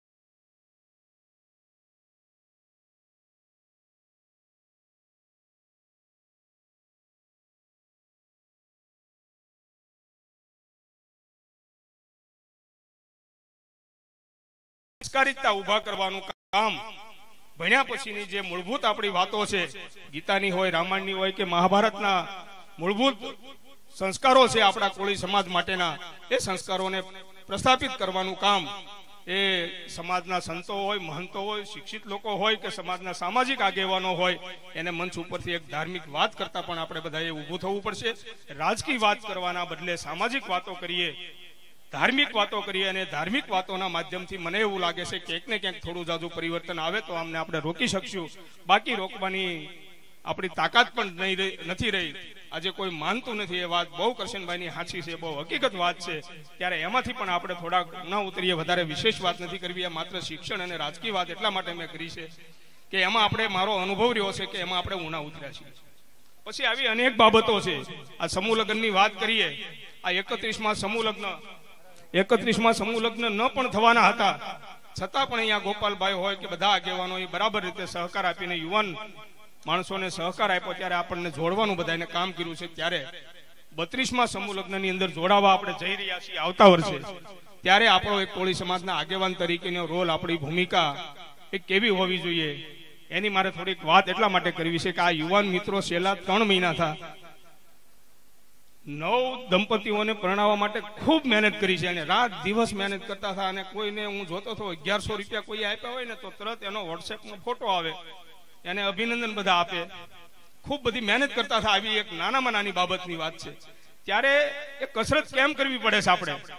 સંસ્કારિકતા ઉભા કરવાનું કામ ભણ્યા પછીની જે મૂળભૂત આપણી વાતો છે, ગીતાની હોય, રામાયણની હોય કે મહાભારતના મૂળભૂત સંસ્કારો છે આપણા કોળી સમાજ માટેના, એ સંસ્કારોને પ્રસ્થાપિત કરવાનું કામ એ સમાજના સંતો હોય, મહંતો હોય, શિક્ષિત લોકો હોય કે સમાજના સામાજિક આગેવાનો હોય, એને મંચ ઉપરથી એક ધાર્મિક વાત કરતા પણ આપણે બધાએ ઊભું થવું પડશે. રાજકીય વાત કરવાના બદલે સામાજિક વાતો કરીએ, ધાર્મિક વાતો કરીએ, અને ધાર્મિક વાતોના માધ્યમથી મને એવું લાગે છે કે ક્યાંક ને ક્યાંક થોડું જાજુ પરિવર્તન આવે તો આમને આપણે રોકી શકશું. બાકી રોકવાની આપણી તાકાત પણ નથી રહી. આજે કોઈ માનતું નથી, એ વાત બહુ કરશનભાઈની સાચી છે, બહુ હકીકત વાત છે. ત્યારે એમાંથી પણ આપણે થોડા ન ઉતરીએ, વધારે વિશેષ વાત નથી કરવી. આ માત્ર શિક્ષણ અને રાજકીય વાત એટલા માટે મેં કરી છે કે એમાં આપણે મારો અનુભવ રહ્યો છે કે એમાં આપણે ઊણા ઉતર્યા છીએ. પછી આવી અનેક બાબતો છે. આ સમૂહ લગ્નની વાત કરીએ, આ 31માં સમૂહ લગ્ન ન પણ થવાના હતા, છતાં પણ અહીંયા ગોપાલભાઈ હોય કે બધા આગેવાનો એ બરાબર રીતે સહકાર આપીને યુવાન માણસોને સહકાર આપ્યો, ત્યારે આપણને જોડવાનું બધાને કામ કર્યું છે. ત્યારે 32મા સમૂહ લગ્નની અંદર જોડાવા આપણે જઈ રહ્યા છીએ આવતા વર્ષે, ત્યારે આપણો એક કોળી સમાજના આગેવાન તરીકેનો રોલ, આપણી ભૂમિકા એ કેવી હોવી જોઈએ એની મારે થોડીક વાત એટલા માટે કરવી છે કે આ યુવાન મિત્રો છેલ્લા 3 મહિના થા 9 દંપતીઓને પરણાવવા માટે ખૂબ મહેનત કરી છે અને રાત દિવસ મહેનત કરતા હતા. અને કોઈને હું જોતો હતો 1100 રૂપિયા કોઈ આપ્યા હોય ને તો તરત એનો વોટ્સએપમાં ફોટો આવે, એને અભિનંદન બધા આપે. ખૂબ બધી મહેનત કરતા હતા. આવી એક નાનામાં નાની બાબતની વાત છે. ત્યારે એ કસરત કેમ કરવી પડે છે?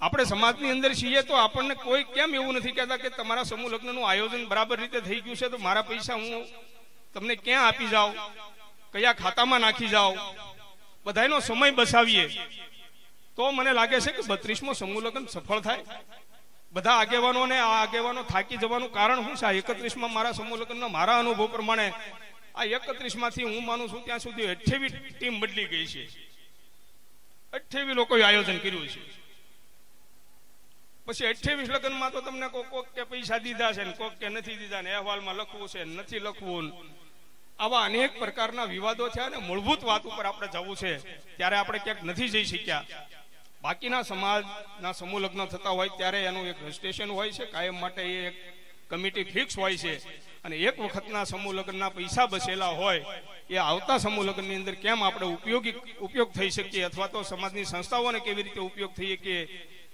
આપણે સમાજની અંદર છીએ તો આપણને કોઈ કેમ એવું નથી કહેતા કે તમારા સમૂહ લગ્નનું આયોજન બરાબર રીતે થઈ ગયું છે તો મારા પૈસા હું તમને ક્યાં આપી જાઉં, કયા ખાતામાં નાખી જાઉં, બધાનો સમય બચાવીએ તો મને લાગે છે કે 32મો સમૂહ લગ્ન સફળ થાય. બધા આગેવાનોને આ આગેવાનો થાકી જવાનું કારણ શું છે? 31માં મારા સમૂહ લગ્નના મારા અનુભવ પ્રમાણે આ 31માંથી હું માનું છું ત્યાં સુધી 28 ટીમ બદલી ગઈ છે. 28 લોકોએ આયોજન કર્યું છે. પછી 28 લગ્નમાં તો તમને કોક કે પૈસા દીધા છે ને કોક કે નથી દીધા ને અહેવાલમાં લખવું છે નથી લખવું, આવા અનેક પ્રકારના વિવાદો થયા. અને મૂળભૂત વાત ઉપર આપણે જવું છે ત્યારે આપણે ક્યાંક નથી જઈ શક્યા. બાકીના સમાજના સમૂહ લગ્ન થતા હોય ત્યારે એનું એક રજિસ્ટ્રેશન હોય છે, કાયમ માટે એ એક કમિટી ફિક્સ હોય છે. અને એક વખતના સમૂહ લગ્નના પૈસા બચેલા હોય એ આવતા સમૂહ લગ્નની અંદર કેમ આપણે ઉપયોગ થઈ શકીએ, અથવા તો સમાજની સંસ્થાઓને કેવી રીતે ઉપયોગ થઈ શકીએ,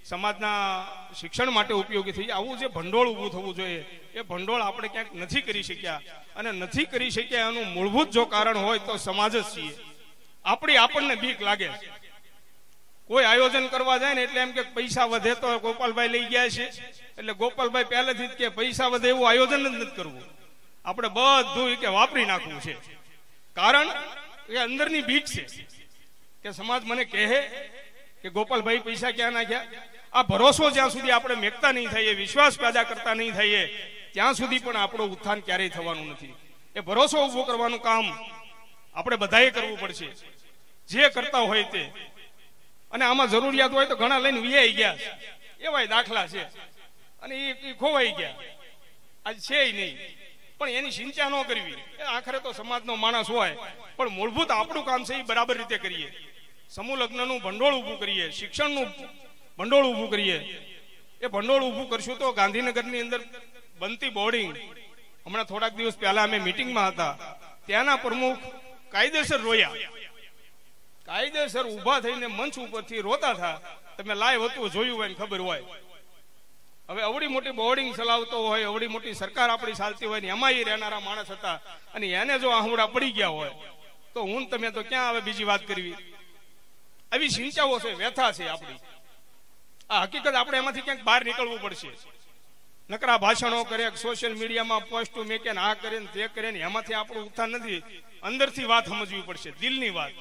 સમાજના શિક્ષણ માટે ઉપયોગી થઈ, આવું જે ભંડોળ ઊભું થવું જોઈએ એ ભંડોળ આપણે ક્યાંક નથી કરી શક્યા. અને નથી કરી શક્યા એનું મૂળભૂત જો કારણ હોય તો સમાજ જ છીએ. આપણને બીક લાગે. કોઈ આયોજન કરવા જાય ને એટલે એમ કે પૈસા વધે તો ગોપાલભાઈ લઈ ગયા છે એટલે ગોપાલભાઈ પહેલેથી જ કે પૈસા વધે એવું આયોજન જ નથી કરવું. આપણે બધું કે વાપરી નાખવું છે. કારણ એ અંદરની બીક છે કે સમાજ મને કહે કે ગોપાલભાઈ પૈસા ક્યાં નાખ્યા. આ ભરોસો જ્યાં સુધી આપણે મેકતા નહીં થઈએ, વિશ્વાસ પેદા કરતા નહીં થઈએ, ત્યાં સુધી પણ આપણું ઉત્થાન ક્યારેય થવાનું નથી. એ ભરોસો ઉભો કરવાનું કામ આપણે બધાએ કરવું પડશે, જે કરતા હોય તે. અને આમાં જરૂરિયાત હોય તો ઘણા લઈને વિયાઈ ગયા એવાય દાખલા છે, અને એ ખોવાઈ ગયા, આજ છે નહીં. પણ એની ચિંતા ન કરવી. આખરે તો સમાજનો માણસ હોય, પણ મૂળભૂત આપણું કામ છે એ બરાબર રીતે કરીએ. સમૂહ લગ્નનું ભંડોળ ઊભું કરીએ, શિક્ષણનું ભંડોળ ઊભું કરીએ. એ ભંડોળ ઊભું કરશું તો ગાંધીનગરની અંદર બનતી બોર્ડિંગ, હમણાં થોડાક દિવસ પહેલા અમે મિટિંગમાં હતા, ત્યાંના પ્રમુખ કાયદેસર રોયા, કાયદેસર ઊભા થઈને મંચ ઉપરથી રોતા હતા. તમે લાઈવ હતું જોયું હોય ને ખબર હોય. હવે અવડી મોટી બોર્ડિંગ ચલાવતો હોય, અવડી મોટી સરકાર આપણી ચાલતી હોય ને એમાં એ રહેનારા માણસ હતા, અને એને જો આહુડા પડી ગયા હોય તો હું તમે તો ક્યાં આવે બીજી વાત કરવી. આવી ચિંતાઓ છે, વ્યથા છે આપણી. આ હકીકત આપણે એમાંથી ક્યાંક બહાર નીકળવું પડશે. નકરા ભાષણો કરે, સોશિયલ મીડિયામાં પોસ્ટ મેકે ને આ કરે ને તે કરે ને એમાંથી આપણું ઉત્થાન નથી. અંદરથી વાત સમજવી પડશે, દિલની વાત,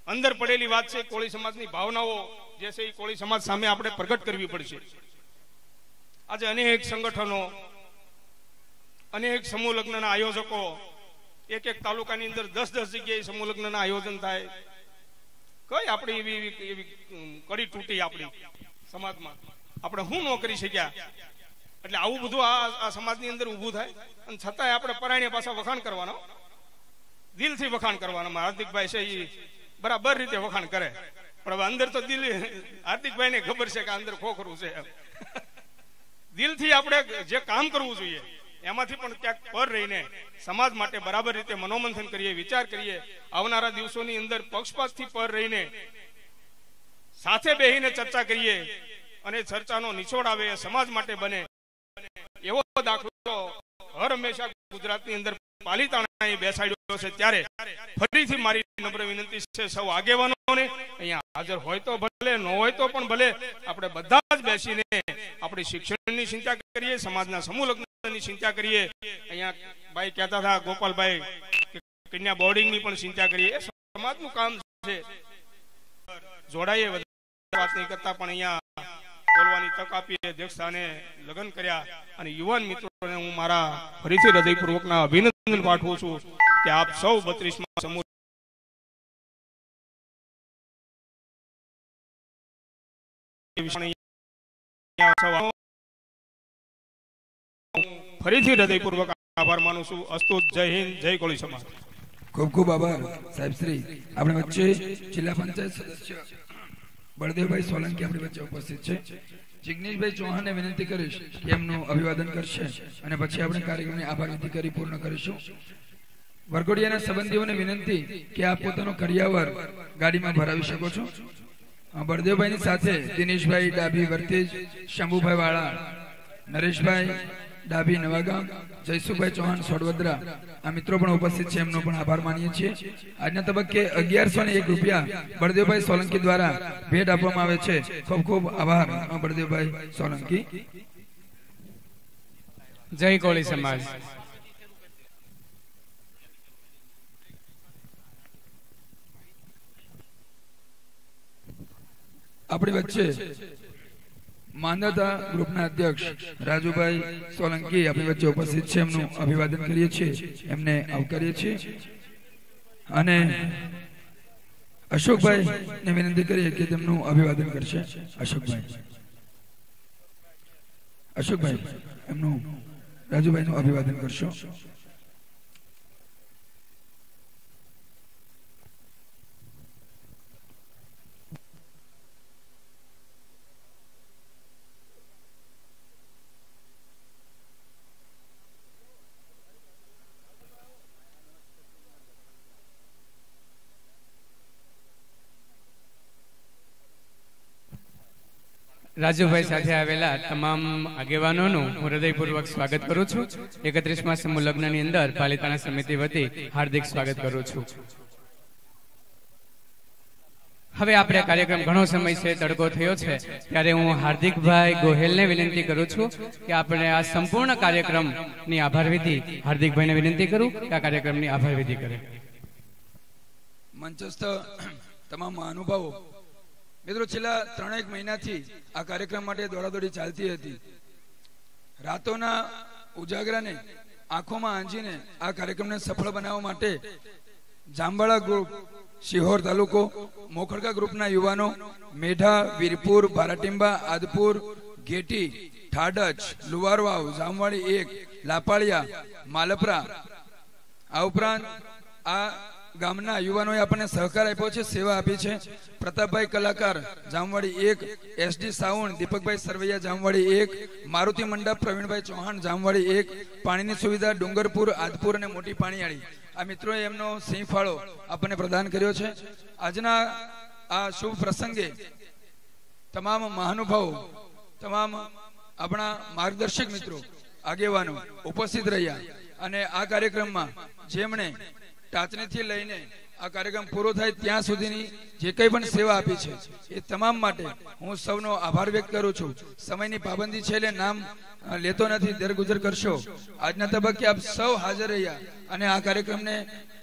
અંદર પડેલી વાત છે. કોળી સમાજની ભાવનાઓ જે છે એ કોળી સમાજ સામે આપણે પ્રગટ કરવી પડશે. આજે અનેક સંગઠનો, અનેક સમૂહ લગ્નના આયોજકો, એક તાલુકાની અંદર 10 જગ્યાએ સમૂહ લગ્નના આયોજન થાય. કઈ આપણી એવી કડી તૂટી આપણી સમાજમાં, આપણે શું ન કરી શક્યા. એટલે આવું બધું આ સમાજની અંદર ઊભું થાય. અને છતાંય આપણે પરાયણે પાછા વખાણ કરવાનો, દિલથી વખાણ કરવાના. હાર્દિકભાઈ છે એ બરાબર રીતે વખાણ કરે, પણ હવે અંદર તો દિલ, હાર્દિકભાઈ ને ખબર છે કે અંદર ખોખરું છે. દિલથી આપણે જે કામ કરવું જોઈએ એમાંથી પણ ક્યાંક પર રહીને સમાજ માટે બરાબર રીતે મનોમંથન કરીએ, વિચાર કરીએ. આવનારા દિવસોની અંદર પક્ષપાતથી પર રહીને સાથે બેહીને ચર્ચા કરીએ અને ચર્ચાનો નિચોડ આવે એ સમાજ માટે બને એવો દાખલો હર હંમેશા ગુજરાતની અંદર પાલિતાણાએ બેસાડ્યો છે. ત્યારે ફરીથી મારી નમ્ર વિનંતી છે સૌ આગેવાનોને, અહીંયા હાજર હોય તો ભલે, ન હોય તો પણ ભલે, આપણે બધા જ બેસીને આપણી શિક્ષણની ચિંતા કરીએ, સમાજના સમૂહ લગ્નની ચિંતા કરીએ. અહીંયા ભાઈ કહેતા હતા ગોપાલભાઈ કન્યા બોર્ડિંગની પણ ચિંતા કરીએ. એ સમાજનું કામ છે. જોડાઈએ, વાત નહીં કરતા પણ અહીંયા બોલવાની તક આપી, અધ્યક્ષ સ્થાને લગ્ન કર્યા. અને યુવાન મિત્રોને હું મારા ફરીથી હૃદયપૂર્વકના અભિનંદન પાઠવું છું કે આપ સૌ 32મા સમૂહ ફરીથી હૃદયપૂર્વક આભાર માનું છું. અસ્તુ. જય હિન્દ, જય કોળી સમાજ. ખૂબ ખૂબ આભાર સાહેબ શ્રી. આપણે વચ્ચે જિલ્લા પંચાયત સદસ્ય બળદેવભાઈ સોલંકી આપણી વચ્ચે ઉપસ્થિત છે. જિગ્નેશભાઈ ચૌહાણને વિનંતી કરીશ કે એમનું અભિવાદન કરશે અને પછી આપણે કાર્યક્રમની આભાર વિધિ કરી પૂર્ણ કરીશું. વરઘોડિયાના સંબંધીઓને વિનંતી કે આપ પોતાનો કરિયાવર ગાડીમાં ભરાવી શકો છો. બળદેવભાઈની સાથે દિનેશભાઈ ડાભી વર્તેજ, શંભુભાઈ વાળા, નરેશભાઈ ડાભી નવાગામ, જયસુભાઈ ચૌહાણ સોડવદરા આ મિત્રો પણ ઉપસ્થિત છે. એમનો પણ આભાર માનીએ છીએ. આજના તબક્કે 1101 રૂપિયા બળદેવભાઈ સોલંકી દ્વારા ભેટ આપવામાં આવે છે. ખૂબ ખૂબ આભાર બળદેવભાઈ સોલંકી. જય કોળી સમાજ. આપણી વચ્ચે માંધાતા ગ્રુપના અધ્યક્ષ રાજુભાઈ સોલંકી આપણી વચ્ચે ઉપસ્થિત છે. એમનું અભિવાદન કરીએ છીએ, એમને આવકારીએ છીએ. અને અશોકભાઈ ને વિનંતી કરીએ કે તેમનું અભિવાદન કરશે. અશોકભાઈ એમનું રાજુભાઈનું અભિવાદન કરશો. રાજુભાઈ સાથે આવેલા તમામ આગેવાનોનું હું હૃદયપૂર્વક સ્વાગત કરું છું. 31મા સમૂહ લગ્નની અંદર પાલિતાણા સમિતિ વતી હાર્દિક સ્વાગત કરું છું. હવે આપણે કાર્યક્રમ ઘણો સમય છે, તડકો થયો છે, ત્યારે હું હાર્દિકભાઈ ગોહેલને વિનંતી કરું છું કે આપણે આ સંપૂર્ણ કાર્યક્રમની આભાર વિધિ હાર્દિકભાઈને વિનંતી કરું કે આ કાર્યક્રમની આભાર વિધિ કરે. મંચસ્થ તમામ મહાનુભાવો, મિત્રો, છેલ્લા 3-1 મહિનાથી આ કાર્યક્રમ માટે દોડાદોડી ચાલતી હતી. રાતોના ઉજાગરાને આંખોમાં આંજીને આ કાર્યક્રમને સફળ બનાવવા માટે જામવાળા ગ્રુપ, શિહોર તાલુકો, મોખડકા ગ્રુપના યુવાનો મેઢા, વીરપુર, ભારાટીંબા, આદપુર, ઘેટી, ઠાડચ, લુવારવાવ, જામવાડી 1, લાપાળિયા, માલપરા, આ ઉપરાંત આ ગામના યુવાનોએ આપણને સહકાર આપ્યો છે, સેવા આપી છે. પ્રતાપભાઈ કલાકાર જામવાડી 1, SD સાવણ, દીપકભાઈ સરવૈયા જામવાડી 1, મારુતિ મંડપ, પ્રવીણભાઈ ચૌહાણ જામવાડી 1, પાણીની સુવિધા ડુંગરપુર, આદપુર અને મોટી પાણીયાળી, આ મિત્રોએ એમનો સિંહ ફાળો આપણને પ્રદાન કર્યો છે. આજના આ શુભ પ્રસંગે તમામ મહાનુભાવો, તમામ આપણા માર્ગદર્શક મિત્રો, આગેવાનો ઉપસ્થિત રહ્યા અને આ કાર્યક્રમમાં જેમણે ટાચણીથી લઈને આ કાર્યક્રમ પૂરો થાય ત્યાં સુધીની જે કંઈ પણ સેવા આપી છે એ તમામ માટે હું સૌનો આભાર વ્યક્ત કરું છું. સમયની પાબંદી છે એટલે નામ લેતો નથી, દરગુજર કરશો. આજના તબક્કે આપ સૌ હાજર રહ્યા અને આ કાર્યક્રમને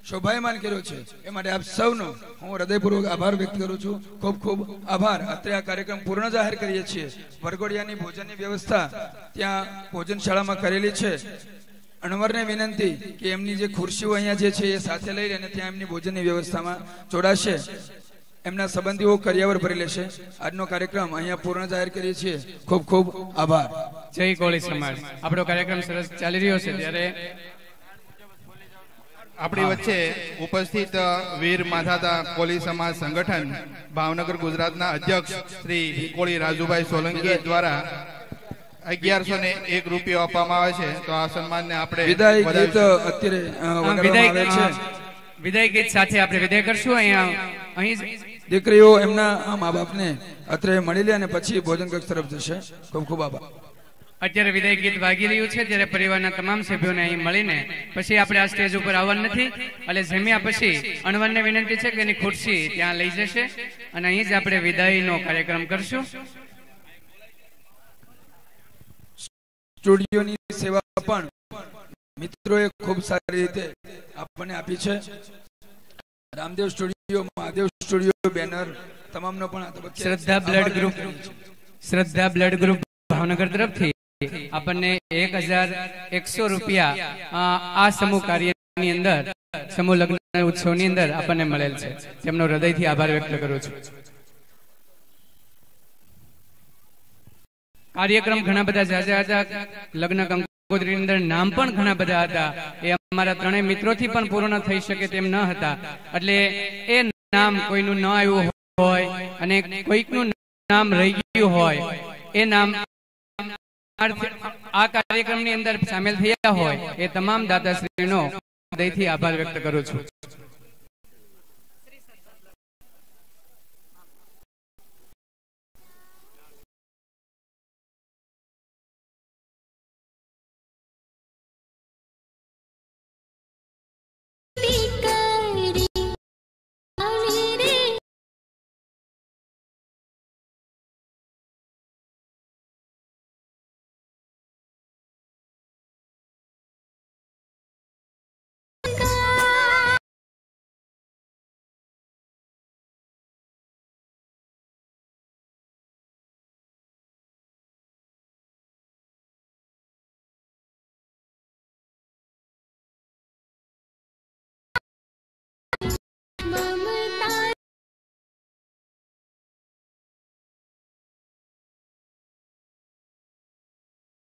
શોભાયમાન કર્યો છે એ માટે આપ સૌનો હું હૃદયપૂર્વક આભાર વ્યક્ત કરું છું. ખૂબ ખૂબ આભાર. અત્યારે આ કાર્યક્રમ પૂર્ણ જાહેર કરીએ છીએ. વરઘોડિયાની ભોજનની વ્યવસ્થા ત્યાં ભોજનશાળામાં કરેલી છે. અણવરને વિનંતી કે એમની જે ખુરશીઓ અહીંયા જે છે એ સાથે લઈ અને ત્યાં એમની ભોજનની વ્યવસ્થામાં જોડાશે. એમના સંબંધીઓ કરિયાવર ભરી લેશે. આજનો કાર્યક્રમ અહીંયા પૂર્ણ જાહેર કરીએ છીએ. ખૂબ ખૂબ આભાર. જય કોળી સમાજ. આપણો કાર્યક્રમ સરસ ચાલી રહ્યો છે ત્યારે આપણી વચ્ચે ઉપસ્થિત વીર માધાતા કોળી સમાજ સંગઠન ભાવનગર ગુજરાતના અધ્યક્ષ શ્રી કોળી રાજુભાઈ સોલંકી દ્વારા 1101 રૂપિયા આપવામાં આવે છે. તો આ સન્માનને આપણે વિદાય ગીત અત્યારે વગાડવામાં આવે છે. વિદાય ગીત સાથે આપણે વિદાય કરશું. અહીં દીકરીઓ એમના મા બાપને અત્રે મળી લે અને પછી ભોજન કક્ષ તરફ જશે. ખૂબ ખૂબ આભાર. અત્યારે વિદાય ગીત વાગી રહ્યું છે ત્યારે પરિવારના તમામ સભ્યોને અહીં મળીને પછી આપણે આ સ્ટેજ ઉપર આવવાનું નથી. એટલે જમ્યા પછી અણવરને વિનંતી છે કે એની ખુરશી ત્યાં લઈ જશે અને અહીં જ આપણે વિદાયનો કાર્યક્રમ કરશું. સ્ટુડિયોની સેવા પણ મિત્રોએ ખૂબ સારી રીતે આપણને આપી છે. Ramdev studio, Mahadev studio, banner તમામનો પણ આ તબક્કે શ્રદ્ધા બ્લડ ગ્રુપ ભાવનગર તરફથી આપણને 1100 રૂપિયા આ સમૂહ કાર્યની અંદર, સમૂહ લગ્ન ઉત્સવની અંદર આપણને મળેલ છે. તેમનો હૃદયથી આભાર વ્યક્ત કરું છું. કાર્યક્રમ ઘણા બધા જાજા લગ્ન કંકોત્રીની અંદર નામ પણ ઘણા બધા હતા, એ અમારા ત્રણેય મિત્રોથી પણ પૂર્ણ થઈ શકે તેમ ન હતા. એટલે એ નામ કોઈનું ન આવ્યું હોય અને કોઈકનું નામ રહી ગયું હોય, એ નામ આ કાર્યક્રમની અંદર સામેલ થયા હોય, એ તમામ દાતાશ્રીનો હૃદયથી આભાર વ્યક્ત કરું છું.